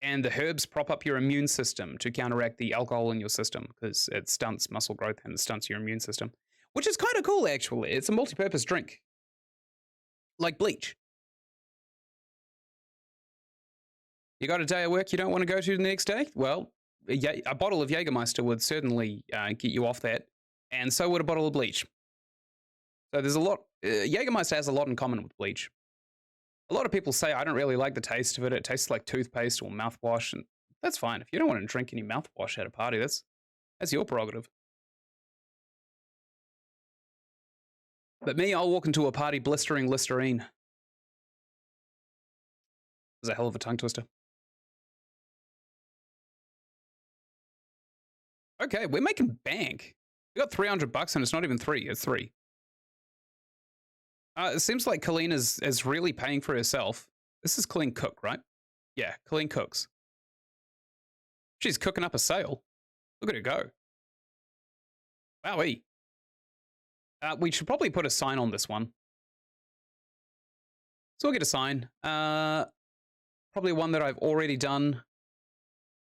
and the herbs prop up your immune system to counteract the alcohol in your system because it stunts muscle growth and it stunts your immune system, which is kind of cool, actually. It's a multi-purpose drink, like Bleach. You got a day of work you don't want to go to the next day? Well, a bottle of Jägermeister would certainly get you off that, and so would a bottle of Bleach. So there's a lot. Jägermeister has a lot in common with Bleach. A lot of people say, I don't really like the taste of it. It tastes like toothpaste or mouthwash, and that's fine. If you don't want to drink any mouthwash at a party, that's your prerogative. But me, I'll walk into a party blistering Listerine. It's a hell of a tongue twister. Okay, we're making bank. We got 300 bucks and it's not even 3, it's 3. It seems like Colleen is really paying for herself. This is Colleen Cook, right? Yeah, Colleen cooks. She's cooking up a sale. Look at her go. Wowee. We should probably put a sign on this one. So we'll get a sign. Probably one that I've already done.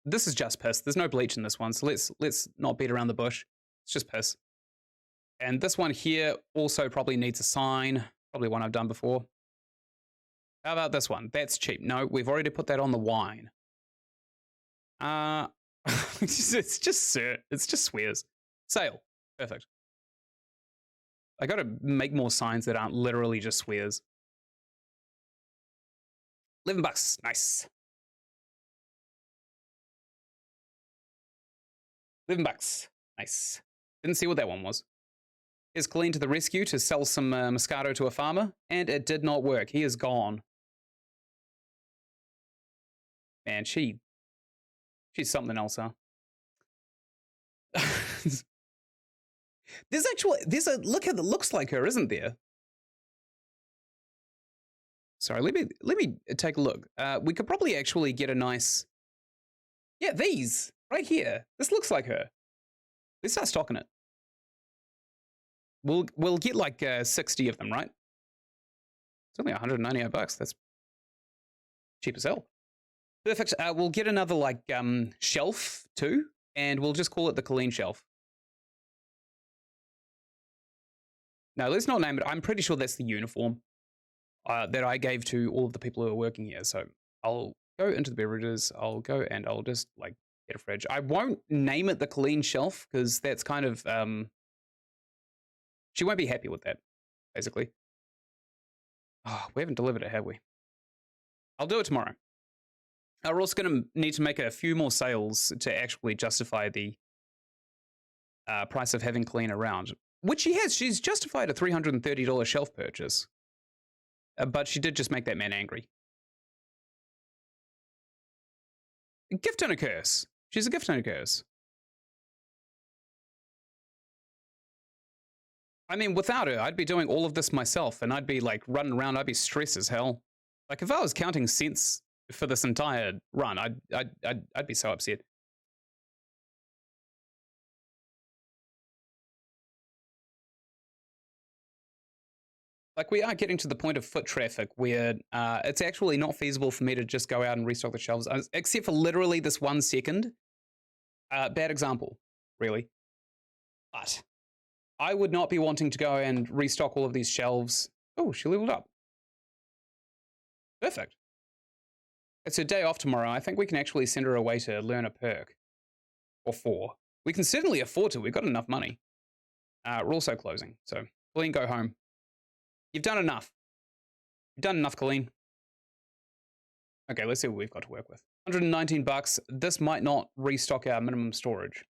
This is just piss. There's no bleach in this one, so let's not beat around the bush. It's just piss. And this one here also probably needs a sign. Probably one I've done before. How about this one? That's cheap. No, we've already put that on the wine. It's just swears. Sale. Perfect. I gotta make more signs that aren't literally just swears. $11. Nice. $11. Nice. Didn't see what that one was. Is Colleen to the rescue to sell some Moscato to a farmer, and it did not work. He is gone. Man, she's something else, huh? there's a look at that looks like her, isn't there? Sorry, let me take a look. We could probably actually get a nice, yeah, these right here. This looks like her. Let's start stocking it. We'll get like 60 of them, right? It's only 198 bucks. That's cheap as hell. Perfect. We'll get another like shelf too, and we'll just call it the Colleen shelf. No, let's not name it. I'm pretty sure that's the uniform that I gave to all of the people who are working here. So I'll go into the beverages. I'll go and I'll just like get a fridge. I won't name it the Colleen shelf because that's kind of she won't be happy with that, basically. Oh, we haven't delivered it, have we? I'll do it tomorrow. We're also going to need to make a few more sales to actually justify the price of having Colleen around, which she has. She's justified a $330 shelf purchase, but she did just make that man angry. A gift and a curse. She's a gift and a curse. I mean, without her, I'd be doing all of this myself, and I'd be like running around. I'd be stressed as hell. Like if I was counting cents for this entire run, I'd be so upset. Like we are getting to the point of foot traffic where it's actually not feasible for me to just go out and restock the shelves, except for literally this 1 second. Bad example, really. But I would not be wanting to go and restock all of these shelves. Oh, she leveled up. Perfect. It's her day off tomorrow. I think we can actually send her away to learn a perk. Or 4. We can certainly afford to. We've got enough money. We're also closing. So, Colleen, go home. You've done enough. You've done enough, Colleen. Okay, let's see what we've got to work with. 119 bucks. This might not restock our minimum storage.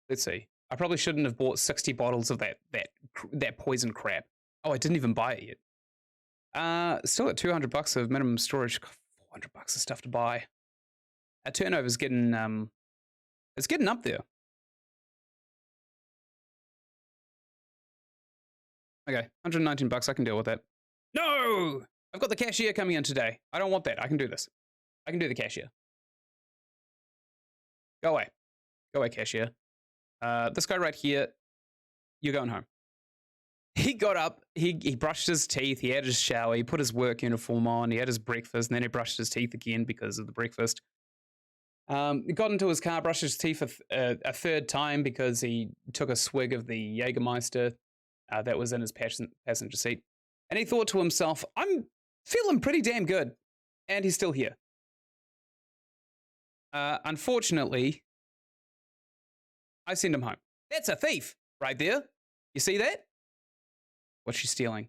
Let's see. I probably shouldn't have bought 60 bottles of that poison crap. Oh, I didn't even buy it yet. Still at 200 bucks of minimum storage. 400 bucks of stuff to buy. Our turnover's getting it's getting up there. Okay, 119 bucks. I can deal with that. No! I've got the cashier coming in today. I don't want that. I can do this. I can do the cashier. Go away. Go away, cashier. This guy right here, you're going home. He got up, he brushed his teeth, he had his shower, he put his work uniform on, he had his breakfast, and then he brushed his teeth again because of the breakfast. He got into his car, brushed his teeth a third time because he took a swig of the Jägermeister that was in his passenger seat. And he thought to himself, I'm feeling pretty damn good. And he's still here. Unfortunately, I send him home. That's a thief right there. You see that? What's she stealing?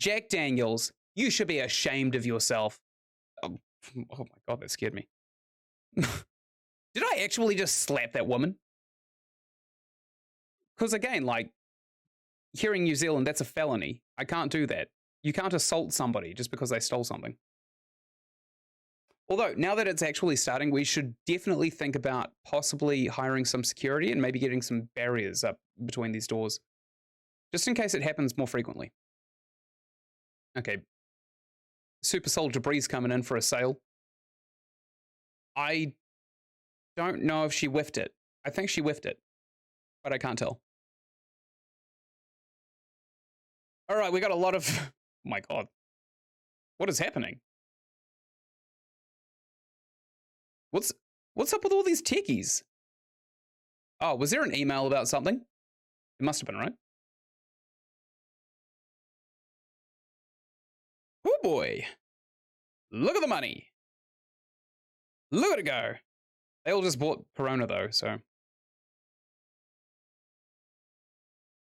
Jack Daniels. You should be ashamed of yourself. Oh my God, that scared me. Did I actually just slap that woman? Because again, like, here in New Zealand, that's a felony. I can't do that. You can't assault somebody just because they stole something. Although, now that it's actually starting, we should definitely think about possibly hiring some security and maybe getting some barriers up between these doors. Just in case it happens more frequently. Okay. Super Soldier Bree's coming in for a sale. I don't know if she whiffed it. I think she whiffed it, but I can't tell. All right, we got a lot of... Oh my God. What is happening? What's up with all these techies? Oh, was there an email about something? It must have been, right? Oh boy. Look at the money. Look at it go. They all just bought Corona though, so.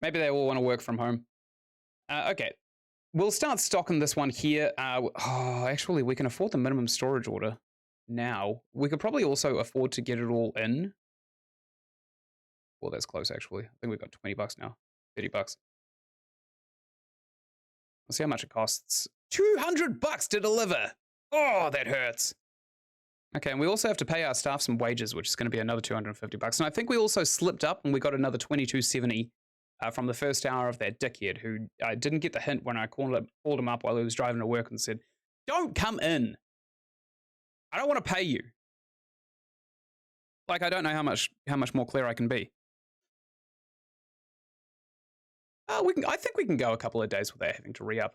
Maybe they all want to work from home. Okay, we'll start stocking this one here. Actually, we can afford the minimum storage order now. We could probably also afford to get it all in. Well, that's close, actually. I think we've got 20 bucks now, 30 bucks. Let's see how much it costs. 200 bucks to deliver. Oh, that hurts. Okay, and we also have to pay our staff some wages, which is going to be another 250 bucks. And I think we also slipped up and we got another 22.70 from the first hour of that dickhead who didn't get the hint when I called him up while he was driving to work and said, "Don't come in. I don't want to pay you." Like, I don't know how much more clear I can be. I think we can go a couple of days without having to re-up.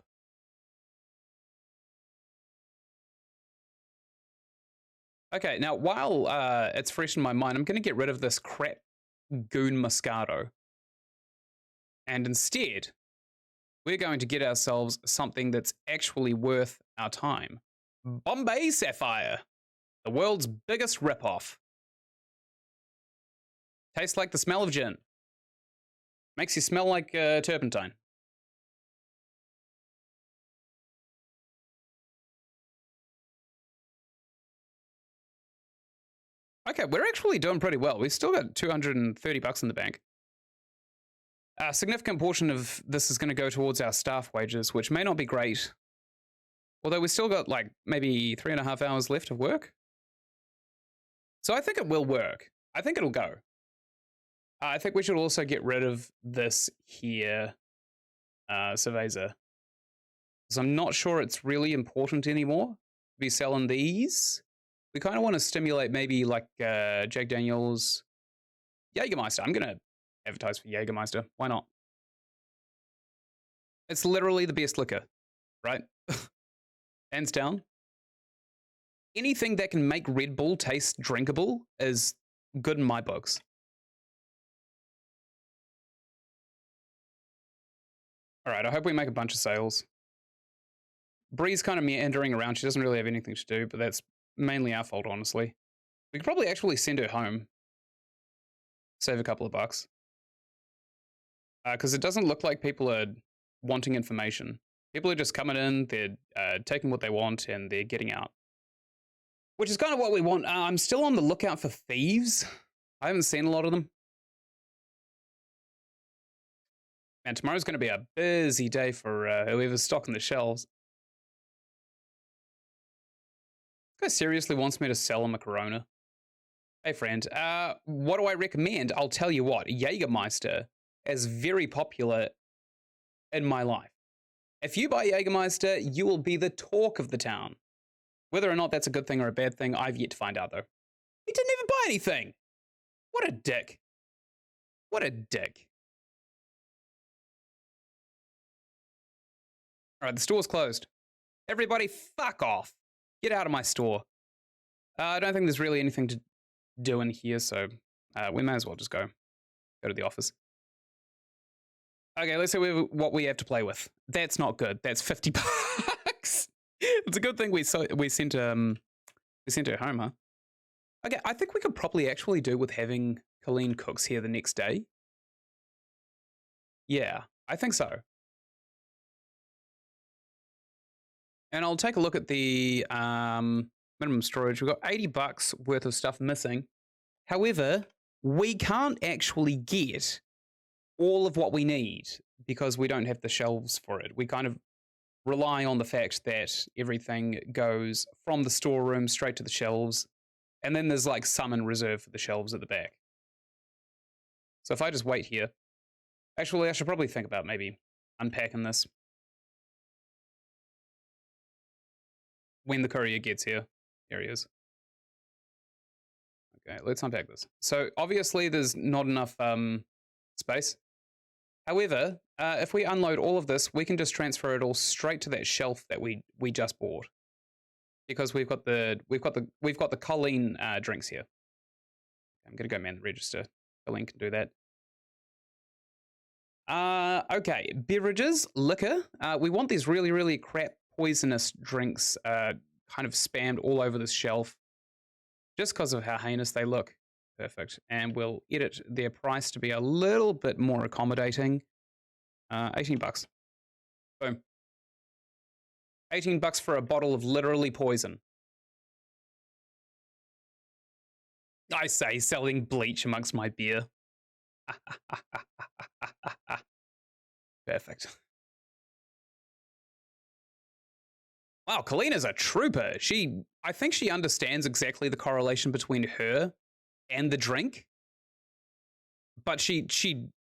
Okay, now while it's fresh in my mind, I'm going to get rid of this crap goon Moscato. And instead, we're going to get ourselves something that's actually worth our time. Bombay Sapphire, the world's biggest ripoff. Tastes like the smell of gin. Makes you smell like turpentine. Okay, we're actually doing pretty well. We've still got 230 bucks in the bank. A significant portion of this is going to go towards our staff wages, which may not be great. Although we've still got like maybe 3.5 hours left of work. So I think it will work. I think it'll go. I think we should also get rid of this here, Cerveza. Because I'm not sure it's really important anymore to be selling these. We kind of want to stimulate maybe like Jack Daniels, Jägermeister. I'm going to advertise for Jägermeister. Why not? It's literally the best liquor, right? Hands down. Anything that can make Red Bull taste drinkable is good in my books. All right, I hope we make a bunch of sales. Bree's kind of meandering around. She doesn't really have anything to do, but that's mainly our fault, honestly. We could probably actually send her home. Save a couple of bucks. Because it doesn't look like people are wanting information. People are just coming in, they're taking what they want, and they're getting out. Which is kind of what we want. I'm still on the lookout for thieves. I haven't seen a lot of them. And tomorrow's going to be a busy day for whoever's stocking the shelves. This guy seriously wants me to sell him a Corona. Hey, friend, what do I recommend? I'll tell you what, Jägermeister is very popular in my life. If you buy Jägermeister, you will be the talk of the town. Whether or not that's a good thing or a bad thing, I've yet to find out, though. He didn't even buy anything. What a dick. What a dick. All right, the store's closed. Everybody fuck off. Get out of my store. I don't think there's really anything to do in here, so we may as well just go to the office. Okay, let's see what we have to play with. That's not good. That's 50 bucks. It's a good thing we sent her home, huh? Okay, I think we could probably actually do with having Colleen Cooks here the next day. Yeah, I think so. And I'll take a look at the minimum storage. We've got 80 bucks worth of stuff missing. However, we can't actually get all of what we need because we don't have the shelves for it. We kind of rely on the fact that everything goes from the storeroom straight to the shelves, and then there's like some in reserve for the shelves at the back. So if I just wait here, actually I should probably think about maybe unpacking this when the courier gets here. There he is. Okay, let's unpack this. So obviously there's not enough space. However, if we unload all of this, we can just transfer it all straight to that shelf that we just bought, because we've got the Colleen drinks here. I'm gonna go man the register. Colleen can do that. Okay, beverages, liquor. We want these really, really crap poisonous drinks kind of spammed all over this shelf, just because of how heinous they look. Perfect. And we'll edit their price to be a little bit more accommodating. $18. Boom. $18 for a bottle of literally poison. I say, selling bleach amongst my beer. Perfect. Wow, Kalina's a trooper. I think she understands exactly the correlation between her and the drink, but she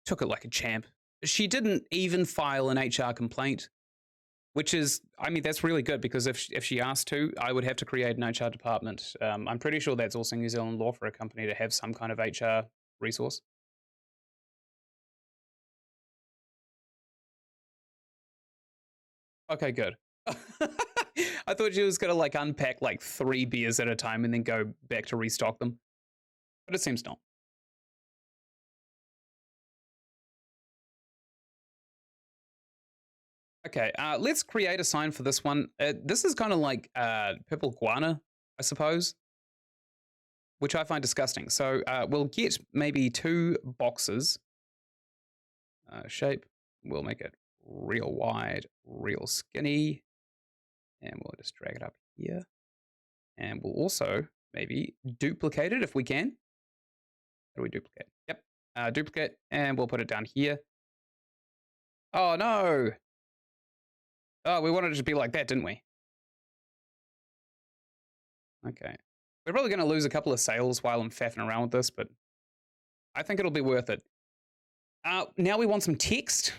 took it like a champ. She didn't even file an HR complaint, which is, I mean, that's really good because if she asked to, I would have to create an HR department. I'm pretty sure that's also New Zealand law for a company to have some kind of HR resource. Okay, good. I thought she was gonna like unpack like 3 beers at a time and then go back to restock them, but it seems not. Okay, let's create a sign for this one. This is kind of like purple guana, I suppose, which I find disgusting. So we'll get maybe 2 boxes. Shape, we'll make it real wide, real skinny, and we'll just drag it up here. And we'll also maybe duplicate it if we can. How do we duplicate? Yep, duplicate, and we'll put it down here. Oh no! Oh, we wanted it to be like that, didn't we? Okay. We're probably going to lose a couple of sales while I'm faffing around with this, but I think it'll be worth it. Now we want some text.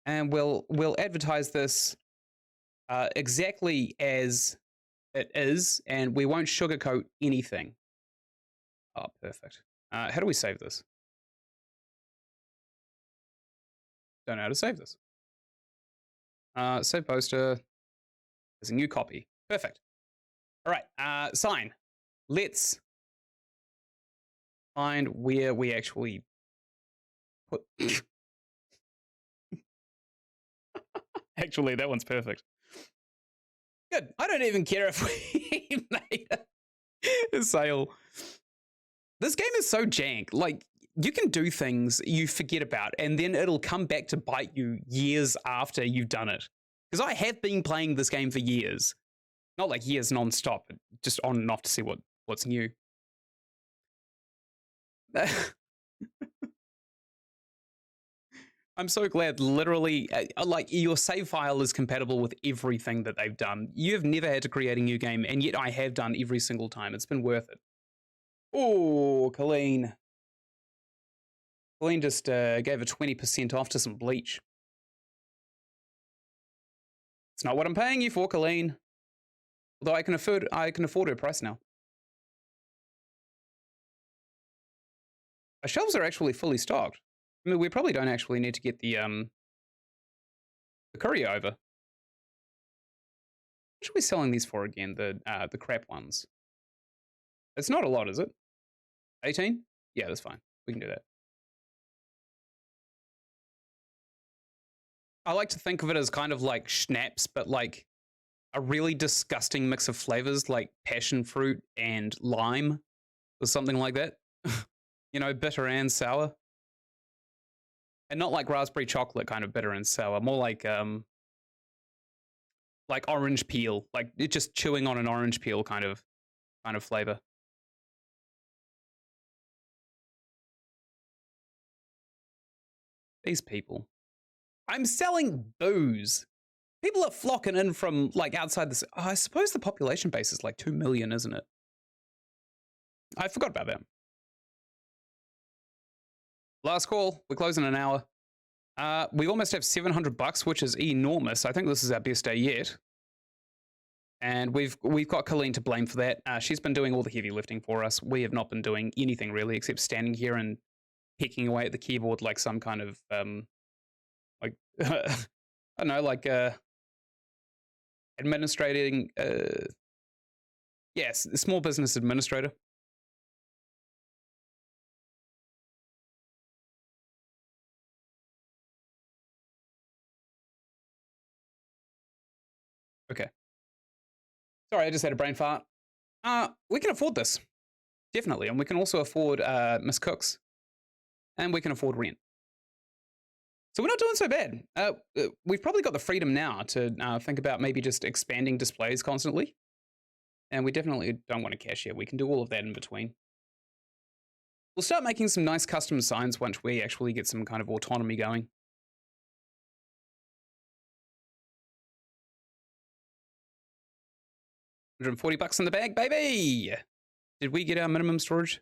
And we'll advertise this exactly as it is, and we won't sugarcoat anything. Oh, perfect. How do we save this? Don't know how to save this. Save poster. There's a new copy. Perfect. All right, sign. Let's find where we actually put... Actually, that one's perfect. Good. I don't even care if we made a sale. This game is so jank. Like, you can do things you forget about, and then it'll come back to bite you years after you've done it. Because I have been playing this game for years. Not like years non-stop, but just on and off to see what's new. I'm so glad, literally, like, your save file is compatible with everything that they've done. You've never had to create a new game, and yet I have done every single time. It's been worth it. Oh, Colleen. Colleen just gave a 20% off to some Bleach. It's not what I'm paying you for, Colleen. Although I can afford her price now. Our shelves are actually fully stocked. I mean, we probably don't actually need to get the courier over. What should we be selling these for again? The crap ones. It's not a lot, is it? 18? Yeah, that's fine. We can do that. I like to think of it as kind of like schnapps, but like a really disgusting mix of flavors like passion fruit and lime or something like that. You know, bitter and sour. And not like raspberry chocolate kind of bitter and sour, more like orange peel, like it's just chewing on an orange peel kind of flavor. These people. I'm selling booze. People are flocking in from like outside this. Oh, I suppose the population base is like 2 million, isn't it? I forgot about that. Last call. We're closing an hour. We almost have $700, which is enormous. I think this is our best day yet. And we've got Colleen to blame for that. She's been doing all the heavy lifting for us. We have not been doing anything really except standing here and pecking away at the keyboard like some kind of like I don't know, like administrating. Yes, small business administrator. Okay. Sorry, I just had a brain fart. We can afford this. Definitely. And we can also afford Miss Cooks. And we can afford rent. So we're not doing so bad. We've probably got the freedom now to think about maybe just expanding displays constantly. And we definitely don't want a cashier. We can do all of that in between. We'll start making some nice custom signs once we actually get some kind of autonomy going. 140 bucks in the bag, baby! Did we get our minimum storage?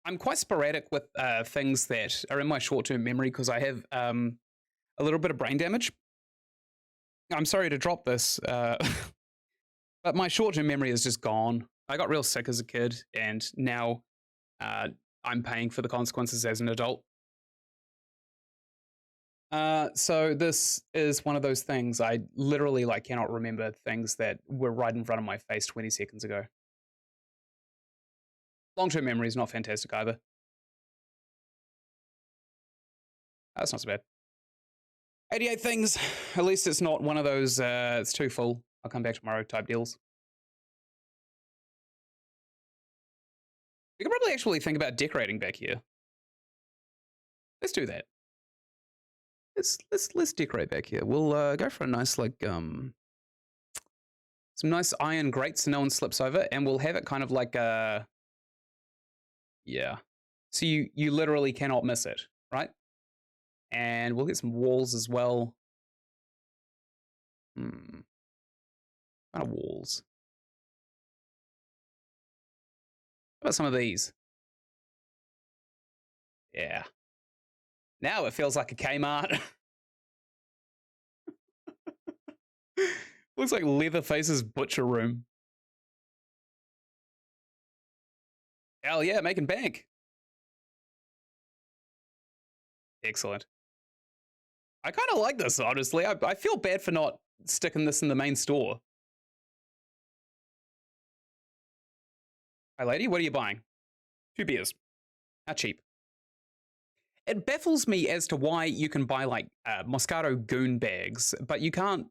I'm quite sporadic with things that are in my short-term memory because I have a little bit of brain damage. I'm sorry to drop this, but my short-term memory is just gone. I got real sick as a kid, and now I'm paying for the consequences as an adult. So this is one of those things I literally cannot remember things that were right in front of my face 20 seconds ago. Long-term memory is not fantastic either. That's not so bad. 88 things. At least it's not one of those, it's too full, I'll come back tomorrow type deals. We could probably actually think about decorating back here. Let's do that. Let's decorate back here. We'll go for a nice some nice iron grates so no one slips over, and we'll have it kind of like yeah. So you literally cannot miss it, right? And we'll get some walls as well. Kind of walls. How about some of these? Yeah. Now it feels like a Kmart. Looks like Leatherface's butcher room. Hell yeah, making bank. Excellent. I kind of like this, honestly. I feel bad for not sticking this in the main store. Hi, lady, what are you buying? 2 beers. How cheap? It baffles me as to why you can buy Moscato Goon bags, but you can't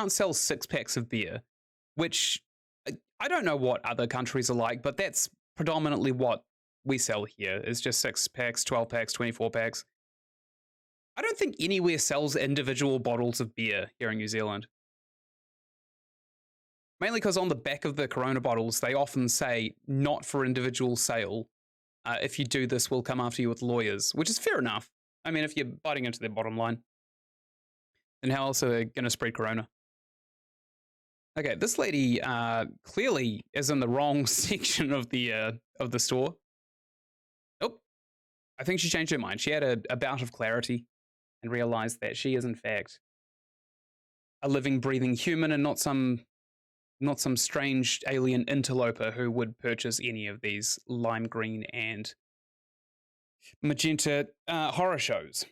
sell 6-packs of beer, which I don't know what other countries are like, but that's predominantly what we sell here. Is just 6-packs, 12-packs, 24-packs. I don't think anywhere sells individual bottles of beer here in New Zealand. Mainly because on the back of the Corona bottles, they often say, not for individual sale. If you do this, we'll come after you with lawyers, which is fair enough. I mean, if you're biting into their bottom line, then how else are they going to spread Corona? Okay, this lady clearly is in the wrong section of the store. Oh, I think she changed her mind. She had a bout of clarity and realized that she is, in fact, a living, breathing human and not some strange alien interloper who would purchase any of these lime green and magenta horror shows.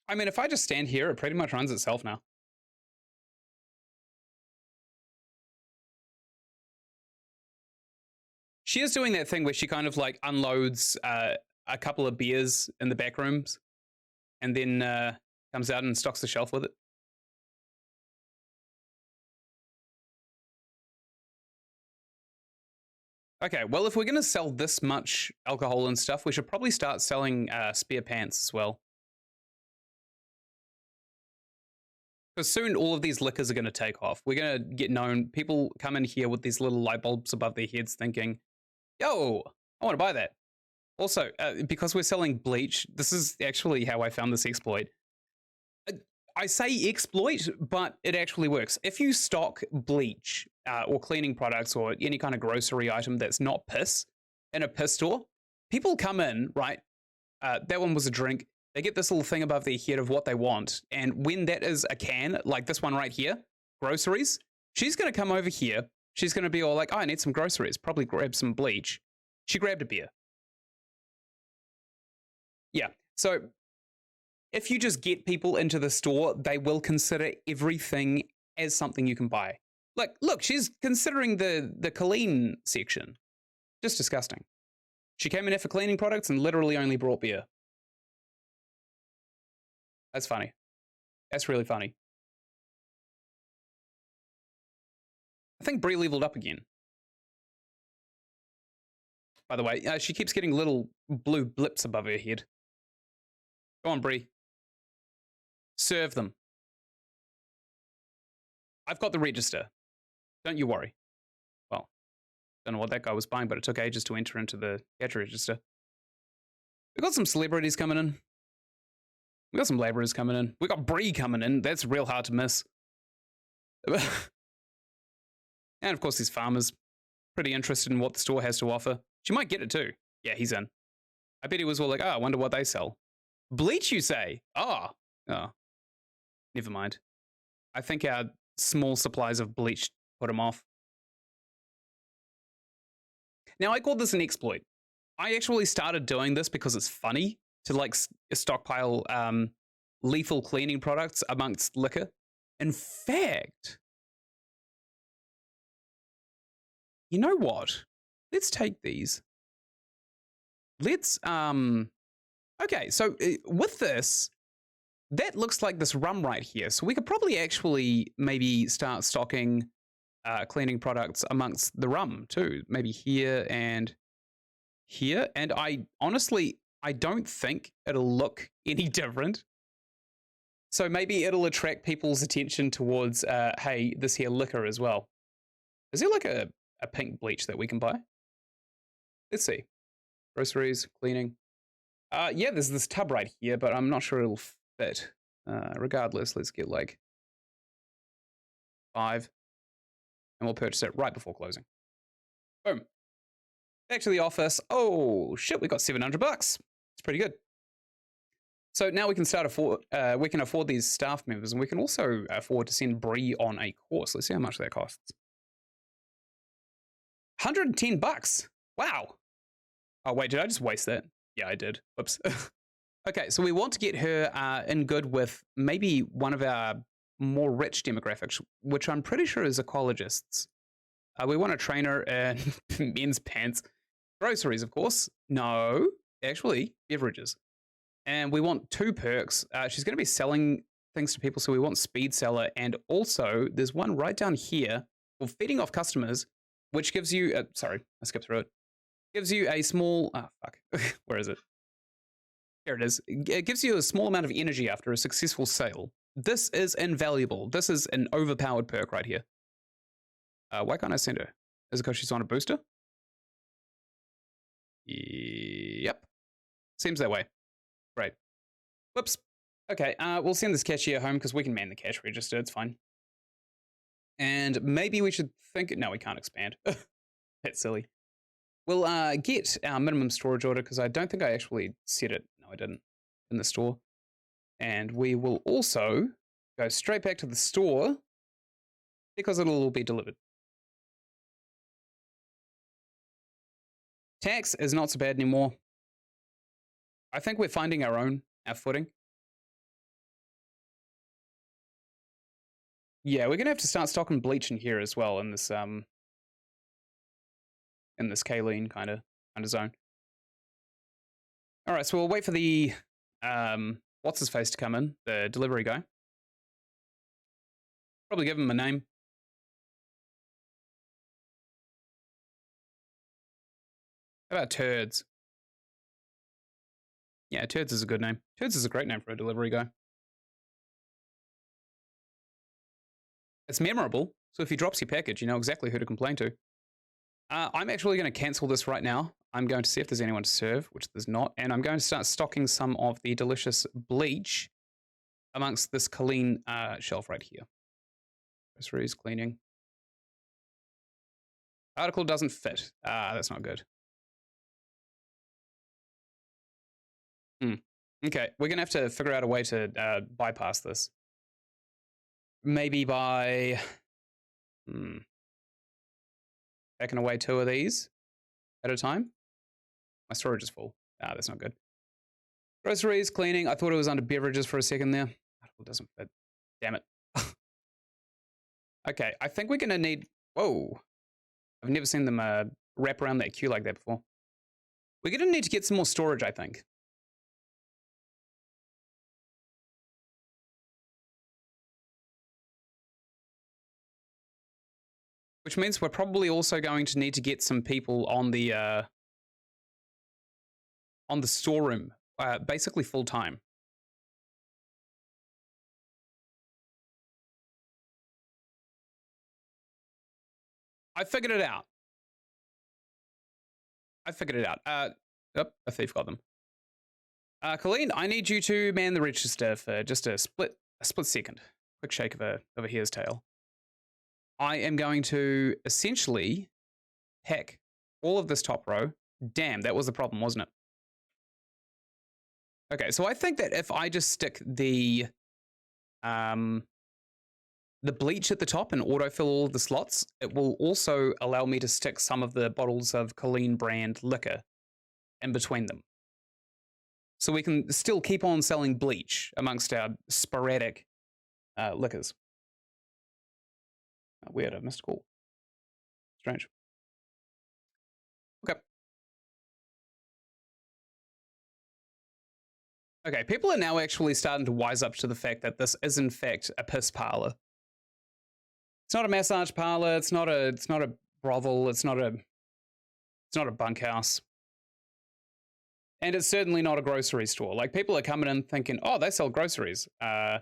I mean, if I just stand here, it pretty much runs itself now. She is doing that thing where she kind of unloads a couple of beers in the back rooms and then comes out and stocks the shelf with it. Okay, well, if we're going to sell this much alcohol and stuff, we should probably start selling spare pants as well. Because soon all of these liquors are going to take off. We're going to get known. People come in here with these little light bulbs above their heads thinking, yo, I want to buy that. Also, because we're selling bleach, this is actually how I found this exploit. I say exploit, but it actually works. If you stock bleach or cleaning products or any kind of grocery item that's not piss in a piss store, people come in, right? That one was a drink. They get this little thing above their head of what they want. And when that is a can, like this one right here, groceries, she's going to come over here. She's going to be all like, oh, I need some groceries. Probably grab some bleach. She grabbed a beer. Yeah. So if you just get people into the store, they will consider everything as something you can buy. Like, look, she's considering the Colleen section. Just disgusting. She came in here for cleaning products and literally only brought beer. That's funny. That's really funny. I think Bree leveled up again. By the way, she keeps getting little blue blips above her head. Go on, Bree. Serve them. I've got the register. Don't you worry. Well, don't know what that guy was buying, but it took ages to enter into the cash register. We got some celebrities coming in. We got some laborers coming in. We got Bree coming in. That's real hard to miss. And of course, these farmers. Pretty interested in what the store has to offer. She might get it too. Yeah, he's in. I bet he was all like, oh, I wonder what they sell. Bleach, you say? Oh. Oh. Never mind. I think our small supplies of bleach put him off. Now, I call this an exploit. I actually started doing this because it's funny to like stockpile lethal cleaning products amongst liquor. In fact, you know what? Let's take these. Let's, okay, so with this, that looks like this rum right here. So we could probably actually maybe start stocking cleaning products amongst the rum too. Maybe here and here. And I honestly, I don't think it'll look any different. So maybe it'll attract people's attention towards, hey, this here liquor as well. Is there like a pink bleach that we can buy? Let's see. Groceries, cleaning. Yeah, there's this tub right here, but I'm not sure it'll fit. Regardless, let's get like 5. And we'll purchase it right before closing. Boom. Back to the office. Oh, shit, we got $700. It's pretty good. So now we can we can afford these staff members, and we can also afford to send Bree on a course. Let's see how much that costs. $110. Wow. Oh, wait, did I just waste that? Yeah, I did. Whoops. Okay, so we want to get her in good with maybe one of our more rich demographics, which I'm pretty sure is ecologists. We want to train her in men's pants. Groceries, of course. No, actually, beverages. And we want 2 perks. She's going to be selling things to people, so we want speed seller. And also, there's one right down here for feeding off customers, which gives you, sorry, I skipped through it. Gives you a small, where is it? Here it is. It gives you a small amount of energy after a successful sale. This is invaluable. This is an overpowered perk right here. Why can't I send her? Is it because she's on a booster? Yep. Seems that way. Great. Whoops. Okay, we'll send this cashier home because we can man the cash register. It's fine. And maybe we should think... No, we can't expand. That's silly. We'll get our minimum storage order because I don't think I actually set it. No, I didn't. In the store. And we will also go straight back to the store because it'll all be delivered. Tax is not so bad anymore. I think we're finding our footing. Yeah, we're gonna have to start stocking bleach in here as well in this Kaleen kind of zone. All right, so we'll wait for the what's his face to come in, the delivery guy. Probably give him a name. How about Turds? Yeah, Turds is a good name. Turds is a great name for a delivery guy. It's memorable, so if he drops your package, you know exactly who to complain to. I'm actually going to cancel this right now. I'm going to see if there's anyone to serve, which there's not, and I'm going to start stocking some of the delicious bleach amongst this Kaleen shelf right here. Groceries, cleaning. Article doesn't fit. That's not good. Okay, we're going to have to figure out a way to bypass this. Maybe by backing away 2 of these at a time. My storage is full. That's not good. Groceries, cleaning. I thought it was under beverages for a second there. Article doesn't fit. Damn it. Okay, I think we're going to need... Whoa. I've never seen them wrap around that queue like that before. We're going to need to get some more storage, I think. which means we're probably also going to need to get some people on the storeroom, basically full time. I figured it out. A thief got them. Colleen, I need you to man the register for just a split second. Quick shake of a hare's tail. I am going to essentially hack all of this top row. Damn, that was the problem, wasn't it? Okay, so I think that if I just stick the bleach at the top and autofill all of the slots, it will also allow me to stick some of the bottles of Colleen brand liquor in between them. So we can still keep on selling bleach amongst our sporadic liquors. Weird, I missed a call. Strange. Okay. Okay, people are now actually starting to wise up to the fact that this is in fact a piss parlor. It's not a massage parlor, it's not a brothel, it's not a bunkhouse. And it's certainly not a grocery store. Like, people are coming in thinking, oh, they sell groceries. I'll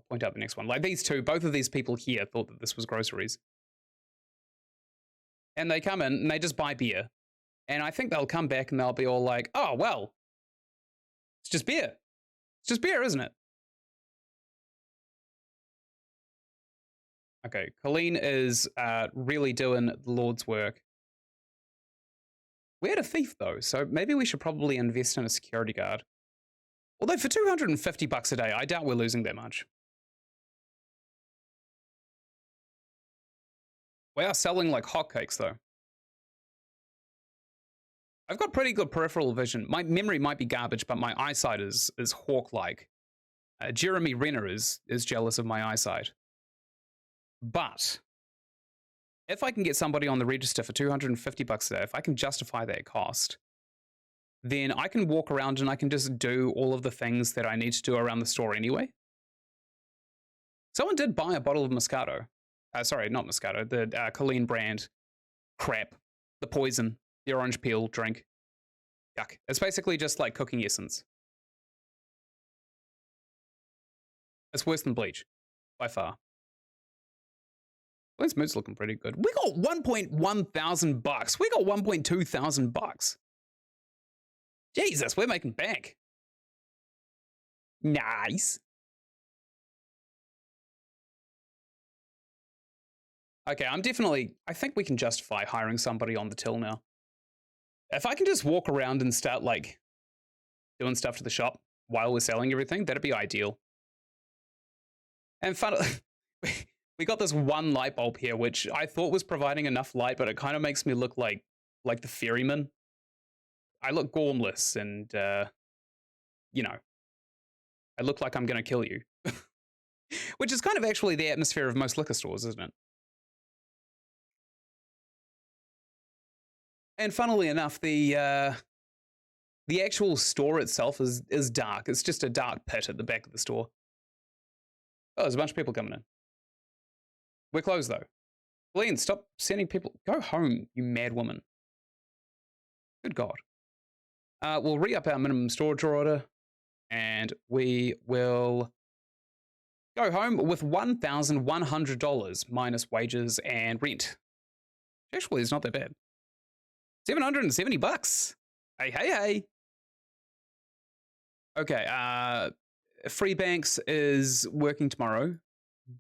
point out the next one. Like, these two, both of these people here thought that this was groceries. And they come in and they just buy beer. And I think they'll come back and they'll be all like, oh, well, it's just beer. It's just beer, isn't it? Okay, Colleen is really doing the Lord's work. We had a thief, though, so maybe we should probably invest in a security guard. Although for $250 a day, I doubt we're losing that much. We are selling like hotcakes, though. I've got pretty good peripheral vision. My memory might be garbage, but my eyesight is hawk-like. Jeremy Renner is jealous of my eyesight. But if I can get somebody on the register for $250 a day, if I can justify that cost, then I can walk around and I can just do all of the things that I need to do around the store anyway. Someone did buy a bottle of Moscato. Sorry, not Moscato, the Colleen brand crap, the poison, the orange peel drink. Yuck. It's basically just like cooking essence. It's worse than bleach, by far. This mood's looking pretty good. We got 1.1 thousand bucks. We got 1.2 thousand bucks. Jesus, we're making bank. Nice. Okay, I think we can justify hiring somebody on the till now. If I can just walk around and start like doing stuff to the shop while we're selling everything, that'd be ideal. And we got this one light bulb here, which I thought was providing enough light, but it kind of makes me look like the ferryman. I look gormless and, you know, I look like I'm going to kill you. Which is kind of actually the atmosphere of most liquor stores, isn't it? And funnily enough, the actual store itself is dark. It's just a dark pit at the back of the store. Oh, there's a bunch of people coming in. We're closed, though. Colleen, stop sending people. Go home, you mad woman. Good God. We'll re-up our minimum storage order, and we will go home with $1,100 minus wages and rent. Actually, it's not that bad. $770. Hey, hey, hey. Okay, Free Banks is working tomorrow.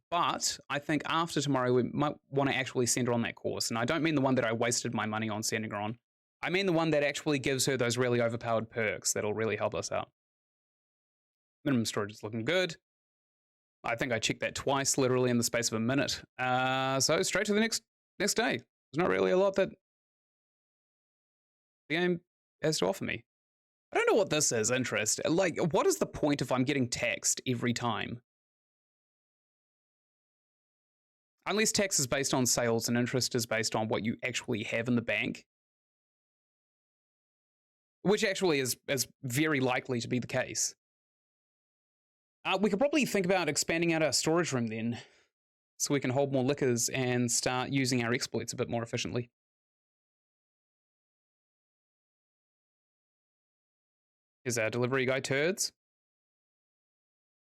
But I think after tomorrow, we might want to actually send her on that course. And I don't mean the one that I wasted my money on sending her on. I mean the one that actually gives her those really overpowered perks that'll really help us out. Minimum storage is looking good. I think I checked that twice, literally in the space of a minute. So straight to the next day. There's not really a lot that the game has to offer me. I don't know what this is, interest. Like, what is the point if I'm getting taxed every time? Unless tax is based on sales and interest is based on what you actually have in the bank. Which actually is very likely to be the case. We could probably think about expanding out our storage room then. so we can hold more liquors and start using our exploits a bit more efficiently. Here's our delivery guy, Turds.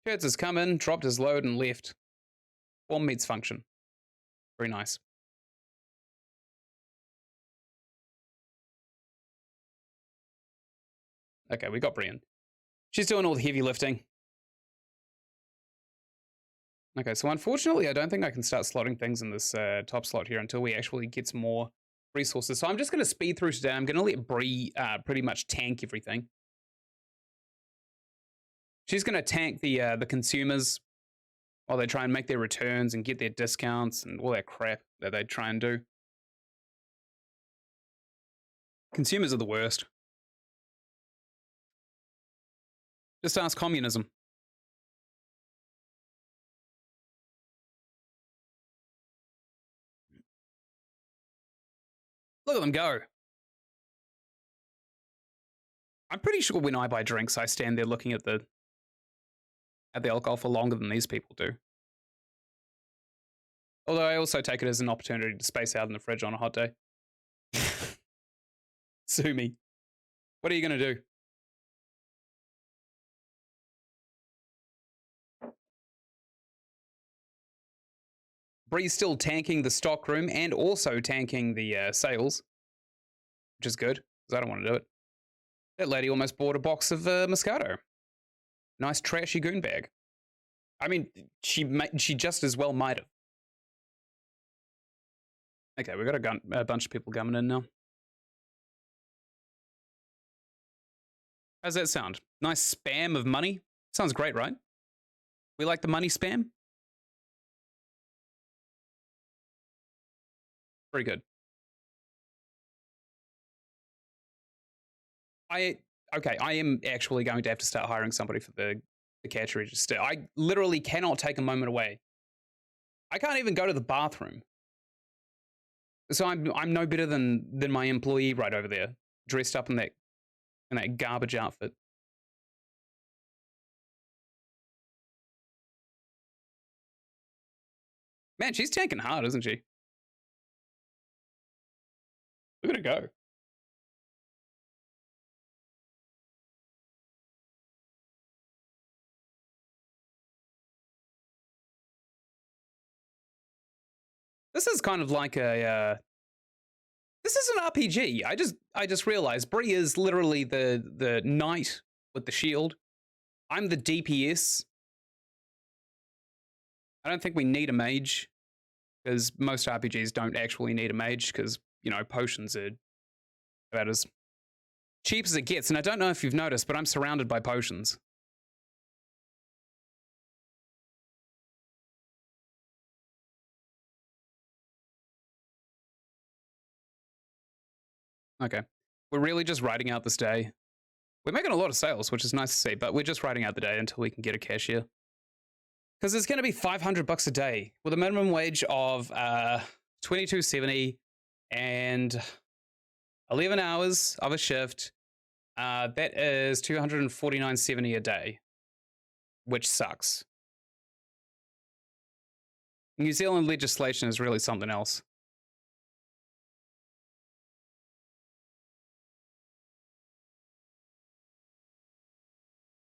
Turds has come in, dropped his load, and left. Form meets function. Very nice. Okay, we got Brian. She's doing all the heavy lifting. Okay, so unfortunately, I don't think I can start slotting things in this top slot here until we actually get some more resources. So I'm just going to speed through today. I'm going to let Bree pretty much tank everything. She's going to tank the consumers while they try and make their returns and get their discounts and all that crap that they try and do. Consumers are the worst. Just ask communism. Look at them go. I'm pretty sure when I buy drinks, I stand there looking at the alcohol for longer than these people do. Although I also take it as an opportunity to space out in the fridge on a hot day. Sue me. What are you going to do? Bree's still tanking the stock room and also tanking the sales, which is good, because I don't want to do it. That lady almost bought a box of Moscato. Nice trashy goon bag. I mean, she just as well might have. Okay, we've got a bunch of people coming in now. How's that sound? Nice spam of money? Sounds great, right? We like the money spam? Very good. Okay, I am actually going to have to start hiring somebody for the cash register. I literally cannot take a moment away. I can't even go to the bathroom. So I'm no better than my employee right over there, dressed up in that garbage outfit. Man, she's tanking hard, isn't she? Look at her go. This is kind of like a this is an RPG. I just realized Bree is literally the knight with the shield. I'm the DPS. I don't think we need a mage, because most RPGs don't actually need a mage, because, you know, potions are about as cheap as it gets. And I don't know if you've noticed, but I'm surrounded by potions. Okay. We're really just riding out this day. We're making a lot of sales, which is nice to see, but we're just riding out the day until we can get a cashier. Because it's going to be $500 a day with a minimum wage of $22.70 and 11 hours of a shift. That is $249.70 a day, which sucks. New Zealand legislation is really something else.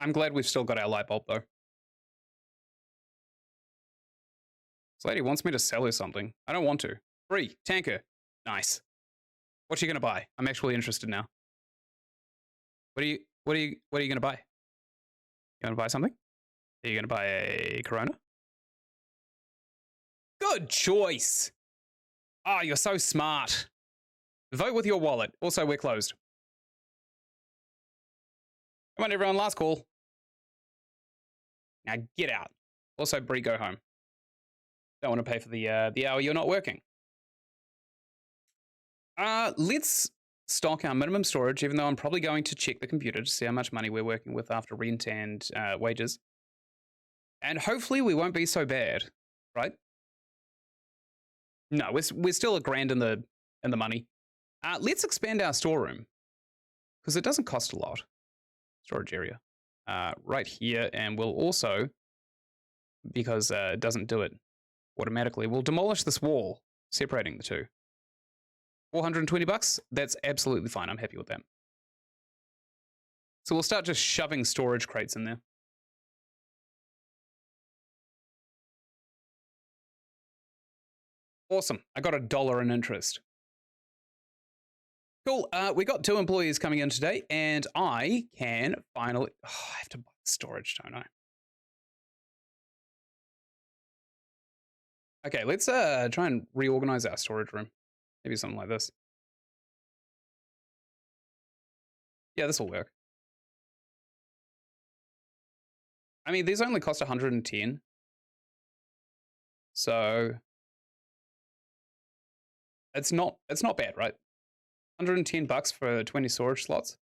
I'm glad we've still got our light bulb, though. This lady wants me to sell her something. I don't want to. Free, tanker. Nice. What's she gonna buy? I'm actually interested now. What are you gonna buy? You gonna buy something? Are you gonna buy a Corona? Good choice. Ah, you're so smart. Vote with your wallet. Also, we're closed. Come on, everyone. Last call. Now get out. Also, Bree, go home. Don't want to pay for the hour you're not working. Let's stock our minimum storage, even though I'm probably going to check the computer to see how much money we're working with after rent and wages. And hopefully we won't be so bad, right? No, we're still $1,000 in the money. Let's expand our storeroom, because it doesn't cost a lot. Storage area. Right here, and we'll also, because it doesn't do it automatically. We'll demolish this wall, separating the two. 420 bucks. That's absolutely fine. I'm happy with that. So we'll start just shoving storage crates in there. Awesome. I got $1 in interest. Cool. We got 2 employees coming in today, and I can finally... Oh, I have to buy storage, don't I? Okay, let's try and reorganize our storage room. Maybe something like this. Yeah, this will work. I mean, these only cost 110. So it's not bad, right? 110 bucks for 20 storage slots.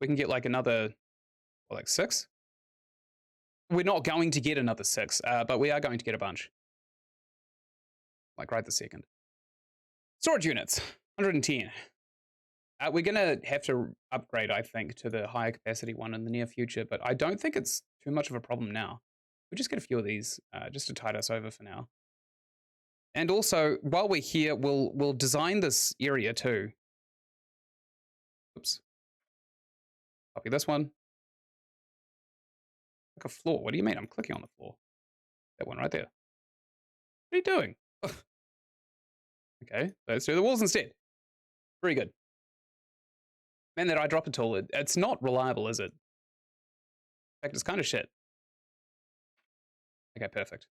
We can get like another, what, like 6? We're not going to get another 6, but we are going to get a bunch. Like right this second. Storage units, 110. We're going to have to upgrade, I think, to the higher capacity one in the near future, but I don't think it's too much of a problem now. We'll just get a few of these just to tide us over for now. And also, while we're here, we'll design this area too. Oops. Copy this one. Like a floor. What do you mean? I'm clicking on the floor. That one right there. What are you doing? Okay, let's do the walls instead. Very good. Man, that eyedropper tool, it's not reliable, is it? In fact, it's kind of shit. Okay, perfect.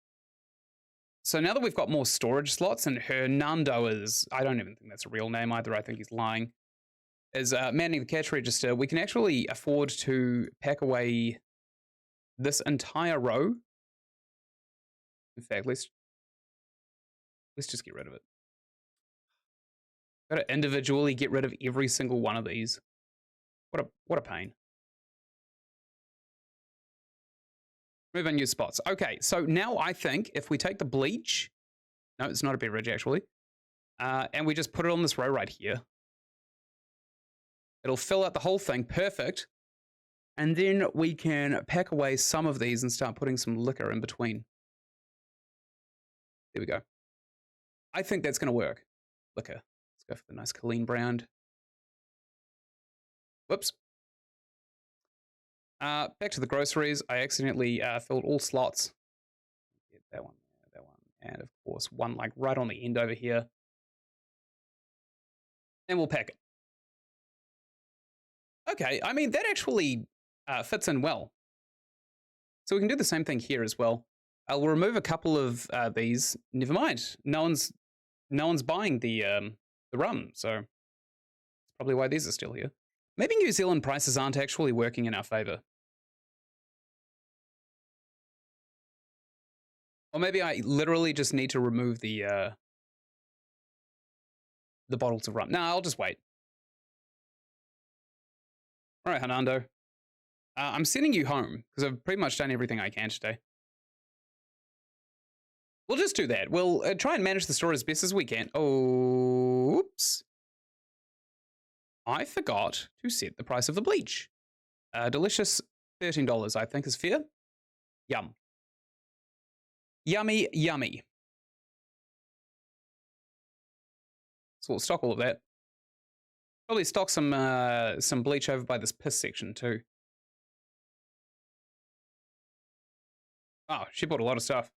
So now that we've got more storage slots, and Hernando is, I don't even think that's a real name either, I think he's lying, is manning the cash register, we can actually afford to pack away this entire row. In fact, let's just get rid of it. Got to individually get rid of every single one of these. What a pain. Move unused spots. Okay, so now I think if we take the bleach, no, it's not a beverage actually, and we just put it on this row right here, it'll fill out the whole thing, perfect. And then we can pack away some of these and start putting some liquor in between. There we go. I think that's going to work. Liquor. Let's go for the nice Colleen brand. Whoops. Back to the groceries. I accidentally filled all slots. Get that one, that one, and of course one like right on the end over here. And we'll pack it. Okay, I mean that actually fits in well. So we can do the same thing here as well. We'll remove a couple of these. Never mind. No one's buying the rum, so that's probably why these are still here. Maybe New Zealand prices aren't actually working in our favor. Or maybe I literally just need to remove the bottles of rum. No, I'll just wait. All right, Hernando. I'm sending you home because I've pretty much done everything I can today. We'll just do that. We'll try and manage the store as best as we can. Oh, oops. I forgot to set the price of the bleach. Delicious $13, I think, is fair. Yum. Yummy, yummy. So we'll stock all of that. Probably stock some bleach over by this piss section too. Oh, she bought a lot of stuff.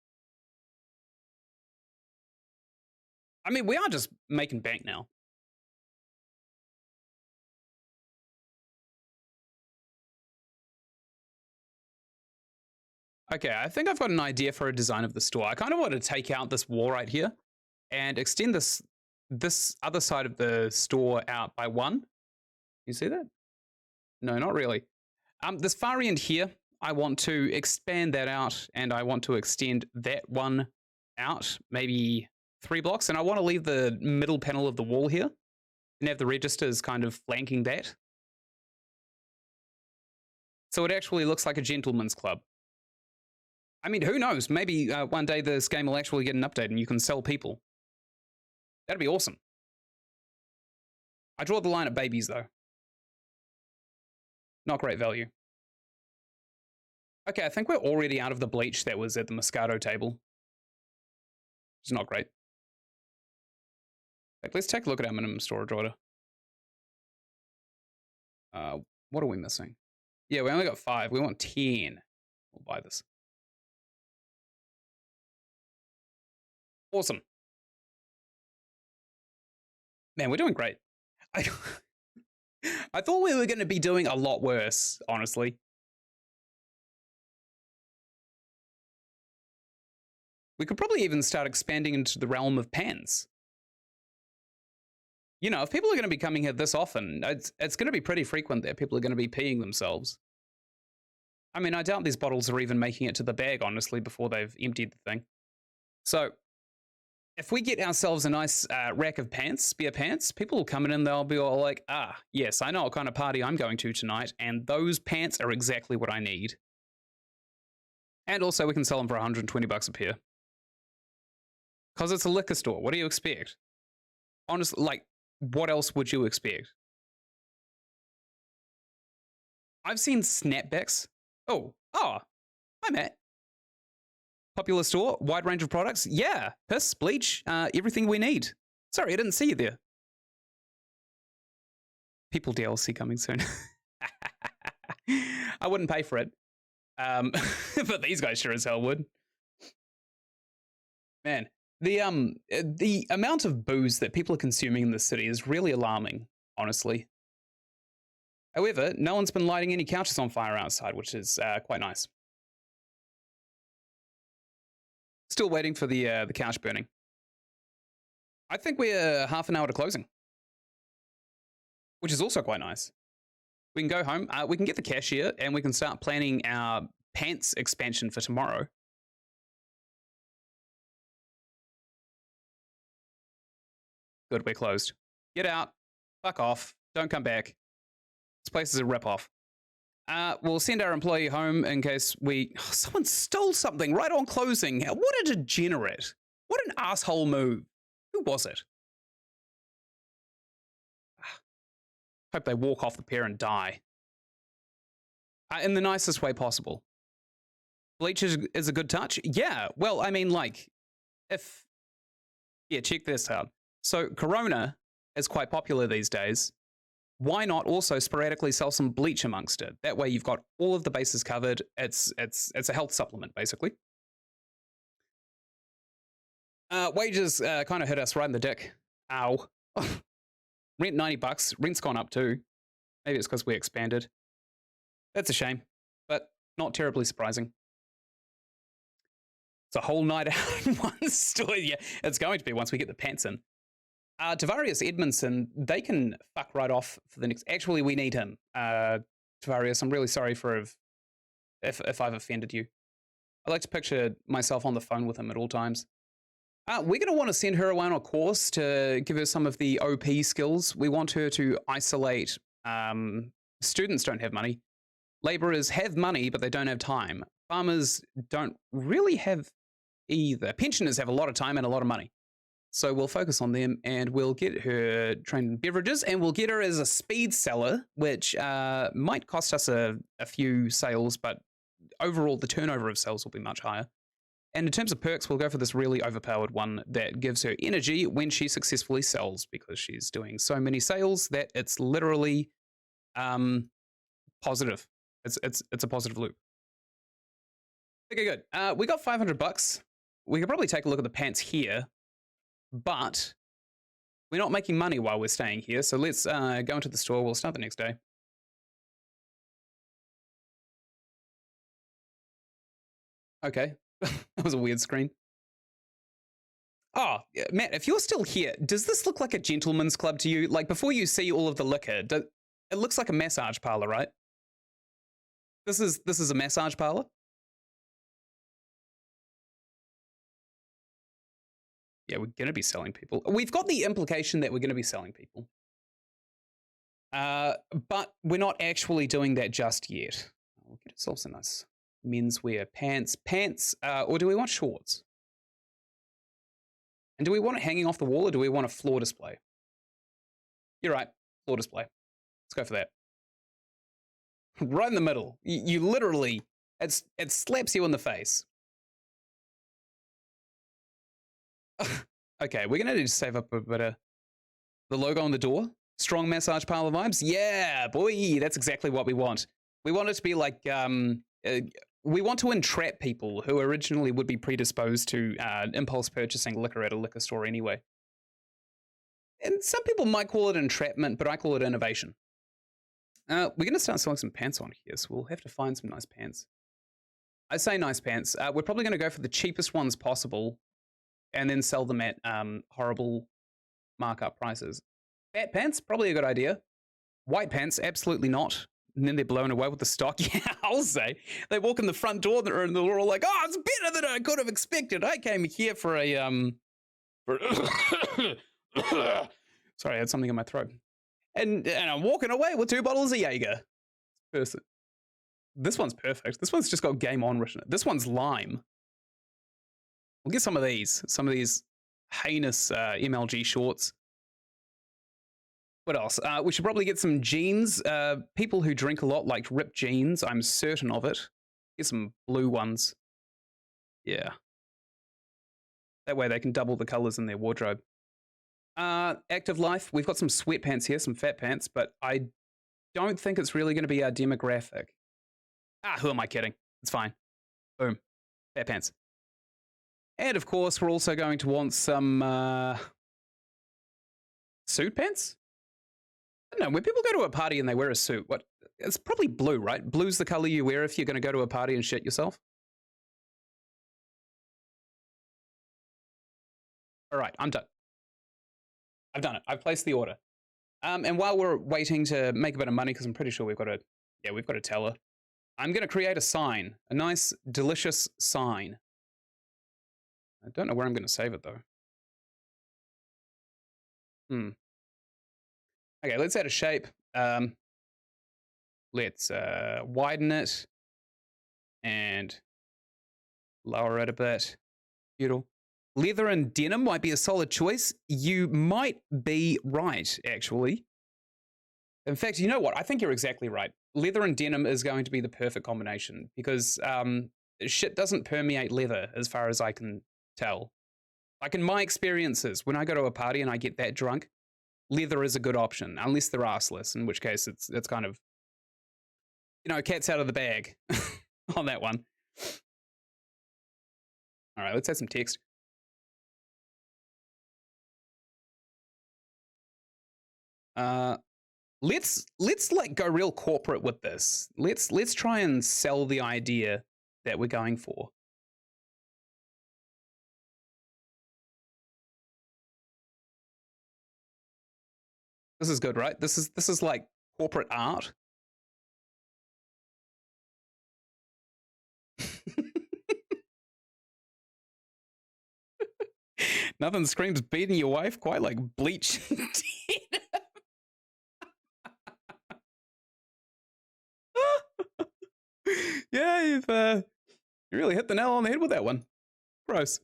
I mean, we are just making bank now. Okay, I think I've got an idea for a design of the store. I kind of want to take out this wall right here and extend this other side of the store out by 1. You see that? No, not really. This far end here, I want to expand that out, and I want to extend that one out, maybe 3 blocks, and I want to leave the middle panel of the wall here and have the registers kind of flanking that. So it actually looks like a gentleman's club. I mean, who knows? Maybe one day this game will actually get an update and you can sell people. That'd be awesome. I draw the line at babies, though. Not great value. Okay, I think we're already out of the bleach that was at the Moscato table. is not great. Like, let's take a look at our minimum storage order. What are we missing? Yeah, we only got 5. We want 10. We'll buy this. Awesome. Man, we're doing great. I, I thought we were going to be doing a lot worse, honestly. We could probably even start expanding into the realm of pans. You know, if people are going to be coming here this often, it's going to be pretty frequent that people are going to be peeing themselves. I mean, I doubt these bottles are even making it to the bag, honestly, before they've emptied the thing. So, if we get ourselves a nice rack of pants, spare pants, people will come in and they'll be all like, ah, yes, I know what kind of party I'm going to tonight, and those pants are exactly what I need. And also, we can sell them for 120 bucks a pair. Because it's a liquor store. What do you expect? Honestly, like, what else would you expect? I've seen snapbacks. Oh, hi, Matt. Popular store, wide range of products. Yeah, piss, bleach, everything we need. Sorry, I didn't see you there. People DLC coming soon. I wouldn't pay for it. But these guys sure as hell would. Man, the amount of booze that people are consuming in the city is really alarming, honestly. However, no one's been lighting any couches on fire outside, which is quite nice. Still waiting for the couch burning. I think we're half an hour to closing, which is also quite nice. We can go home. We can get the cashier, and we can start planning our pants expansion for tomorrow. Good, we're closed. Get out. Fuck off. Don't come back. This place is a ripoff. We'll send our employee home in case we... Oh, someone stole something right on closing. What a degenerate. What an asshole move. Who was it? Hope they walk off the pier and die. In the nicest way possible. Bleach is a good touch? Yeah, well, I mean, like, if... Yeah, check this out. So, Corona is quite popular these days. Why not also sporadically sell some bleach amongst it? That way you've got all of the bases covered. It's a health supplement, basically. Wages kind of hit us right in the dick. Ow. Rent 90 bucks. Rent's gone up too. Maybe it's because we expanded. That's a shame, but not terribly surprising. It's a whole night out in one store. Yeah, it's going to be once we get the pants in. Tavarius Edmondson, they can fuck right off for the next... Actually, we need him. Tavarius, I'm really sorry for if I've offended you. I like to picture myself on the phone with him at all times. We're going to want to send her away on a course to give her some of the OP skills. We want her to isolate... students don't have money. Laborers have money, but they don't have time. Farmers don't really have either. Pensioners have a lot of time and a lot of money. So we'll focus on them, and we'll get her trained in beverages, and we'll get her as a speed seller, which might cost us a few sales, but overall the turnover of sales will be much higher. And in terms of perks, we'll go for this really overpowered one that gives her energy when she successfully sells, because she's doing so many sales that it's literally positive. It's a positive loop. Okay, good. We got 500 bucks. We could probably take a look at the pants here. But we're not making money while we're staying here, so let's go into the store. We'll start the next day. Okay, that was a weird screen. Oh, Matt, if you're still here, does this look like a gentleman's club to you? Like, before you see all of the liquor, it looks like a massage parlor, right? This is a massage parlor? Yeah, we're going to be selling people. We've got the implication that we're going to be selling people. But we're not actually doing that just yet. We'll get ourselves a nice menswear pants. Or do we want shorts? And do we want it hanging off the wall, or do we want a floor display? You're right, floor display. Let's go for that. Right in the middle. You literally, it slaps you in the face. Okay, we're gonna need to save up a bit of the logo on the door. Strong massage parlor vibes. Yeah, boy, that's exactly what we want. We want it to be like we want to entrap people who originally would be predisposed to impulse purchasing liquor at a liquor store anyway. And some people might call it entrapment, but I call it innovation. We're going to start selling some pants on here, so we'll have to find some nice pants. I say nice pants. We're probably going to go for the cheapest ones possible and then sell them at horrible markup prices. Fat pants, probably a good idea. White pants, absolutely not. And then they're blown away with the stock. Yeah, I'll say. They walk in the front door and they're all like, oh, it's better than I could have expected. I came here for a... Sorry, I had something in my throat. And I'm walking away with 2 bottles of Jaeger. Perfect. This one's perfect. This one's just got game on written. This one's lime. We'll get some of these heinous MLG shorts. What else? We should probably get some jeans. People who drink a lot like ripped jeans. I'm certain of it. Get some blue ones. Yeah. That way they can double the colors in their wardrobe. Active life. We've got some sweatpants here, some fat pants, but I don't think it's really going to be our demographic. Who am I kidding? It's fine. Boom. Fat pants. And of course, we're also going to want some suit pants? I don't know, when people go to a party and they wear a suit, what? It's probably blue, right? Blue's the color you wear if you're going to go to a party and shit yourself. All right, I'm done. I've done it. I've placed the order. And while we're waiting to make a bit of money, because I'm pretty sure we've got a teller, I'm going to create a sign, a nice, delicious sign. I don't know where I'm going to save it, though. Okay, let's add a shape. Let's widen it and lower it a bit. Beautiful. Leather and denim might be a solid choice. You might be right, actually. In fact, you know what? I think you're exactly right. Leather and denim is going to be the perfect combination because shit doesn't permeate leather as far as I can tell. Like in my experiences, when I go to a party and I get that drunk, leather is a good option, unless they're arseless, in which case it's kind of, cat's out of the bag on that one. All right, let's add some text. Let's like go real corporate with this. Let's try and sell the idea that we're going for. This is good, right? This is like corporate art. Nothing screams beating your wife quite like Bleach. Yeah, you really hit the nail on the head with that one. Gross.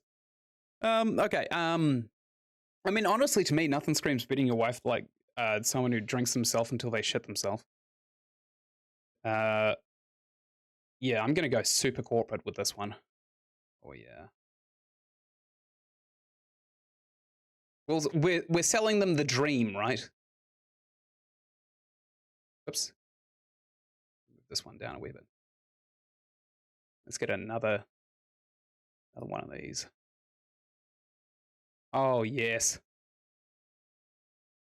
Okay. I mean, honestly, to me, nothing screams beating your wife like someone who drinks themselves until they shit themselves. Yeah, I'm gonna go super corporate with this one. Oh yeah. Well, we're selling them the dream, right? Oops. Move this one down a wee bit. Let's get another one of these. Oh yes.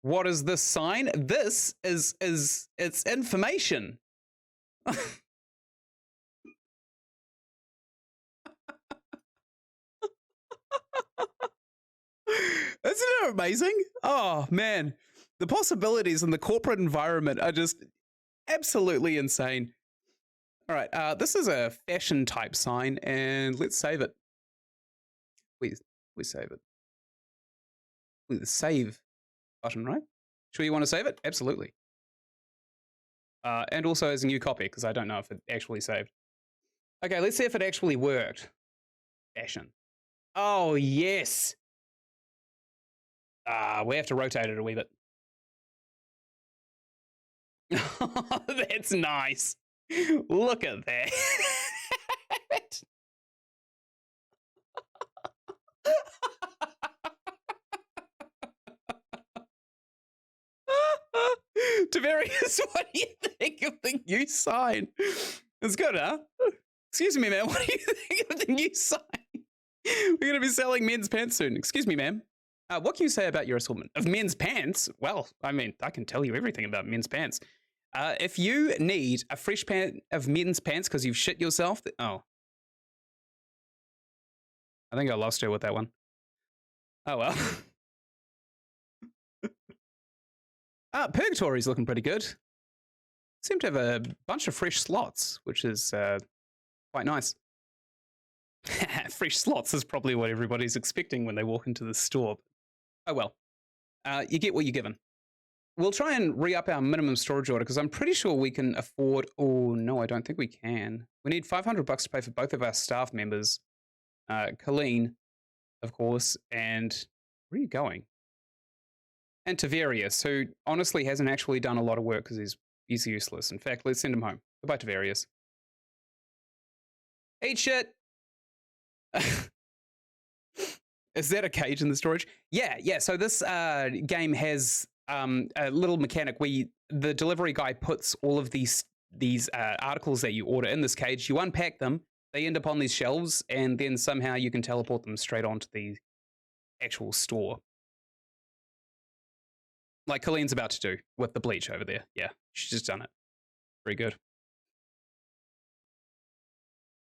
What is this sign? This is it's information. Isn't it amazing? Oh man, the possibilities in the corporate environment are just absolutely insane. All right, this is a fashion type sign, and let's save it. We save it. The save button, right? Sure you want to save it? Absolutely. And also as a new copy, because I don't know if it actually saved. Okay, let's see if it actually worked. Fashion. Oh, yes. We have to rotate it a wee bit. That's nice. Look at that. Tavarius, what do you think of the new sign? It's good, huh? Excuse me, ma'am. What do you think of the new sign? We're going to be selling men's pants soon. Excuse me, ma'am. What can you say about your assortment of men's pants? Well, I mean, I can tell you everything about men's pants. If you need a fresh pair of men's pants because you've shit yourself, oh. I think I lost her with that one. Oh, well. Purgatory's looking pretty good. Seem to have a bunch of fresh slots, which is quite nice. Fresh slots is probably what everybody's expecting when they walk into the store. Oh well, you get what you're given. We'll try and re-up our minimum storage order because I'm pretty sure we can afford... Oh, no, I don't think we can. We need $500 to pay for both of our staff members. Colleen, of course, and... Where are you going? And Tavarius, who honestly hasn't actually done a lot of work because he's useless. In fact, let's send him home. Goodbye, Tavarius. Eat shit! Is that a cage in the storage? Yeah. So this game has a little mechanic where the delivery guy puts all of these articles that you order in this cage. You unpack them, they end up on these shelves, and then somehow you can teleport them straight onto the actual store. Like Colleen's about to do with the Bleach over there. Yeah, she's just done it. Very good.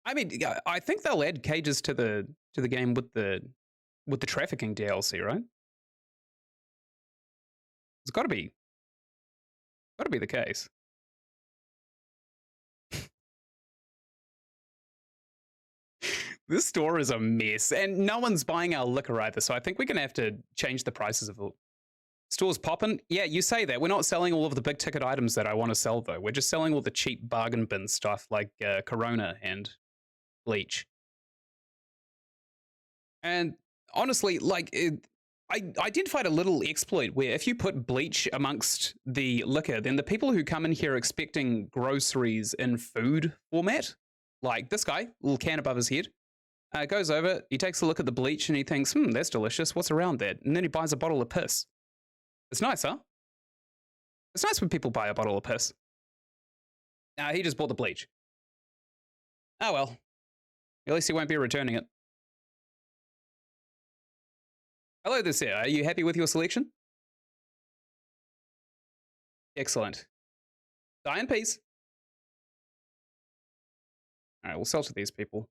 I mean, I think they'll add cages to the game with the trafficking DLC, right? It's got to be the case. This store is a mess, and no one's buying our liquor either. So I think we're gonna have to change the prices of it. Store's popping. Yeah, you say that. We're not selling all of the big ticket items that I want to sell though. We're just selling all the cheap bargain bin stuff like Corona and Bleach. And honestly, like, I identified a little exploit where if you put Bleach amongst the liquor, then the people who come in here expecting groceries in food format, like this guy, little can above his head, goes over, he takes a look at the Bleach and he thinks, that's delicious, what's around that? And then he buys a bottle of piss. It's nice, huh? It's nice when people buy a bottle of piss. He just bought the Bleach. Oh well. At least he won't be returning it. Hello there, sir. Are you happy with your selection? Excellent. Die in peace. All right, we'll sell to these people.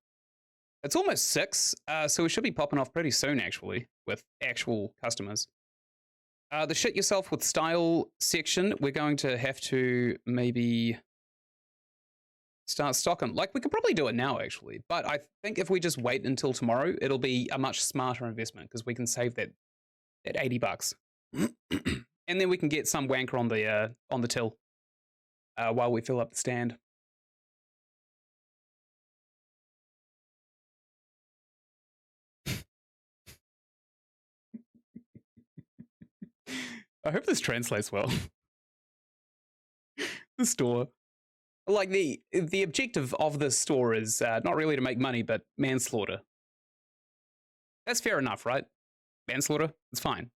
It's almost 6, so we should be popping off pretty soon, actually, with actual customers. The shit yourself with style section, we're going to have to maybe start stocking. Like, we could probably do it now, actually. But I think if we just wait until tomorrow, it'll be a much smarter investment because we can save that $80. And then we can get some wanker on the till while we fill up the stand. I hope this translates well. The store. Like, the objective of this store is not really to make money, but manslaughter. That's fair enough, right? Manslaughter? It's fine.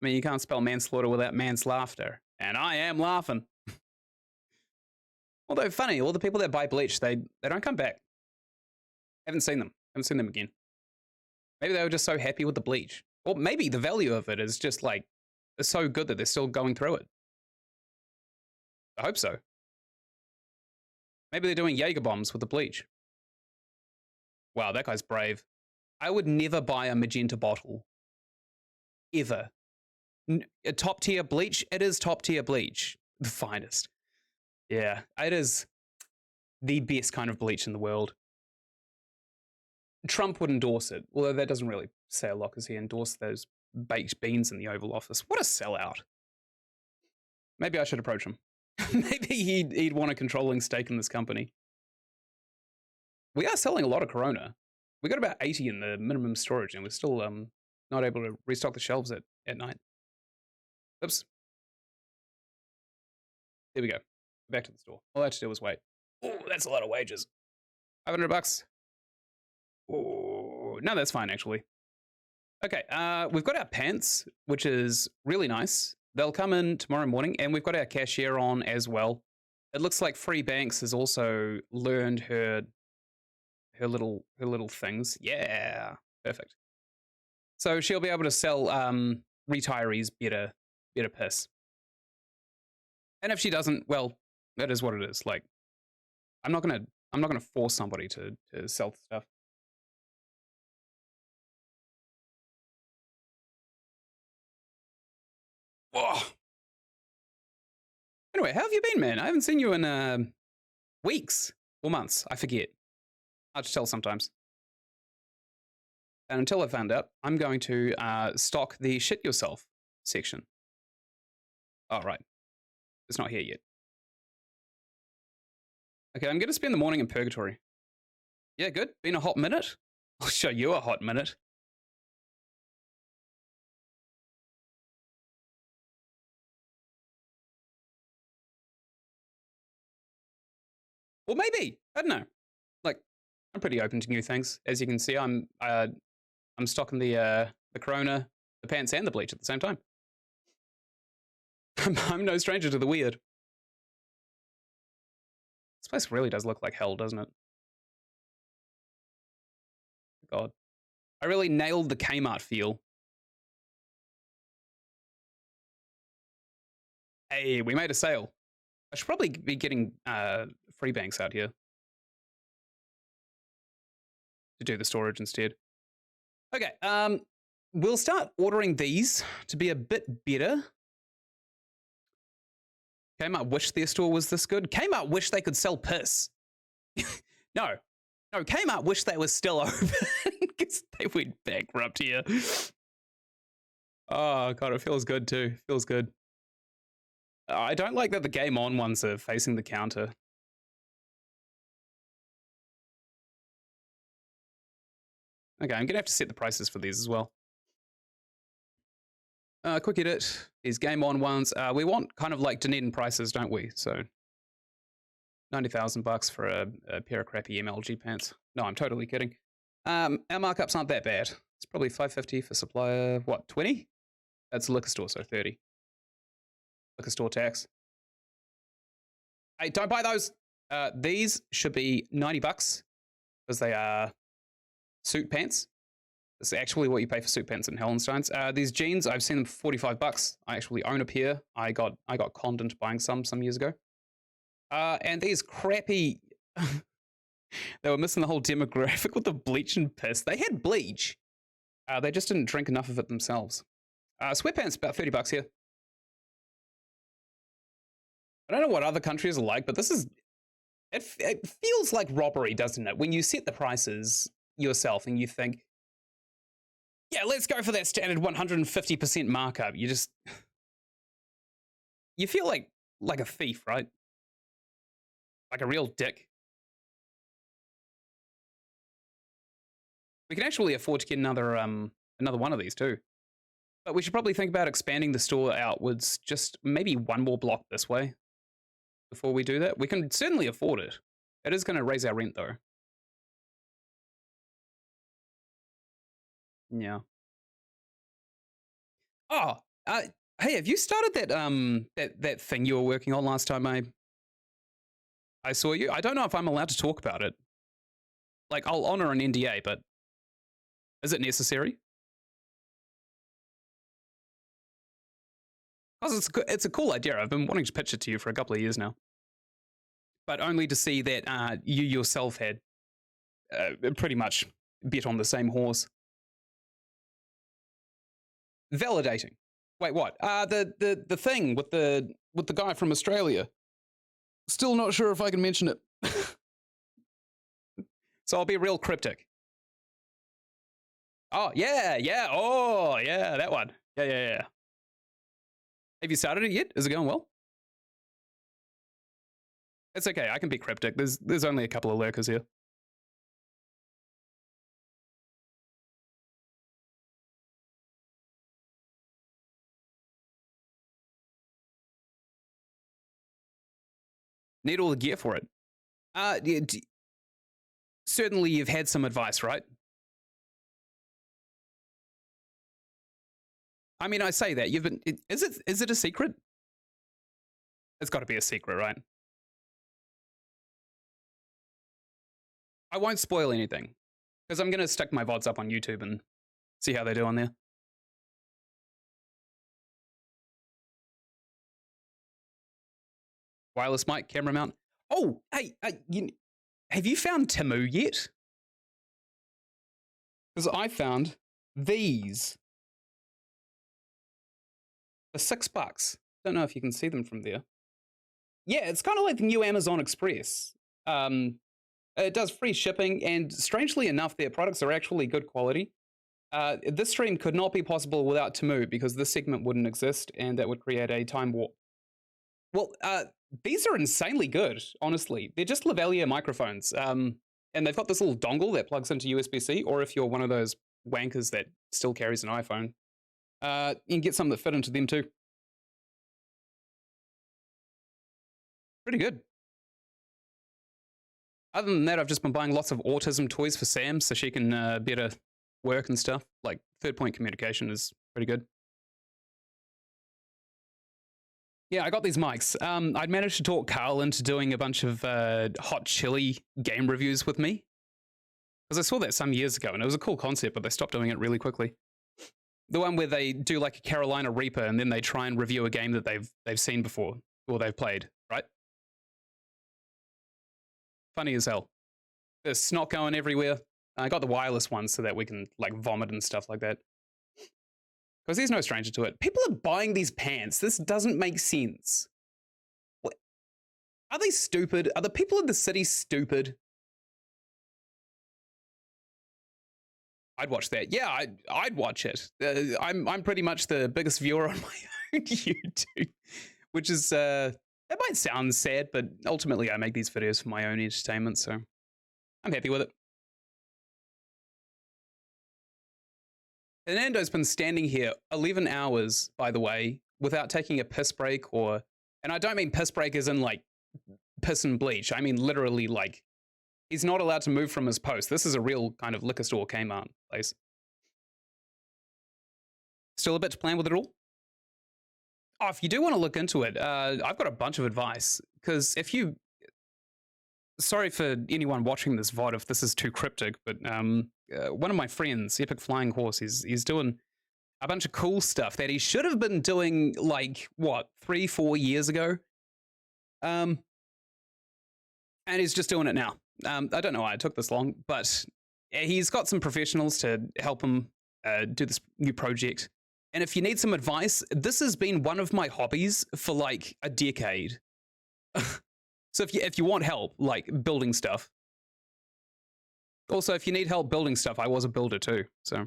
I mean, you can't spell manslaughter without man's laughter. And I am laughing. Although, funny, all the people that buy Bleach, they don't come back. Haven't seen them. Haven't seen them again. Maybe they were just so happy with the Bleach. Or maybe the value of it is just, like, it's so good that they're still going through it. I hope so. Maybe they're doing Jaeger bombs with the Bleach. Wow, that guy's brave. I would never buy a magenta bottle. Ever. A top tier Bleach? It is top tier Bleach. The finest. Yeah, it is the best kind of Bleach in the world. Trump would endorse it, although that doesn't really say a lot because he endorsed those baked beans in the Oval Office. What a sellout. Maybe I should approach him. Maybe he'd want a controlling stake in this company. We are selling a lot of Corona. We got about 80 in the minimum storage, and we're still not able to restock the shelves at night. Oops. There we go. Back to the store. All I had to do was wait. Oh, that's a lot of wages. $500. Oh, no, that's fine, actually. Okay, we've got our pants, which is really nice. they'll come in tomorrow morning, and we've got our cashier on as well. It looks like Free Banks has also learned her little things. Yeah, perfect. So she'll be able to sell retirees better piss. And if she doesn't, well, that is what it is. Like, I'm not gonna force somebody to sell stuff. Whoa. Anyway, how have you been, man? I haven't seen you in weeks or months. I forget. Hard to tell sometimes. And until I found out, I'm going to stock the shit yourself section. Oh, right. It's not here yet. Okay, I'm going to spend the morning in purgatory. Yeah, good. Been a hot minute. I'll show you a hot minute. Or maybe. I don't know. Like, I'm pretty open to new things. As you can see, I'm stocking the Corona, the pants, and the Bleach at the same time. I'm no stranger to the weird. This place really does look like hell, doesn't it? God. I really nailed the Kmart feel. Hey, we made a sale. I should probably be getting free banks out here to do the storage instead. Okay, we'll start ordering these to be a bit better. Kmart wish their store was this good. Kmart wish they could sell piss. No, Kmart wish they were still open because they went bankrupt here. Oh god, it feels good too. Feels good. I don't like that the Game On ones are facing the counter. Okay, I'm gonna have to set the prices for these as well. Quick edit. These Game On ones. We want kind of like Dunedin prices, don't we? So $90,000 for a pair of crappy MLG pants. No, I'm totally kidding. Our markups aren't that bad. It's probably $5.50 for supplier. What, 20? That's a liquor store, so 30. Liquor store tax. Hey, don't buy those. These should be $90 because they are suit pants. That's actually what you pay for suit pants in Hellensteins. These jeans, I've seen them for $45. I actually own a pair. I got conned into buying some years ago. And these crappy, they were missing the whole demographic with the bleach and piss. They had bleach. They just didn't drink enough of it themselves. Sweatpants, about $30 here. I don't know what other countries are like, but this is, it feels like robbery, doesn't it? When you set the prices yourself and you think, yeah, let's go for that standard 150% markup. You feel like a thief, right? Like a real dick. We can actually afford to get another one of these too. But we should probably think about expanding the store outwards, just maybe one more block this way before we do that. We can certainly afford it. It is going to raise our rent though. Yeah. Oh, hey, have you started that thing you were working on last time I saw you? I don't know if I'm allowed to talk about it. Like, I'll honor an NDA, but is it necessary? Because it's a cool idea. I've been wanting to pitch it to you for a couple of years now, but only to see that you yourself had pretty much bet on the same horse. Validating. Wait, what? The thing with the guy from Australia. Still not sure if I can mention it. So I'll be real cryptic. Oh, yeah. Oh, yeah, that one. Yeah. Have you started it yet? Is it going well? It's okay. I can be cryptic. There's only a couple of lurkers here. Need all the gear for it. Yeah, certainly you've had some advice, right? I mean, I say that you've been. Is it a secret? It's got to be a secret, right? I won't spoil anything because I'm gonna stick my VODs up on YouTube and see how they do on there. Wireless mic, camera mount. Oh, hey, have you found Temu yet? Because I found these for $6. Don't know if you can see them from there. Yeah, it's kind of like the new Amazon Express. It does free shipping, and strangely enough, their products are actually good quality. This stream could not be possible without Temu because this segment wouldn't exist, and that would create a time warp. Well, these are insanely good, honestly. They're just lavalier microphones, and they've got this little dongle that plugs into USB-C, or if you're one of those wankers that still carries an iPhone, you can get some that fit into them too. Pretty good. Other than that, I've just been buying lots of autism toys for Sam so she can better work and stuff. Like third point communication is pretty good. Yeah, I got these mics. I'd managed to talk Carl into doing a bunch of hot chili game reviews with me. Because I saw that some years ago and it was a cool concept, but they stopped doing it really quickly. The one where they do like a Carolina Reaper and then they try and review a game that they've seen before or they've played, right? Funny as hell. There's snot going everywhere. I got the wireless one so that we can like vomit and stuff like that. Because he's no stranger to it. People are buying these pants. This doesn't make sense. What? Are they stupid? Are the people in the city stupid? I'd watch that. Yeah, I'd watch it. I'm pretty much the biggest viewer on my own YouTube, which is it might sound sad, but ultimately I make these videos for my own entertainment, so I'm happy with it. Fernando's been standing here 11 hours, by the way, without taking a piss break or, and I don't mean piss break as in like piss and bleach. I mean literally like he's not allowed to move from his post. This is a real kind of liquor store Kmart place. Still a bit to plan with it all? Oh, if you do want to look into it, I've got a bunch of advice. Because if you, sorry for anyone watching this VOD if this is too cryptic, but one of my friends, Epic Flying Horse, he's doing a bunch of cool stuff that he should have been doing like, what, 3-4 years ago? And he's just doing it now. I don't know why it took this long, but he's got some professionals to help him do this new project. And if you need some advice, this has been one of my hobbies for like a decade. So if you want help, like building stuff. Also, if you need help building stuff, I was a builder too, so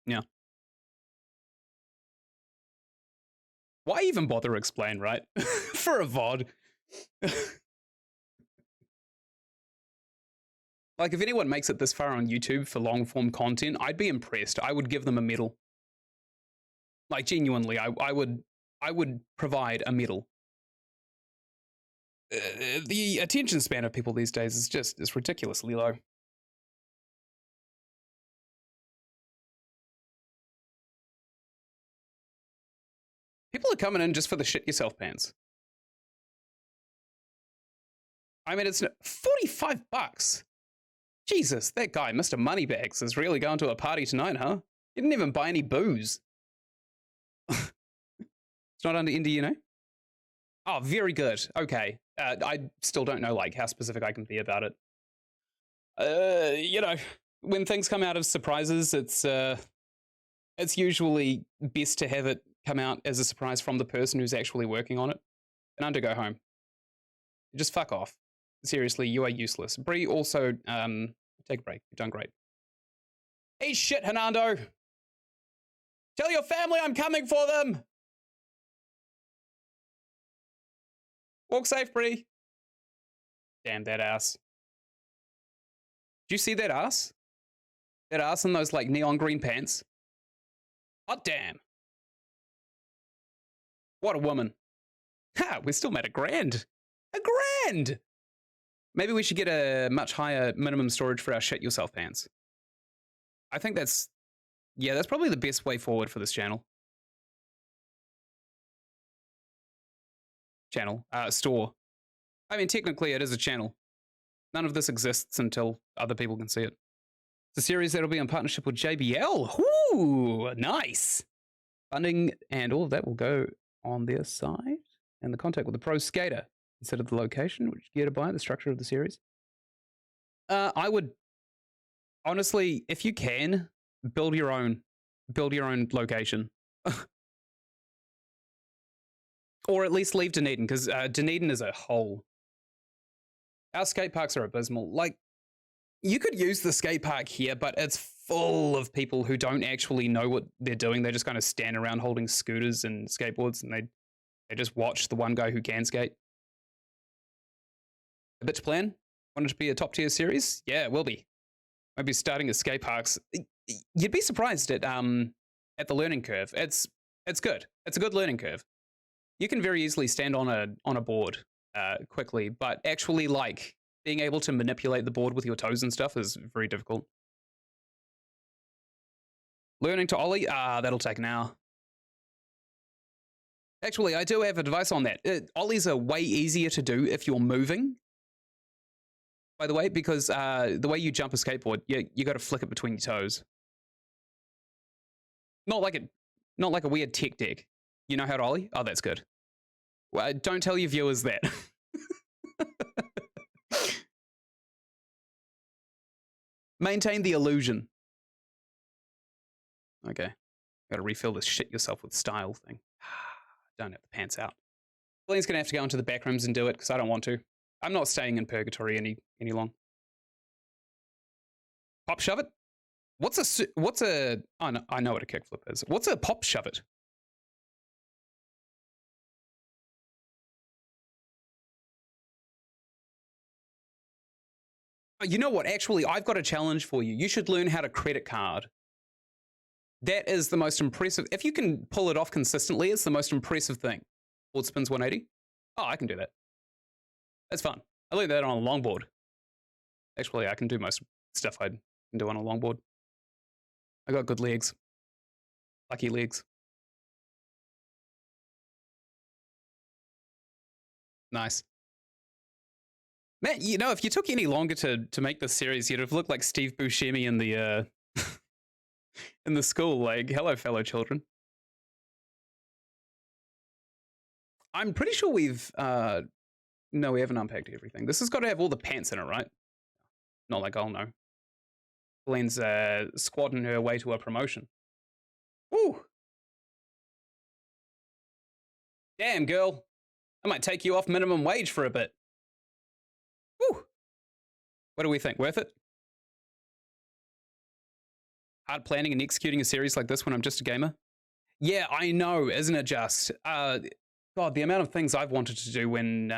yeah. Why even bother to explain, right? For a VOD. Like, if anyone makes it this far on YouTube for long-form content, I'd be impressed. I would give them a medal. Like, genuinely, I would provide a medal. The attention span of people these days is ridiculously low. People are coming in just for the shit yourself pants. I mean, it's $45. Jesus, that guy, Mr. Moneybags, is really going to a party tonight, huh? He didn't even buy any booze. It's not under NDA? Oh, very good. Okay. I still don't know like how specific I can be about it. You know, when things come out of surprises, it's usually best to have it come out as a surprise from the person who's actually working on it. And to go home. Just fuck off. Seriously, you are useless. Bree, also, take a break. You've done great. Eat shit, Hernando! Tell your family I'm coming for them! Walk safe, Bree. Damn, that ass. Do you see that ass? That ass in those, like, neon green pants? Hot damn. What a woman. Ha, we still made $1,000. $1,000! Maybe we should get a much higher minimum storage for our shit yourself pants. I think that's Yeah, that's probably the best way forward for this channel. Store. I mean, technically it is a channel. None of this exists until other people can see it. It's a series that'll be in partnership with JBL. Ooh, nice. Funding and all of that will go on their side. And the contact with the pro skater instead of the location, which gear to buy, the structure of the series. I would honestly, if you can, build your own location. Or at least leave Dunedin, because Dunedin is a hole. Our skate parks are abysmal. Like, you could use the skate park here, but it's full of people who don't actually know what they're doing. They just kind of stand around holding scooters and skateboards, and they just watch the one guy who can skate. A bit to plan? Want it to be a top tier series? Yeah, it will be. Maybe starting at skate parks. You'd be surprised at the learning curve. It's good. It's a good learning curve. You can very easily stand on a board quickly, but actually, like, being able to manipulate the board with your toes and stuff is very difficult. Learning to ollie? That'll take an hour. Actually, I do have advice on that. Ollies are way easier to do if you're moving, by the way, because the way you jump a skateboard, you got to flick it between your toes. Not like a weird tech deck. You know how to ollie? Oh, that's good. Well, don't tell your viewers that. Maintain the illusion. Okay. Gotta refill this shit yourself with style thing. Don't have the pants out. Blaine's gonna have to go into the back rooms and do it because I don't want to. I'm not staying in purgatory any long. Pop shove it? Oh, no, I know what a kickflip is. What's a pop shove it? Oh, you know what? Actually, I've got a challenge for you. You should learn how to credit card. That is the most impressive. If you can pull it off consistently, it's the most impressive thing. Board spins 180. Oh, I can do that. That's fun. I learned that on a longboard. Actually, I can do most stuff I can do on a longboard. I got good legs. Lucky legs. Nice. Man, you know, if you took any longer to make this series, you'd have looked like Steve Buscemi in the in the school. Like, hello, fellow children. I'm pretty sure we've no, we haven't unpacked everything. This has got to have all the pants in it, right? Not like I'll know. Glenn's squatting her way to a promotion. Woo! Damn, girl. I might take you off minimum wage for a bit. Woo! What do we think? Worth it? Hard planning and executing a series like this when I'm just a gamer? Yeah, I know, isn't it just? God, the amount of things I've wanted to do when,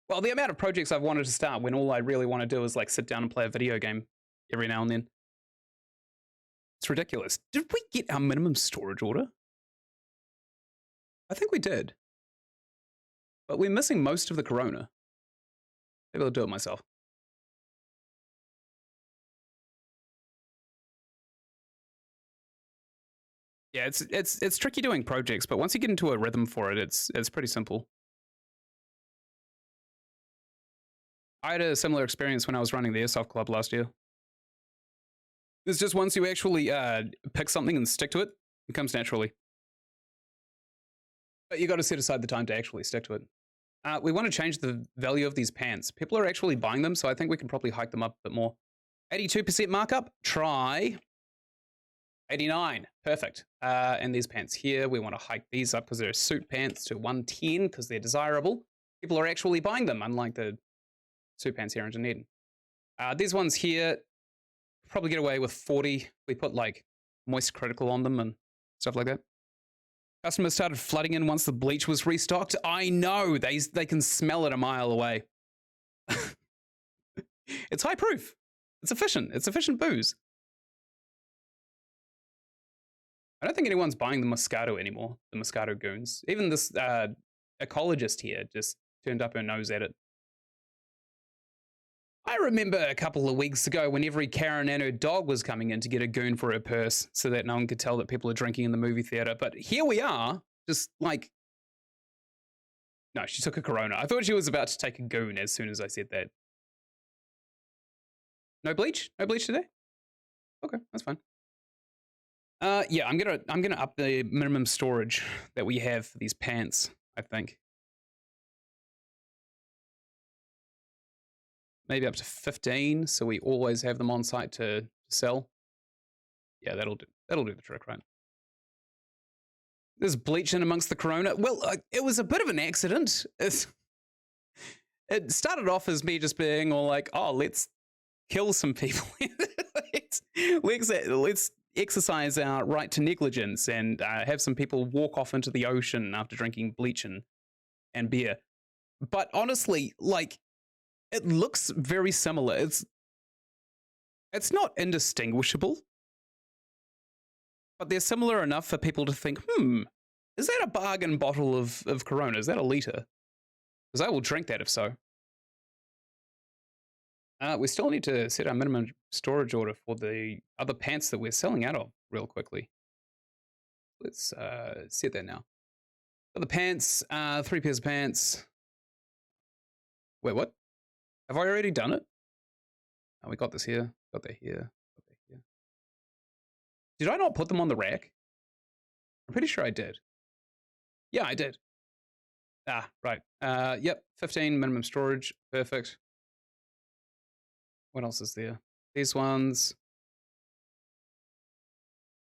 well, the amount of projects I've wanted to start when all I really want to do is like sit down and play a video game every now and then. It's ridiculous. Did we get our minimum storage order? I think we did. But we're missing most of the Corona. Maybe I'll do it myself. Yeah, it's tricky doing projects, but once you get into a rhythm for it, it's pretty simple. I had a similar experience when I was running the Airsoft Club last year. It's just once you actually pick something and stick to it, it comes naturally. But you got to set aside the time to actually stick to it. We want to change the value of these pants. People are actually buying them, so I think we can probably hike them up a bit more. 82% markup. Try 89. Perfect. And these pants here, we want to hike these up because they're suit pants to 110 because they're desirable. People are actually buying them, unlike the suit pants here in Dunedin. These ones here, probably get away with 40. We put like moist critical on them and stuff like that. Customers started flooding in once the Bleach was restocked. I know, they can smell it a mile away. It's high proof. It's efficient. It's efficient booze. I don't think anyone's buying the Moscato anymore, the Moscato goons. Even this ecologist here just turned up her nose at it. I remember a couple of weeks ago when every Karen and her dog was coming in to get a goon for her purse so that no one could tell that people are drinking in the movie theater. But here we are, just like, no, she took a Corona. I thought she was about to take a goon as soon as I said that. No bleach? No bleach today? Okay, that's fine. Yeah, I'm gonna up the minimum storage that we have for these pants, I think. Maybe up to 15, so we always have them on site to sell. Yeah, that'll do the trick, right? There's bleach in amongst the Corona. Well, it was a bit of an accident. It started off as me just being all like, oh, let's kill some people. let's exercise our right to negligence and have some people walk off into the ocean after drinking bleach and beer. But honestly, like, it looks very similar. It's not indistinguishable, but they're similar enough for people to think, is that a bargain bottle of Corona? Is that a liter? Because I will drink that if so. We still need to set our minimum storage order for the other pants that we're selling out of real quickly. Let's set that now. For the pants, 3 pairs of pants. Wait, what? Have I already done it? Oh, we got this here. Got that here. Got that here. Did I not put them on the rack? I'm pretty sure I did. Yeah, I did. Ah, right. Yep, 15 minimum storage. Perfect. What else is there? These ones.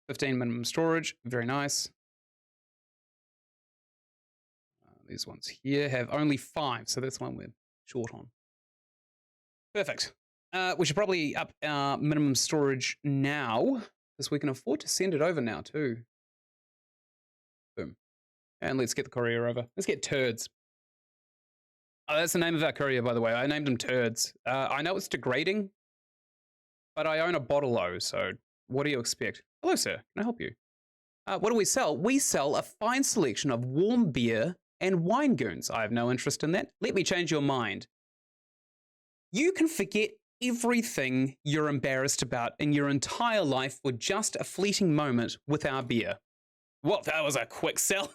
15 minimum storage. Very nice. These ones here have only 5, so that's one we're short on. Perfect. We should probably up our minimum storage now, because we can afford to send it over now too. Boom. And let's get the courier over. Let's get Turds. Oh, that's the name of our courier, by the way. I named him Turds. I know it's degrading, but I own a bottle O, so what do you expect? Hello, sir. Can I help you? What do we sell? We sell a fine selection of warm beer and wine goons. I have no interest in that. Let me change your mind. You can forget everything you're embarrassed about in your entire life for just a fleeting moment with our beer. Well, that was a quick sell.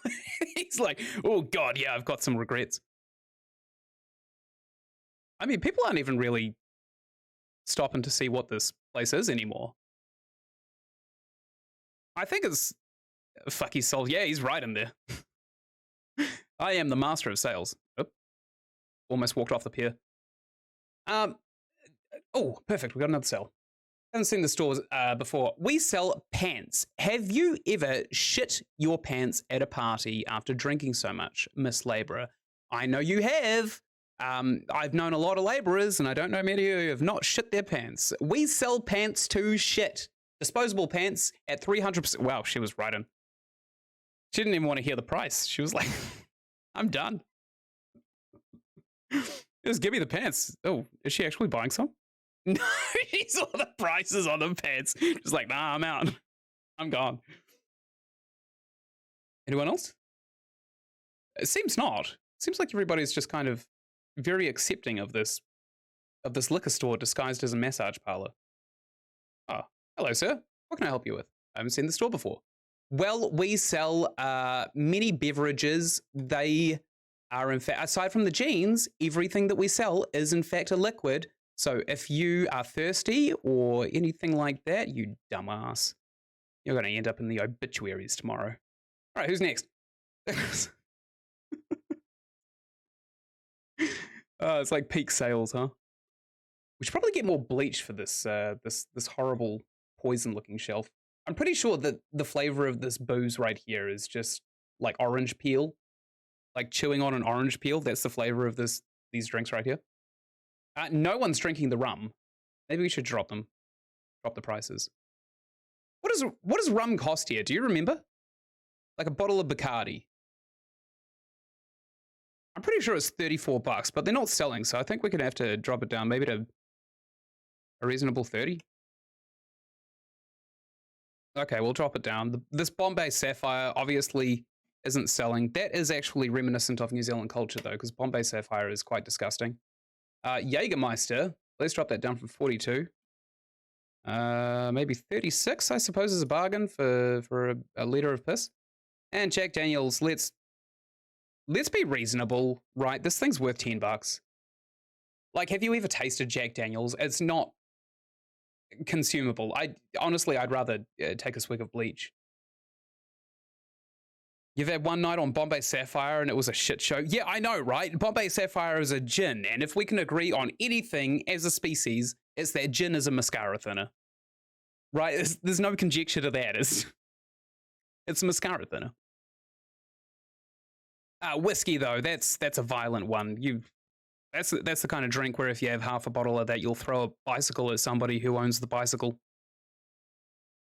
He's like, oh God, yeah, I've got some regrets. I mean, people aren't even really stopping to see what this place is anymore. I think it's, fuck, he sold. Yeah, he's right in there. I am the master of sales. Oop. Almost walked off the pier. Oh, perfect. We got another sell. Haven't seen the stores before. We sell pants. Have you ever shit your pants at a party after drinking so much, Miss Labourer? I know you have. I've known a lot of labourers, and I don't know many who have not shit their pants. We sell pants to shit. Disposable pants at 300%. Wow, she was right in. She didn't even want to hear the price. She was like, I'm done. Just give me the pants. Oh, is she actually buying some? No, she saw the prices on the pants. Just like, nah, I'm out. I'm gone. Anyone else? It seems not. It seems like everybody's just kind of very accepting of this liquor store disguised as a massage parlor. Oh, hello, sir. What can I help you with? I haven't seen the store before. Well, we sell many beverages. They are, in fact, aside from the jeans, everything that we sell is, in fact, a liquid. So if you are thirsty or anything like that, you dumbass, you're going to end up in the obituaries tomorrow. All right, who's next? It's like peak sales, huh? We should probably get more bleach for this this horrible poison-looking shelf. I'm pretty sure that the flavor of this booze right here is just like orange peel, like chewing on an orange peel. That's the flavor of these drinks right here. No one's drinking the rum. Maybe we should drop them. Drop the prices. What does rum cost here? Do you remember? Like a bottle of Bacardi. I'm pretty sure it's $34, but they're not selling, so I think we're gonna have to drop it down maybe to a reasonable 30. Okay, we'll drop it down. This Bombay Sapphire obviously isn't selling. That is actually reminiscent of New Zealand culture though, because Bombay Sapphire is quite disgusting. Jägermeister Let's drop that down from 42. Maybe 36, I suppose, is a bargain for a liter of piss. And Jack Daniels, let's be reasonable, right? This thing's worth $10. Like, have you ever tasted Jack Daniels? It's not consumable. Honestly, I'd rather take a swig of bleach. You've had one night on Bombay Sapphire and it was a shit show. Yeah, I know, right? Bombay Sapphire is a gin, and if we can agree on anything as a species, it's that gin is a mascara thinner. Right? There's no conjecture to that. It's a mascara thinner. Whiskey, though, that's a violent one. That's the kind of drink where if you have half a bottle of that, you'll throw a bicycle at somebody who owns the bicycle.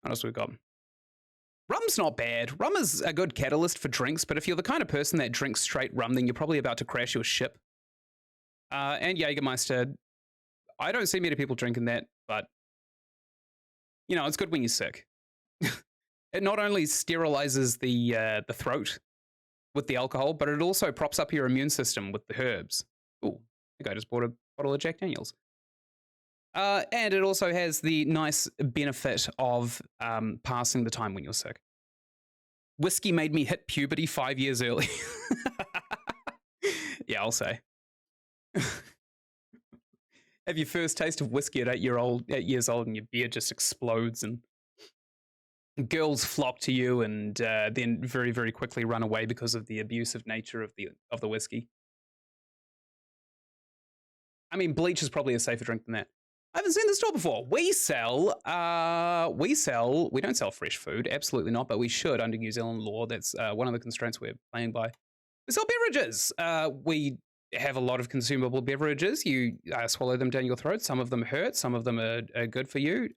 What else we've got? Rum's not bad. Rum is a good catalyst for drinks, but if you're the kind of person that drinks straight rum, then you're probably about to crash your ship. And Jägermeister, I don't see many people drinking that, but you know, it's good when you're sick. It not only sterilizes the throat with the alcohol, but it also props up your immune system with the herbs. Ooh, I think I just bought a bottle of Jack Daniels. And it also has the nice benefit of passing the time when you're sick. Whiskey made me hit puberty 5 years early. Yeah, I'll say. Have your first taste of whiskey at 8 years old, and your beard just explodes, and girls flock to you, and then very, very quickly run away because of the abusive nature of the whiskey. I mean, Bleach is probably a safer drink than that. I haven't seen the store before. We don't sell fresh food, absolutely not, but we should under New Zealand law. That's one of the constraints we're playing by. We sell beverages. We have a lot of consumable beverages. You swallow them down your throat. Some of them hurt. Some of them are good for you.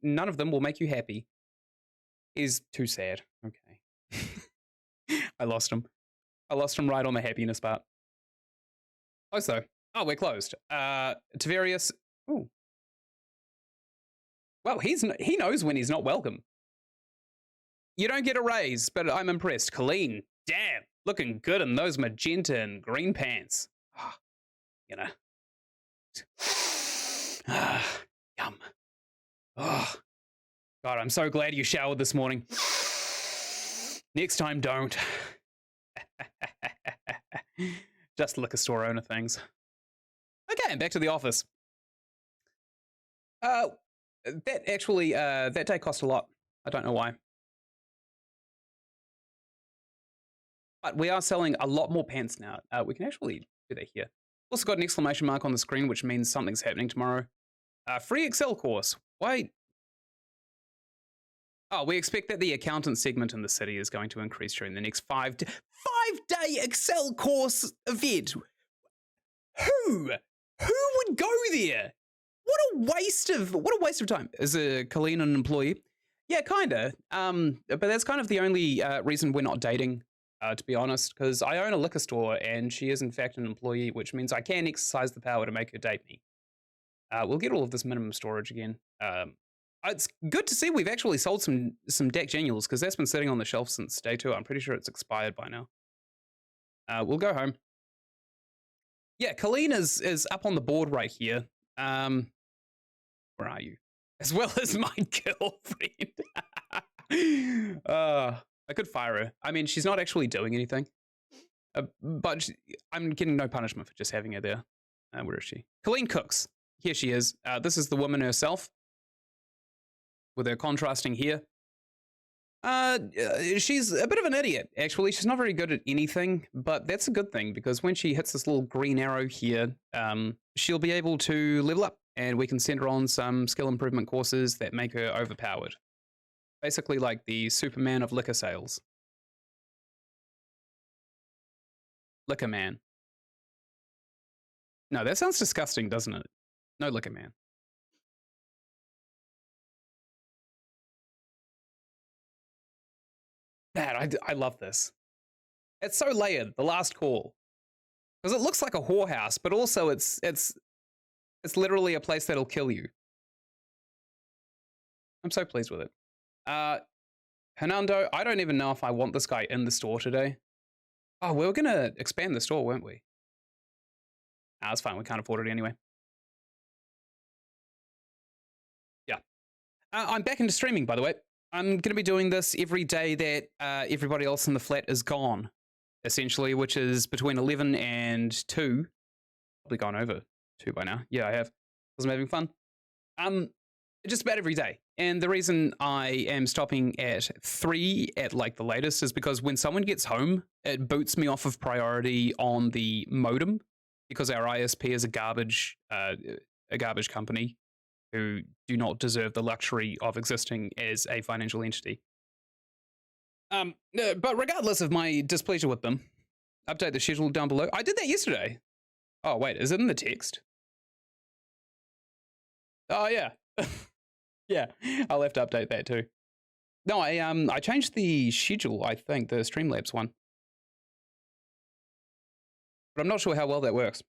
None of them will make you happy. Is too sad. Okay. I lost him. I lost him right on the happiness part. Close though. Oh, we're closed. Tavarius. Ooh. Well, he knows when he's not welcome. You don't get a raise, but I'm impressed. Colleen, damn, looking good in those magenta and green pants. Oh, you know. Yum. Oh, God, I'm so glad you showered this morning. Next time, don't. Just liquor store owner things. Okay, back to the office. That actually, that day cost a lot. I don't know why. But we are selling a lot more pants now. We can actually do that here. Also got an exclamation mark on the screen, which means something's happening tomorrow. Free Excel course. Why? Oh, we expect that the accountant segment in the city is going to increase during the next 5-day Excel course event. Who would go there? What a waste of time. Is Colleen an employee? Yeah, kinda. But that's kind of the only reason we're not dating, to be honest, because I own a liquor store and she is in fact an employee, which means I can exercise the power to make her date me. We'll get all of this minimum storage again. It's good to see we've actually sold some Jack Daniels, because that's been sitting on the shelf since day 2. I'm pretty sure it's expired by now. We'll go home. Yeah, Colleen is up on the board right here. Where are you? As well as my girlfriend. I could fire her. I mean, she's not actually doing anything. But I'm getting no punishment for just having her there. Where is she? Colleen cooks. Here she is. This is the woman herself, with her contrasting here. She's a bit of an idiot, actually. She's not very good at anything, but that's a good thing, because when she hits this little green arrow here, she'll be able to level up, and we can send her on some skill improvement courses that make her overpowered. Basically like the Superman of liquor sales. Liquor man. No, that sounds disgusting, doesn't it? No liquor man. Man, I love this. It's so layered, the last call. Because it looks like a whorehouse, but also it's literally a place that'll kill you. I'm so pleased with it. Hernando, I don't even know if I want this guy in the store today. Oh, we were gonna expand the store, weren't we? It's fine, we can't afford it anyway. I'm back into streaming, by the way. I'm going to be doing this every day that everybody else in the flat is gone, essentially, which is between 11 and 2. Probably gone over 2 by now. Yeah, I have. Because I'm having fun. Just about every day. And the reason I am stopping at 3 at like the latest is because when someone gets home, it boots me off of priority on the modem because our ISP is a garbage company who do not deserve the luxury of existing as a financial entity. But regardless of my displeasure with them, update the schedule down below. I did that yesterday. Oh, wait, is it in the text? Oh, yeah. Yeah, I'll have to update that too. No, I changed the schedule, I think, the Streamlabs one. But I'm not sure how well that works.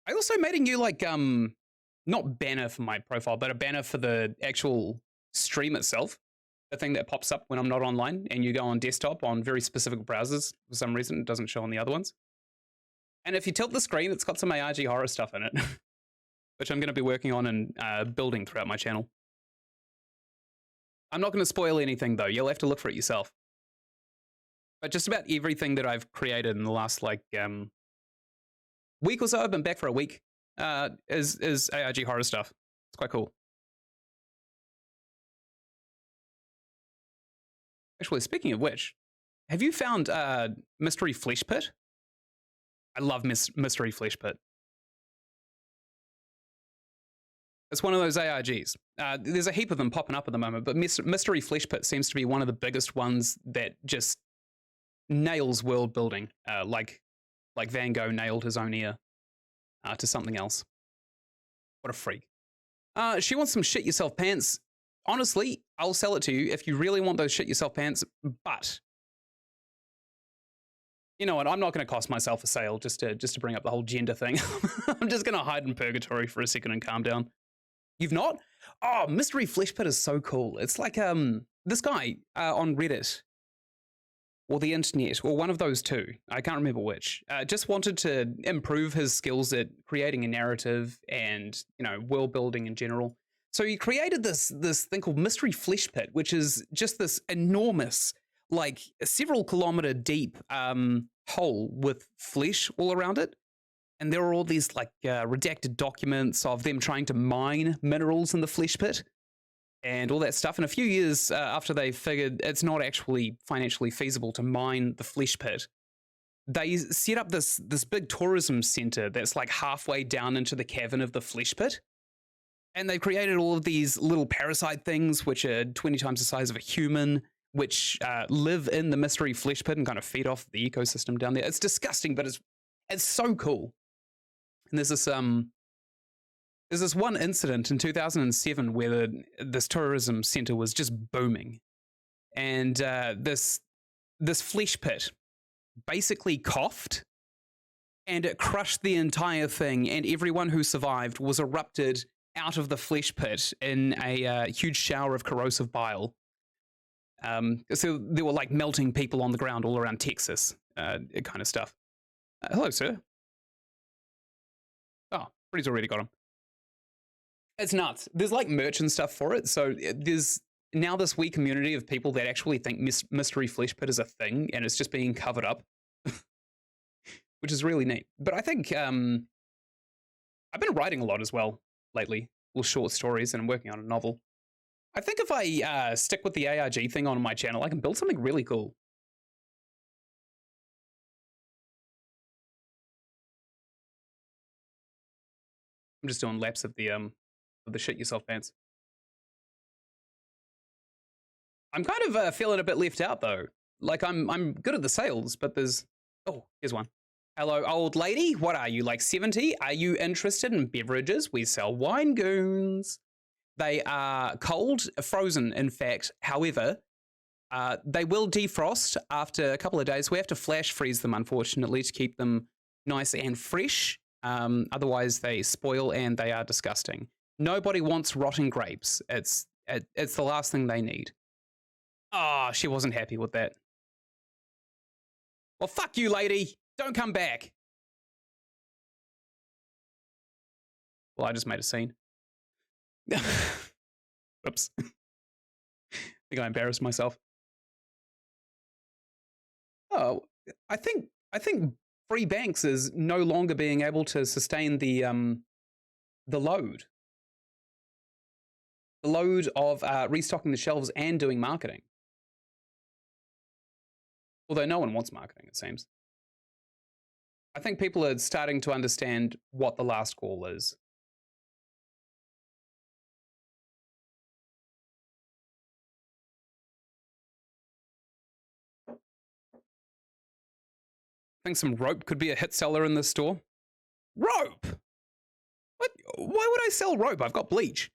I also made a new, like, not banner for my profile, but a banner for the actual stream itself. The thing that pops up when I'm not online and you go on desktop on very specific browsers. For some reason, it doesn't show on the other ones. And if you tilt the screen, it's got some ARG horror stuff in it, which I'm going to be working on and building throughout my channel. I'm not going to spoil anything, though. You'll have to look for it yourself. But just about everything that I've created in the last, like, week or so, I've been back for a week, is ARG horror stuff. It's quite cool. Actually, speaking of which, have you found Mystery Flesh Pit? I love Mystery Flesh Pit. It's one of those ARGs. There's a heap of them popping up at the moment, but Mystery Flesh Pit seems to be one of the biggest ones that just nails world building, like Van Gogh nailed his own ear to something else. What a freak. She wants some shit yourself pants. Honestly, I'll sell it to you if you really want those shit yourself pants, but you know what? I'm not going to cost myself a sale just to bring up the whole gender thing. I'm just going to hide in purgatory for a second and calm down. You've not? Oh, Mystery Flesh Pit is so cool. It's like this guy on Reddit or the internet, or one of those two, I can't remember which, just wanted to improve his skills at creating a narrative and, you know, world building in general. So he created this thing called Mystery Flesh Pit, which is just this enormous, like several kilometer deep hole with flesh all around it. And there are all these like redacted documents of them trying to mine minerals in the flesh pit and all that stuff. And a few years after they figured it's not actually financially feasible to mine the flesh pit, they set up this big tourism center that's like halfway down into the cavern of the flesh pit. And they've created all of these little parasite things, which are 20 times the size of a human, which live in the Mystery Flesh Pit and kind of feed off the ecosystem down there. It's disgusting, but it's so cool. And there's this one incident in 2007 where this tourism center was just booming, and this flesh pit basically coughed, and it crushed the entire thing, and everyone who survived was erupted out of the flesh pit in a huge shower of corrosive bile. So there were like melting people on the ground all around Texas, kind of stuff. Hello, sir. Oh, Freddie's already got him. It's nuts. There's like merch and stuff for it. So there's now this wee community of people that actually think Mystery Flesh Pit is a thing and it's just being covered up, which is really neat. But I think I've been writing a lot as well lately, little short stories, and I'm working on a novel. I think if I stick with the ARG thing on my channel, I can build something really cool. I'm just doing laps of the shit yourself pants. I'm kind of feeling a bit left out though. Like I'm good at the sales, but there's here's one. Hello, old lady. What are you, like 70? Are you interested in beverages? We sell wine goons. They are cold, frozen, in fact. However, they will defrost after a couple of days. We have to flash freeze them, unfortunately, to keep them nice and fresh. Otherwise, they spoil and they are disgusting. Nobody wants rotten grapes. It's the last thing they need. Oh, she wasn't happy with that. Well, fuck you, lady. Don't come back. Well, I just made a scene. Oops. I think I embarrassed myself. Oh, I think free banks is no longer being able to sustain the load. The load of restocking the shelves and doing marketing. Although no one wants marketing, it seems. I think people are starting to understand what the last call is. I think some rope could be a hit seller in this store. Rope? What? Why would I sell rope? I've got bleach.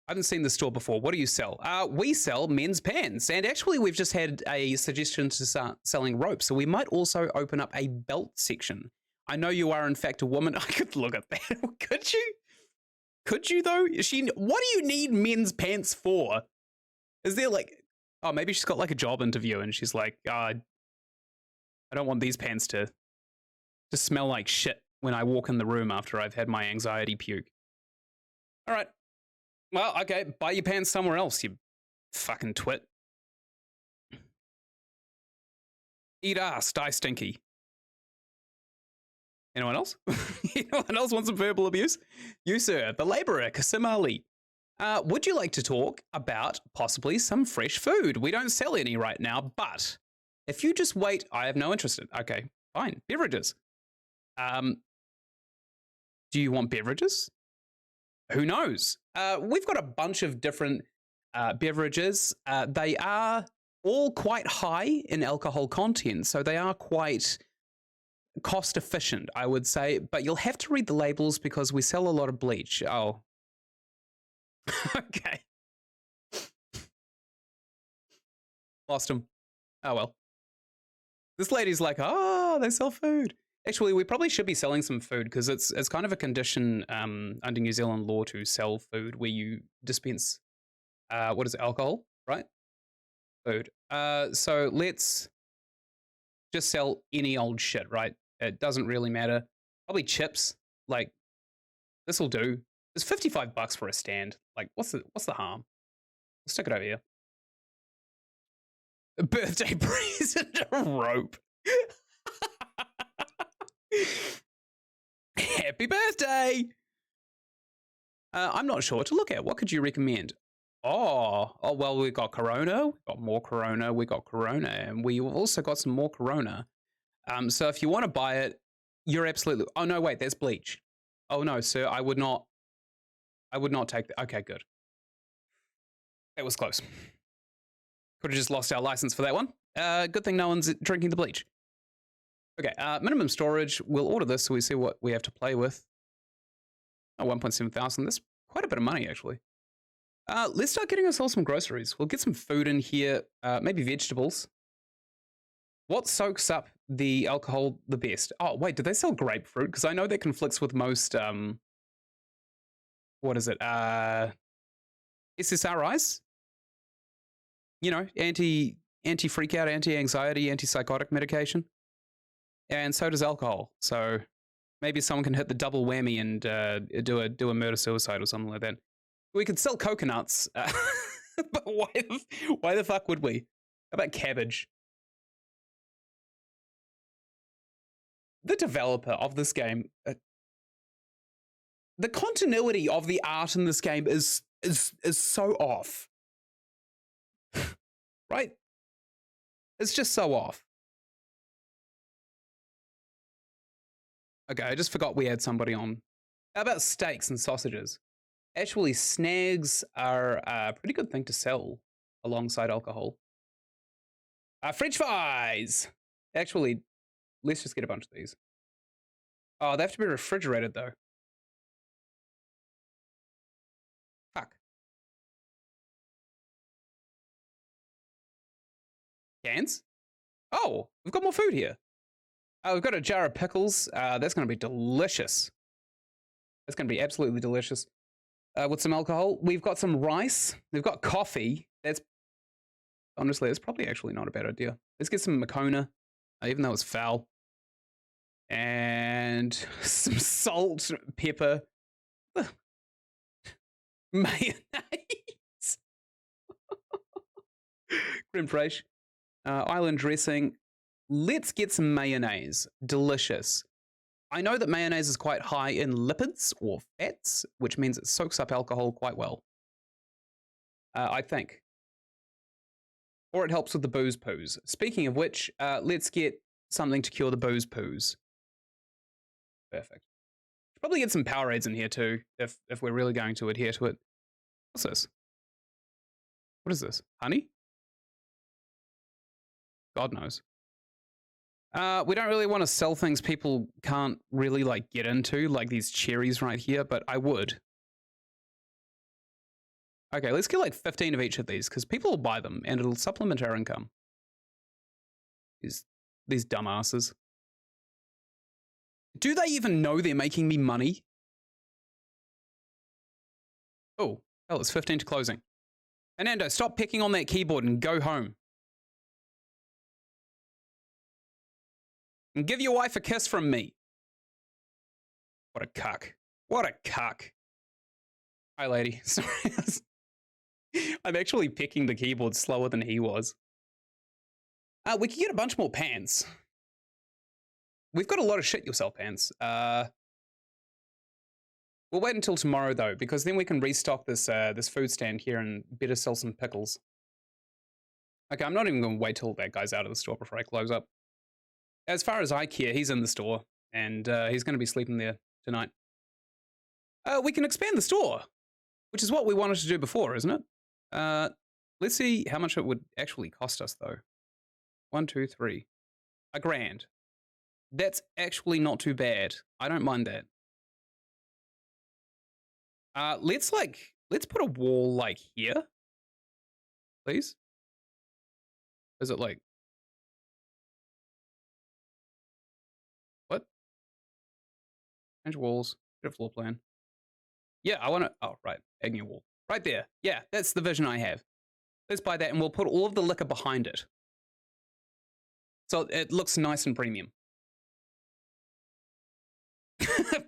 I haven't seen the store before. What do you sell? We sell men's pants. And actually, we've just had a suggestion to start selling rope. So we might also open up a belt section. I know you are, in fact, a woman. I could look at that. Could you? Could you, though? What do you need men's pants for? Is there like... Oh, maybe she's got like a job interview and she's like, I don't want these pants to smell like shit when I walk in the room after I've had my anxiety puke. All right. Well, okay, buy your pants somewhere else, you fucking twit. Eat ass, die stinky. Anyone else? Anyone else want some verbal abuse? You, sir, the labourer, Kasim Ali. Would you like to talk about possibly some fresh food? We don't sell any right now, but if you just wait, I have no interest in. Okay, fine. Beverages. Do you want beverages? Who knows? We've got a bunch of different beverages. They are all quite high in alcohol content, so they are quite cost efficient, I would say. But you'll have to read the labels because we sell a lot of bleach. Oh. Okay. Lost him. Oh, well. This lady's like, oh, they sell food. Actually, we probably should be selling some food because it's kind of a condition under New Zealand law to sell food where you dispense, what is it, alcohol, right? Food. So let's just sell any old shit, right? It doesn't really matter. Probably chips. Like, this will do. It's $55 for a stand. Like, what's the harm? Let's stick it over here. A birthday present, a rope. Happy birthday! I'm not sure what to look at. What could you recommend? Oh, well, we got Corona, we got more Corona, we got Corona, and we also got some more Corona. So if you want to buy it, you're absolutely... Oh, no, wait, there's Bleach. Oh, no, sir, I would not take that. Okay, good. That was close. Could have just lost our license for that one. Good thing no one's drinking the Bleach. Okay, minimum storage. We'll order this so we see what we have to play with. Oh, 1.7 thousand. That's quite a bit of money, actually. Let's start getting ourselves some groceries. We'll get some food in here, maybe vegetables. What soaks up the alcohol the best? Oh, wait, do they sell grapefruit? Because I know that conflicts with most, what is it? SSRIs? You know, anti-freak out, anti-anxiety, anti-psychotic medication. And so does alcohol. So maybe someone can hit the double whammy and do a murder-suicide or something like that. We could sell coconuts, but why the fuck would we? How about cabbage? The developer of this game, the continuity of the art in this game is so off, right? It's just so off. Okay, I just forgot we had somebody on. How about steaks and sausages? Actually, snags are a pretty good thing to sell alongside alcohol. French fries! Actually, let's just get a bunch of these. Oh, they have to be refrigerated, though. Fuck. Cans? Oh, we've got more food here. We've got a jar of pickles. That's going to be delicious. That's going to be absolutely delicious. With some alcohol. We've got some rice. We've got coffee. Honestly, that's probably actually not a bad idea. Let's get some Makona, even though it's foul. And some salt, pepper, mayonnaise, creme fraiche, island dressing. Let's get some mayonnaise. Delicious. I know that mayonnaise is quite high in lipids or fats, which means it soaks up alcohol quite well. I think. Or it helps with the booze poos. Speaking of which, let's get something to cure the booze poos. Perfect. Probably get some Powerades in here too, if we're really going to adhere to it. What's this? What is this? Honey? God knows. We don't really want to sell things people can't really like get into, like these cherries right here, but I would. Okay, let's get like 15 of each of these because people will buy them and it'll supplement our income. These dumbasses. Do they even know they're making me money? Oh, hell, it's 15 to closing. Fernando, stop picking on that keyboard and go home. And give your wife a kiss from me. What a cuck. What a cuck. Hi, lady. Sorry. I'm actually picking the keyboard slower than he was. We could get a bunch more pans. We've got a lot of shit you'll sell pans. We'll wait until tomorrow though, because then we can restock this this food stand here and better sell some pickles. Okay, I'm not even going to wait till that guy's out of the store before I close up. As far as I care, he's in the store and he's going to be sleeping there tonight. We can expand the store, which is what we wanted to do before, isn't it? Let's see how much it would actually cost us though. 1, 2, 3. $1,000. That's actually not too bad. I don't mind that. Let's put a wall like here, please. Is it like what? Change walls. Get a floor plan. Yeah, I want to. Oh, right, adding a wall right there. Yeah, that's the vision I have. Let's buy that, and we'll put all of the liquor behind it, so it looks nice and premium.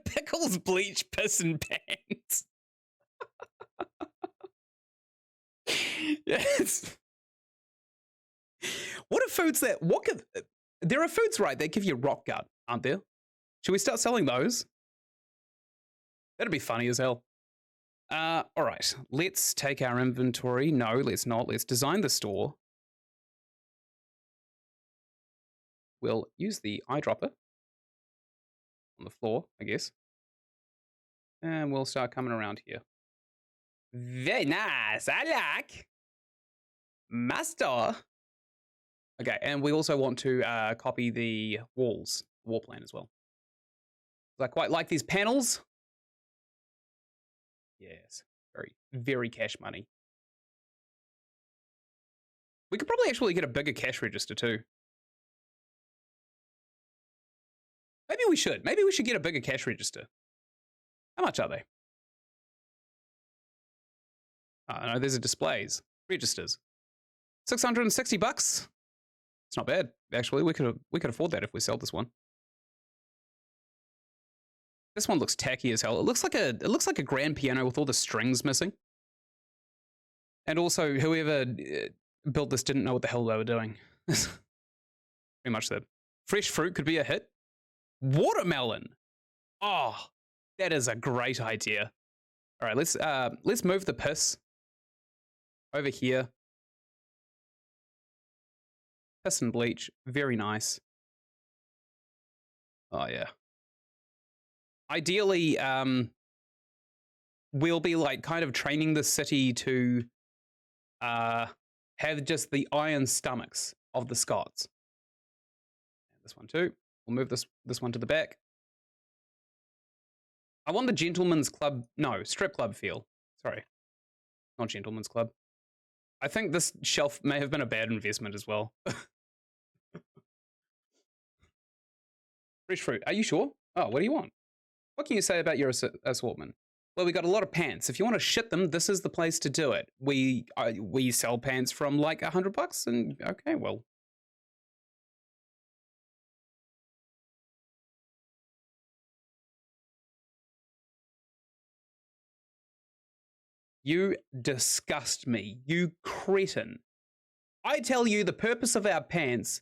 Pickles, bleach, piss, and pants. Yes. What are foods that? What could? There are foods, right? That give you rock gut, aren't there? Should we start selling those? That'd be funny as hell. All right. Let's take our inventory. No, let's not. Let's design the store. We'll use the eyedropper on the floor, I guess. And we'll start coming around here. Very nice. I like. Master. Okay, and we also want to copy the wall plan as well. I quite like these panels. Yes, very, very cash money. We could probably actually get a bigger cash register too. Maybe we should. Maybe we should get a bigger cash register. How much are they? Oh, no, there's a displays. Registers. $660. It's not bad, actually. We could afford that if we sell this one. This one looks tacky as hell. It looks like a grand piano with all the strings missing. And also, whoever built this didn't know what the hell they were doing. Pretty much that. Fresh fruit could be a hit. Watermelon. Oh, that is a great idea. All right, let's move the piss over here. Piss and bleach, very nice. Oh yeah. Ideally, we'll be like kind of training the city to have just the iron stomachs of the Scots. This one too. We'll move this one to the back. I want the gentleman's club, no, strip club feel. Sorry, not gentleman's club. I think this shelf may have been a bad investment as well. Fresh fruit, are you sure? Oh, what do you want? What can you say about your assortment? Well, we got a lot of pants. If you want to ship them, this is the place to do it. We sell pants from like $100 and okay, well. You disgust me, you cretin. I tell you the purpose of our pants,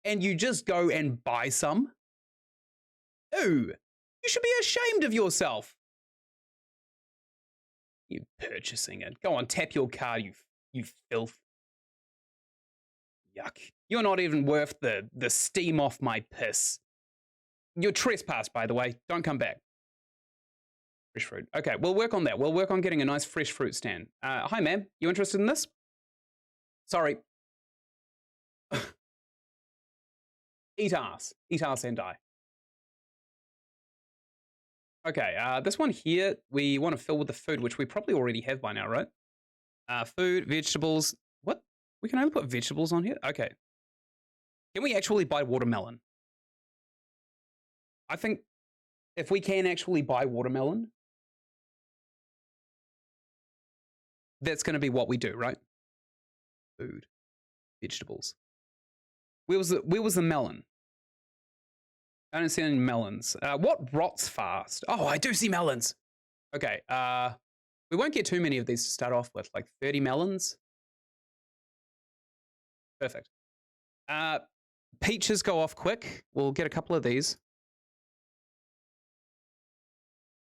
and you just go and buy some? Ooh, you should be ashamed of yourself. You purchasing it. Go on, tap your card, you filth. Yuck. You're not even worth the steam off my piss. You're trespassed, by the way. Don't come back. Fresh fruit. Okay, we'll work on that. We'll work on getting a nice fresh fruit stand. Hi, ma'am. You interested in this? Sorry. Eat ass. Eat ass and die. Okay, this one here, we want to fill with the food, which we probably already have by now, right? Food, vegetables. What? We can only put vegetables on here? Okay. Can we actually buy watermelon? I think if we can actually buy watermelon, that's going to be what we do, right? Food, vegetables. Where was the melon? I don't see any melons. What rots fast? Oh, I do see melons. Okay, we won't get too many of these to start off with, like 30 melons. Perfect. Peaches go off quick. We'll get a couple of these.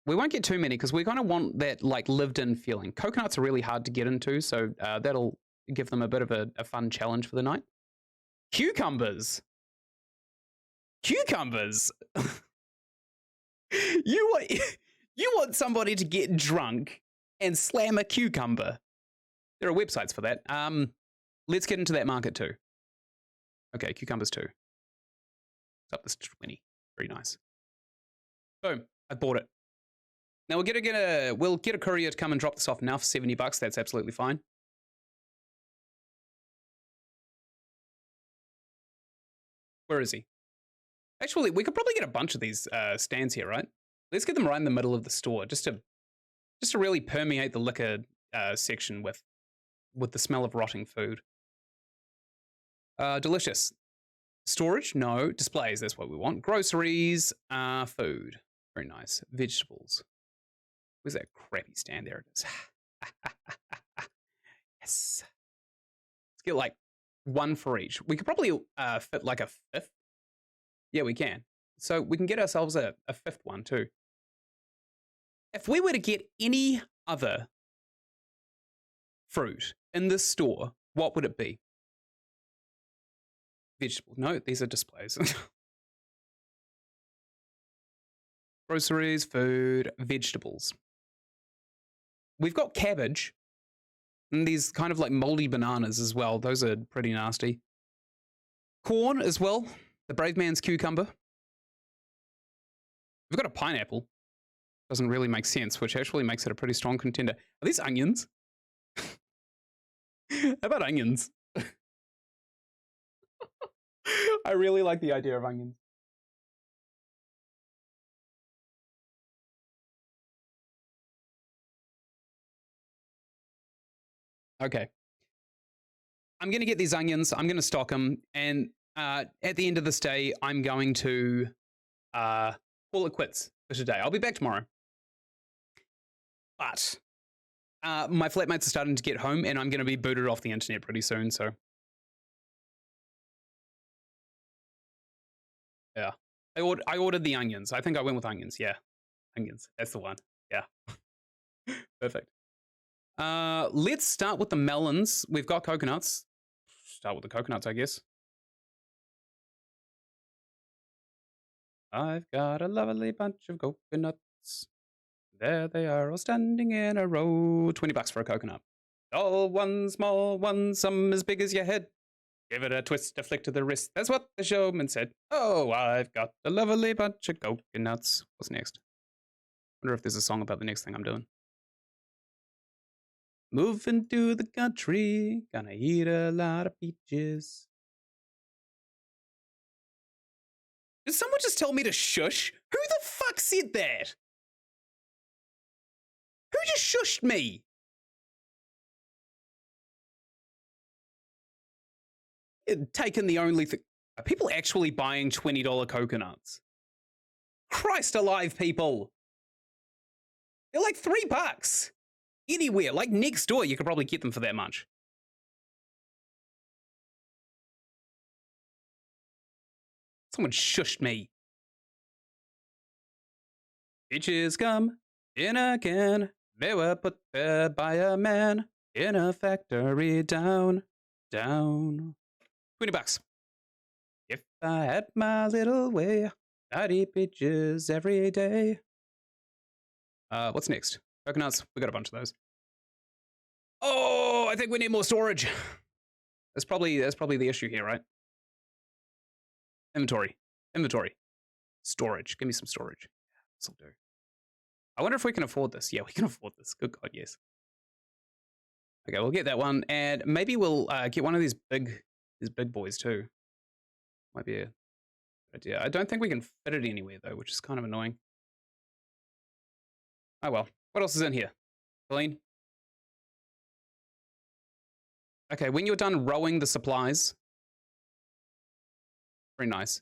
We won't get too many because we kind of want that like lived-in feeling. Coconuts are really hard to get into, so that'll give them a bit of a fun challenge for the night. Cucumbers. Cucumbers. You want somebody to get drunk and slam a cucumber. There are websites for that. Let's get into that market too. Okay, cucumbers too. It's up this 20. Very nice. Boom. I bought it. Now we'll get a courier to come and drop this off now for $70. That's absolutely fine. Where is he? Actually, we could probably get a bunch of these stands here, right? Let's get them right in the middle of the store, just to really permeate the liquor section with the smell of rotting food. Delicious. Storage? No. Displays, that's what we want. Groceries, food. Very nice. Vegetables. Where's that crappy stand? There it is. Yes. Let's get like one for each. We could probably fit like a fifth. Yeah, we can. So we can get ourselves a fifth one too. If we were to get any other fruit in this store, what would it be? Vegetables. No, these are displays. Groceries, food, vegetables. We've got cabbage. And these kind of like moldy bananas as well. Those are pretty nasty. Corn as well. The brave man's cucumber. We've got a pineapple. Doesn't really make sense, which actually makes it a pretty strong contender. Are these onions? How about onions? I really like the idea of onions. Okay. I'm going to get these onions. I'm going to stock them. And at the end of this day, I'm going to call it quits for today. I'll be back tomorrow. But my flatmates are starting to get home, and I'm going to be booted off the internet pretty soon. So, yeah. I ordered the onions. I think I went with onions. Yeah. Onions. That's the one. Yeah. Perfect. Let's start with the melons. We've got coconuts. Start with the coconuts, I guess. I've got a lovely bunch of coconuts. There they are, all standing in a row. $20 for a coconut. All one, small one, some as big as your head. Give it a twist, a flick to the wrist. That's what the showman said. Oh, I've got a lovely bunch of coconuts. What's next? Wonder if there's a song about the next thing I'm doing. Moving to the country, gonna eat a lot of peaches. Did someone just tell me to shush? Who the fuck said that? Who just shushed me? Taken the only thing. Are people actually buying $20 coconuts? Christ alive, people. They're like $3. Anywhere, like next door, you could probably get them for that much. Someone shushed me. Peaches come in a can. They were put there by a man in a factory down. 20 bucks. If I had my little way, I'd eat peaches every day. What's next? Coconuts. We got a bunch of those. Oh, I think we need more storage. That's probably the issue here, right? Inventory. Storage. Give me some storage. This'll do. I wonder if we can afford this. Yeah, we can afford this. Good God, yes. Okay, we'll get that one, and maybe we'll get one of these big boys too. Might be a good idea. I don't think we can fit it anywhere though, which is kind of annoying. Oh well. What else is in here? Clean. Okay, when you're done rowing the supplies. Very nice.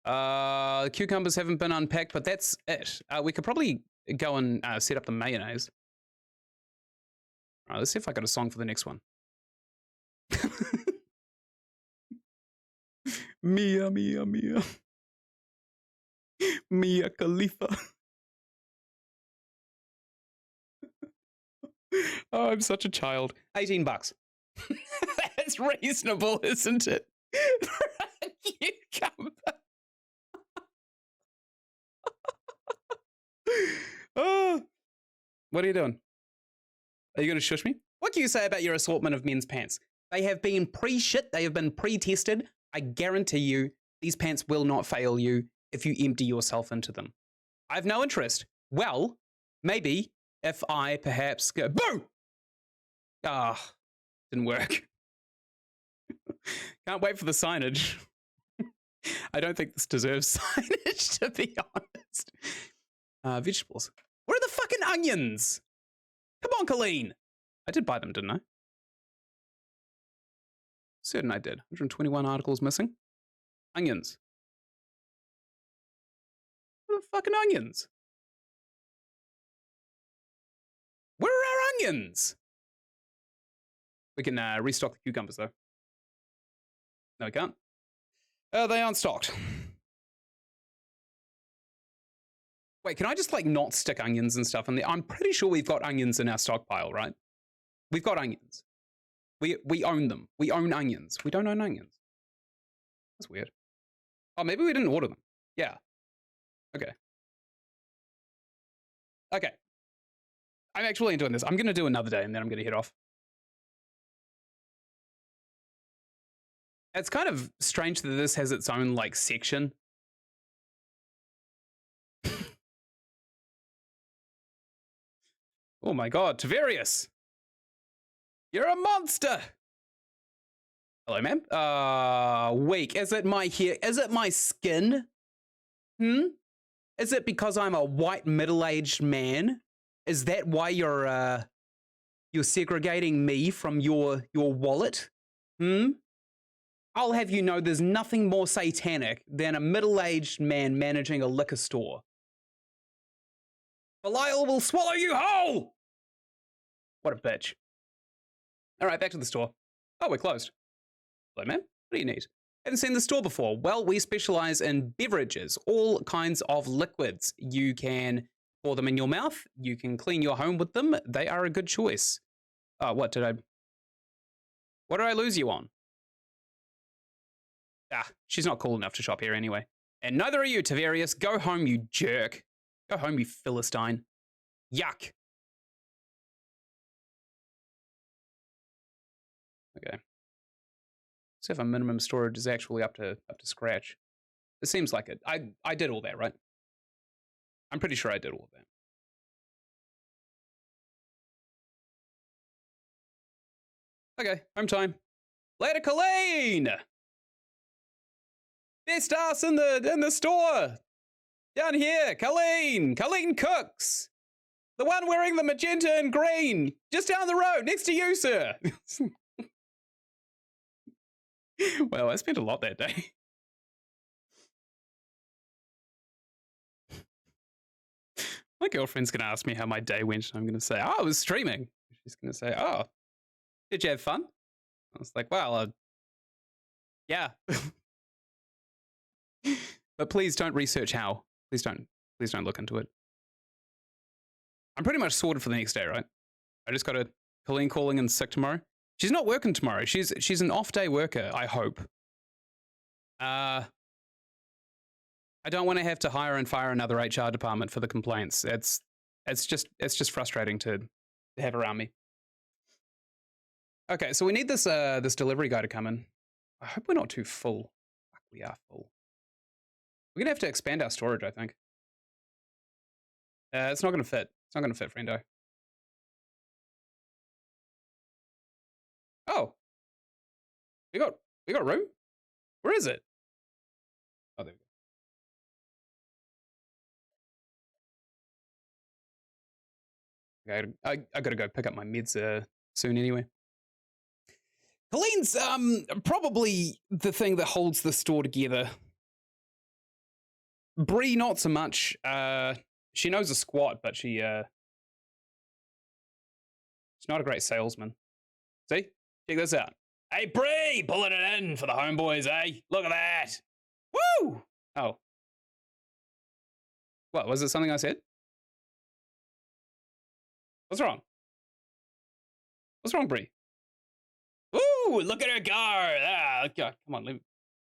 The cucumbers haven't been unpacked, but that's it. We could probably go and set up the mayonnaise. All right, let's see if I got a song for the next one. Mia, Mia, Mia. Mia Khalifa. Oh, I'm such a child. 18 bucks. That's reasonable, isn't it? For a cucumber. Oh, what are you doing? Are you going to shush me? What can you say about your assortment of men's pants? They have been pre-shit. They have been pre-tested. I guarantee you, these pants will not fail you if you empty yourself into them. I have no interest. Well, maybe if I perhaps go, boo! Ah, didn't work. Can't wait for the signage. I don't think this deserves signage, to be honest. Vegetables. Where are the fucking onions? Come on, Colleen. I did buy them, didn't I? Certain I did. 121 articles missing. Onions. Where are the fucking onions? Where are our onions? We can restock the cucumbers, though. No, we can't. They aren't stocked. Wait, can I just, like, not stick onions and stuff in there? I'm pretty sure we've got onions in our stockpile, right? We've got onions. We own them. We own onions. We don't own onions. That's weird. Oh, maybe we didn't order them. Yeah. Okay. Okay. I'm actually enjoying this. I'm going to do another day, and then I'm going to head off. It's kind of strange that this has its own, like, section. Oh my God, Tavarius! You're a monster! Hello, ma'am. Weak. Is it my hair? Is it my skin? Is it because I'm a white middle-aged man? Is that why you're segregating me from your wallet? I'll have you know there's nothing more satanic than a middle-aged man managing a liquor store. Belial will swallow you whole! What a bitch. All right, back to the store. Oh, we're closed. Hello, ma'am. What do you need? Haven't seen the store before. Well, we specialize in beverages, all kinds of liquids. You can pour them in your mouth. You can clean your home with them. They are a good choice. What did I lose you on? Ah, she's not cool enough to shop here anyway. And neither are you, Tavarius. Go home, you jerk. Go home, you Philistine. Yuck. Okay. See if our minimum storage is actually up to scratch. It seems like it. I did all that, right? I'm pretty sure I did all of that. Okay, home time. Later, Colleen! Best ass in the store! Down here, Colleen! Colleen Cooks! The one wearing the magenta and green! Just down the road, next to you, sir! Well, I spent a lot that day. My girlfriend's going to ask me how my day went, and I'm going to say, oh, I was streaming. She's going to say, oh, did you have fun? I was like, well, yeah. But please don't research how. Please don't look into it. I'm pretty much sorted for the next day, right? I just got a Colleen calling in sick tomorrow. She's not working tomorrow. She's an off-day worker, I hope. I don't want to have to hire and fire another HR department for the complaints. It's just frustrating to have around me. Okay, so we need this this delivery guy to come in. I hope we're not too full. Fuck, we are full. We're gonna have to expand our storage, I think. It's not gonna fit. It's not gonna fit, friendo. Oh, we got room. Where is it? Oh, there we go. Okay, I gotta go pick up my meds soon anyway. Colleen's probably the thing that holds the store together. Bree, not so much. She knows a squat, but she's not a great salesman. See? Check this out. Hey, Bree, pulling it in for the homeboys, eh? Look at that. Woo! Oh. What, was it something I said? What's wrong? What's wrong, Bree? Woo! Look at her go! Ah, come on, leave.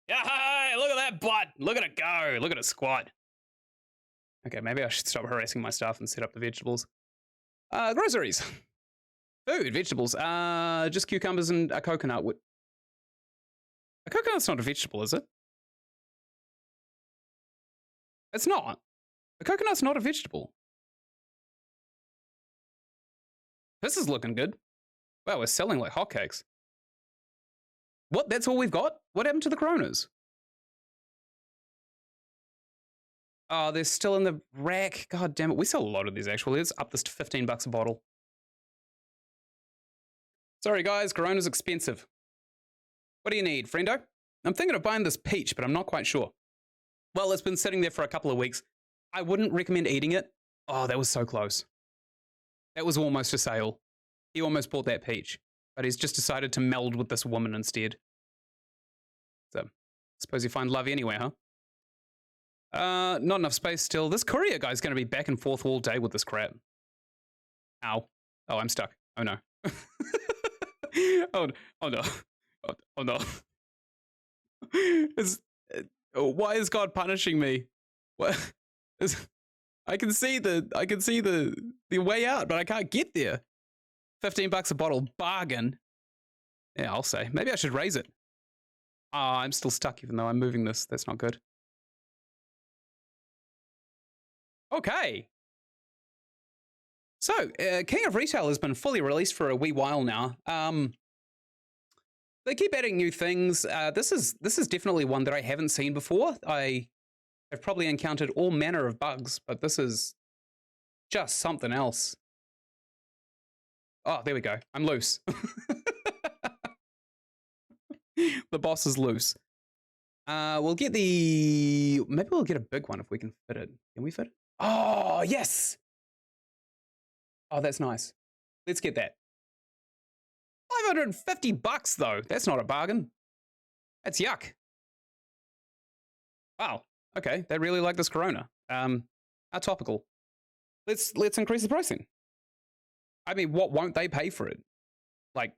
Yeah, look at that butt! Look at it go! Look at it squat. Okay, maybe I should stop harassing my staff and set up the vegetables. Groceries. Food, vegetables. Just cucumbers and a coconut. A coconut's not a vegetable, is it? It's not. A coconut's not a vegetable. This is looking good. Wow, we're selling like hotcakes. What? That's all we've got? What happened to the Coronas? Oh, they're still in the rack. God damn it. We sell a lot of these, actually. Let's up this to 15 bucks a bottle. Sorry, guys. Corona's expensive. What do you need, friendo? I'm thinking of buying this peach, but I'm not quite sure. Well, it's been sitting there for a couple of weeks. I wouldn't recommend eating it. Oh, that was so close. That was almost a sale. He almost bought that peach, but he's just decided to meld with this woman instead. So, I suppose you find love anywhere, huh? Not enough space still. This courier guy's going to be back and forth all day with this crap. Ow. Oh, I'm stuck. Oh, no. oh no. Oh no. Why is God punishing me? What? I can see the way out, but I can't get there. 15 bucks a bottle, bargain. Yeah, I'll say. Maybe I should raise it. Ah, I'm still stuck even though I'm moving this. That's not good. Okay. So, King of Retail has been fully released for a wee while now. They keep adding new things. This is definitely one that I haven't seen before. I have probably encountered all manner of bugs, but this is just something else. Oh, there we go. I'm loose. The boss is loose. We'll get maybe we'll get a big one if we can fit it. Can we fit it? Oh, yes. Oh, that's nice. Let's get that. 550 bucks though. That's not a bargain. That's yuck. Wow. Okay, they really like this Corona. How topical. Let's increase the pricing. I mean, what won't they pay for it? Like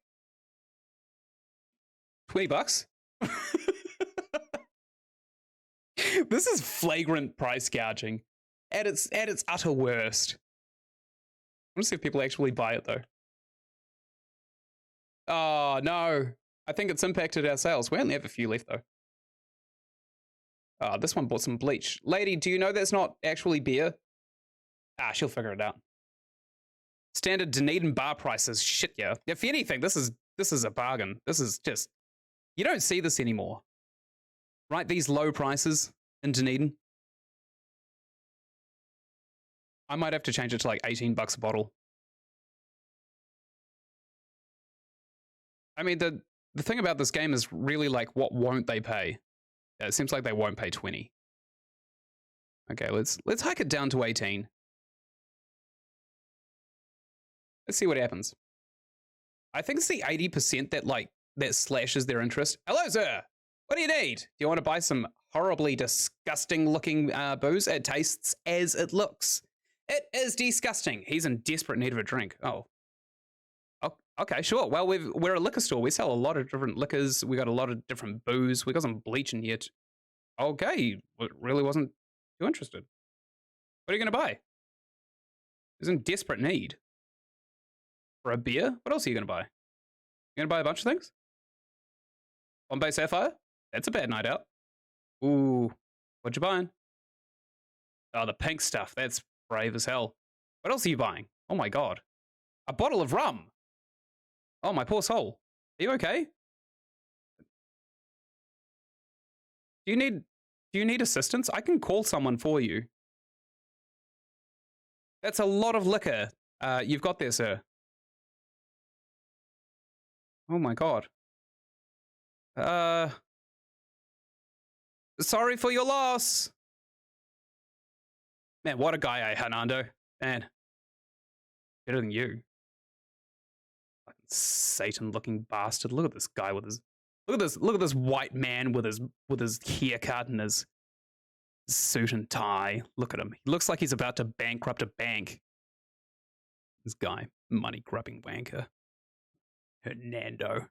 20 bucks? This is flagrant price gouging at its utter worst. I want to see if people actually buy it though. Oh no, I think it's impacted our sales. We only have a few left though. This one bought some bleach. Lady, do you know that's not actually beer? Ah, she'll figure it out. Standard Dunedin bar prices. Shit, yeah. If anything, this is a bargain. This is just, you don't see this anymore. Right? These low prices in Dunedin. I might have to change it to like 18 bucks a bottle. I mean, the thing about this game is really like, what won't they pay? Yeah, it seems like they won't pay 20. Okay, let's hike it down to 18. Let's see what happens. I think it's the 80% that slashes their interest. Hello, sir. What do you need? Do you want to buy some horribly disgusting looking booze? It tastes as it looks. It is disgusting. He's in desperate need of a drink. Oh. Okay, sure. Well, we're a liquor store. We sell a lot of different liquors. We got a lot of different booze. We got some bleach in here. Okay, really wasn't too interested. What are you going to buy? He's in desperate need. For a beer? What else are you going to buy? You going to buy a bunch of things? Bombay Sapphire? That's a bad night out. Ooh, what you buying? Oh, the pink stuff. That's brave as hell. What else are you buying? Oh my god. A bottle of rum. Oh, my poor soul. Are you okay? Do you need assistance? I can call someone for you. That's a lot of liquor. You've got there, sir. Oh my god. Sorry for your loss. Man, what a guy, Hernando. Man. Better than you. Fucking Satan-looking bastard. Look at this guy with his... Look at this white man with his haircut and his suit and tie. Look at him. He looks like he's about to bankrupt a bank. This guy. Money-grubbing wanker. Hernando.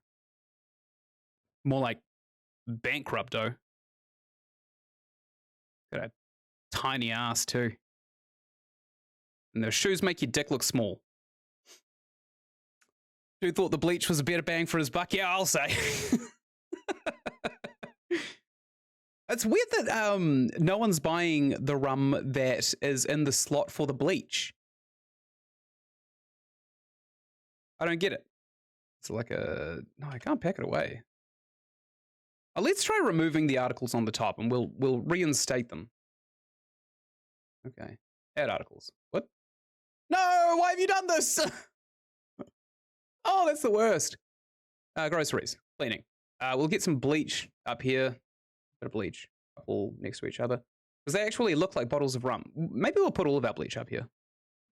More like bankrupto. Got a tiny ass too. And those shoes make your dick look small. Who thought the bleach was a better bang for his buck? Yeah, I'll say. It's weird that no one's buying the rum that is in the slot for the bleach. I don't get it. It's like a... No, I can't pack it away. Let's try removing the articles on the top and we'll reinstate them. Okay. Add articles. What? No! Why have you done this? Oh, that's the worst. Groceries. Cleaning. We'll get some bleach up here. Bit of bleach. Couple next to each other. Because they actually look like bottles of rum. Maybe we'll put all of our bleach up here.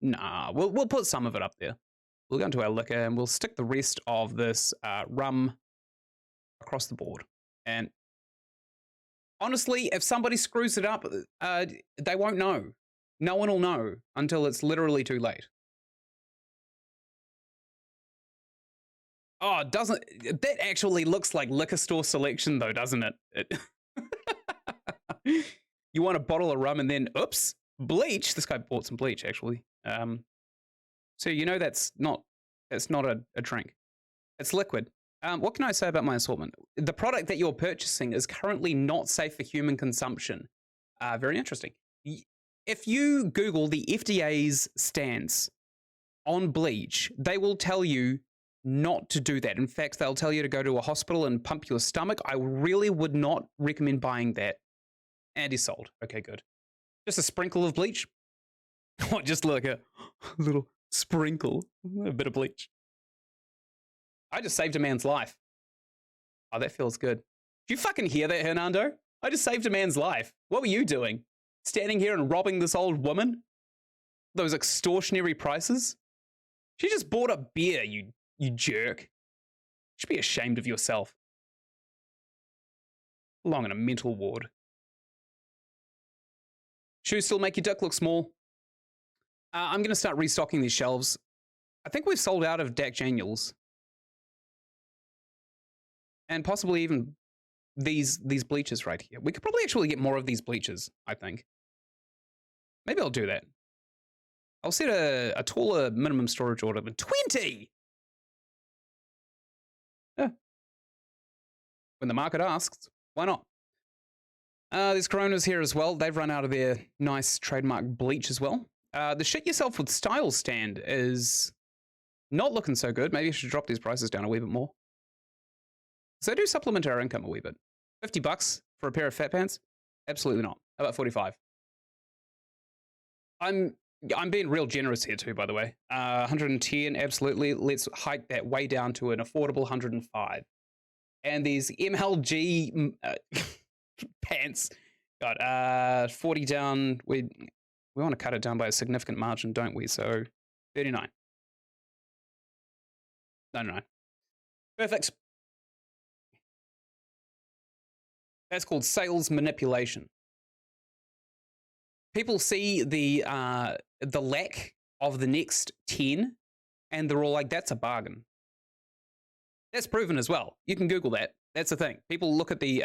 Nah, we'll put some of it up there. We'll go into our liquor and we'll stick the rest of this rum across the board. And honestly, if somebody screws it up, they won't know. No one will know until it's literally too late. Oh, doesn't that actually looks like liquor store selection though, doesn't it? You want a bottle of rum and then, oops, bleach. This guy bought some bleach actually. So you know that's not a drink. It's liquid. What can I say about my assortment? The product that you're purchasing is currently not safe for human consumption. Very interesting. If you Google the FDA's stance on bleach, they will tell you not to do that. In fact, they'll tell you to go to a hospital and pump your stomach. I really would not recommend buying that. And he's sold. Okay, good. Just a sprinkle of bleach. What, just like a little sprinkle, a bit of bleach. I just saved a man's life. Oh, that feels good. Do you fucking hear that, Hernando? I just saved a man's life. What were you doing? Standing here and robbing this old woman? Those extortionary prices? She just bought a beer, you jerk. You should be ashamed of yourself. Belong in a mental ward. Shoes still make your dick look small. I'm going to start restocking these shelves. I think we've sold out of Jack Daniels. And possibly even these bleachers right here. We could probably actually get more of these bleachers, I think. Maybe I'll do that. I'll set a taller minimum storage order than 20! Yeah. When the market asks, why not? There's Coronas here as well. They've run out of their nice trademark bleach as well. The shit yourself with style stand is not looking so good. Maybe I should drop these prices down a wee bit more. So they do supplement our income a wee bit. $50 for a pair of fat pants? Absolutely not. How about 45? I'm being real generous here too, by the way. 110, absolutely. Let's hike that way down to an affordable 105. And these MLG pants got 40 down. We want to cut it down by a significant margin, don't we? So 39. No. Perfect. That's called sales manipulation. People see the lack of the next 10 and they're all like, that's a bargain. That's proven as well. You can Google that. That's the thing. People look at the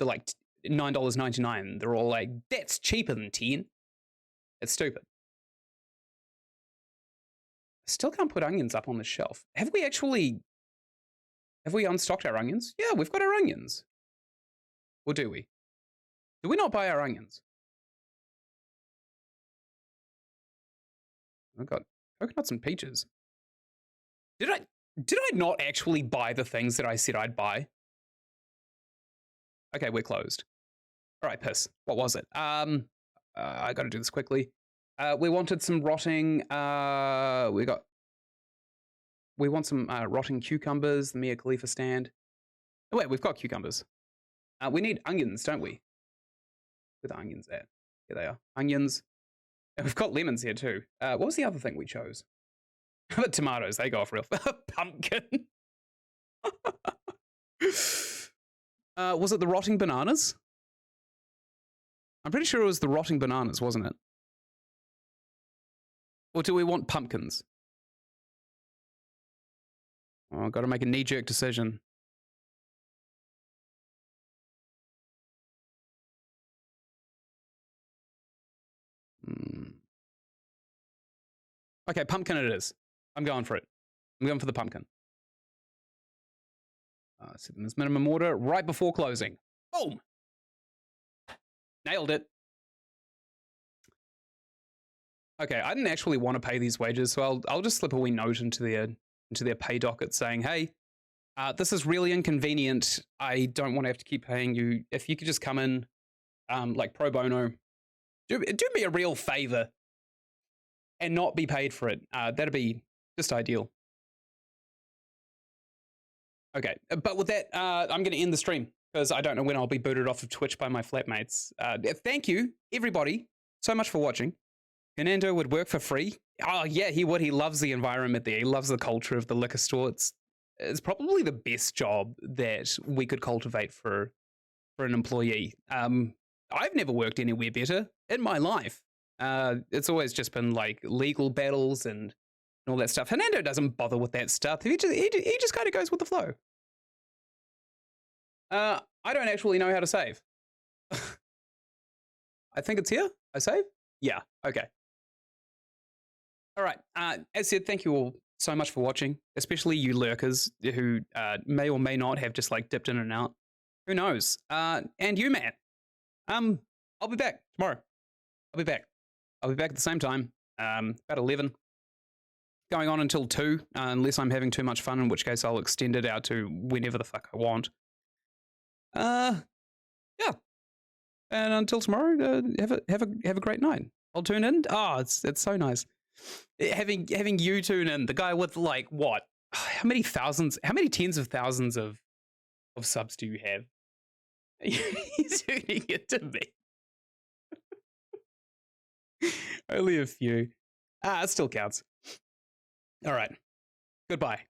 like $9.99. They're all like, that's cheaper than 10. It's stupid. I still can't put onions up on the shelf. Have we unstocked our onions? Yeah, we've got our onions. Or do we? Do we not buy our onions? I've got coconuts and peaches. Did I not actually buy the things that I said I'd buy? Okay, we're closed. All right, piss. What was it? I got to do this quickly. We wanted some rotting. We want some rotting cucumbers. The Mia Khalifa stand. Oh wait, we've got cucumbers. We need onions, don't we? Where are the onions at? Here they are. Onions. And we've got lemons here too. What was the other thing we chose? How about tomatoes? They go off real fast. Pumpkin. Was it the rotting bananas? I'm pretty sure it was the rotting bananas, wasn't it? Or do we want pumpkins? Oh, I've got to make a knee-jerk decision. Okay, pumpkin it is. I'm going for it. I'm going for the pumpkin. Set them as minimum order right before closing. Boom! Nailed it. Okay, I didn't actually want to pay these wages, so I'll just slip a wee note into their pay docket saying, hey, this is really inconvenient. I don't want to have to keep paying you. If you could just come in like pro bono, do me a real favor and not be paid for it. That'd be just ideal. Okay, but with that, I'm going to end the stream because I don't know when I'll be booted off of Twitch by my flatmates. Thank you, everybody, so much for watching. Fernando would work for free. Oh, yeah, he would. He loves the environment there. He loves the culture of the liquor store. It's probably the best job that we could cultivate for an employee. I've never worked anywhere better in my life. It's always just been like legal battles and all that stuff. Fernando doesn't bother with that stuff. He just kind of goes with the flow. I don't actually know how to save. I think it's here. I save? Yeah, okay. All right, as said, thank you all so much for watching, especially you lurkers who may or may not have just like dipped in and out. Who knows? And you, Matt. I'll be back tomorrow. I'll be back at the same time, about 11. Going on until 2, unless I'm having too much fun, in which case I'll extend it out to whenever the fuck I want. Yeah. And until tomorrow, have a great night. I'll tune in. Oh, it's so nice. Having you tune in, the guy with like what? How many tens of thousands of subs do you have? He's tuning it to me. Only a few. It still counts. All right. Goodbye.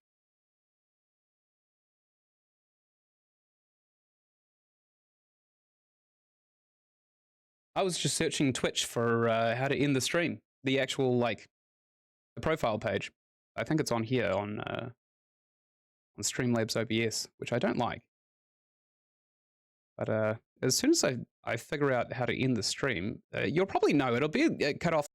I was just searching Twitch for how to end the stream. The actual like the profile page. I think it's on here on Streamlabs OBS, which I don't like. But as soon as I figure out how to end the stream, you'll probably know it'll be cut off.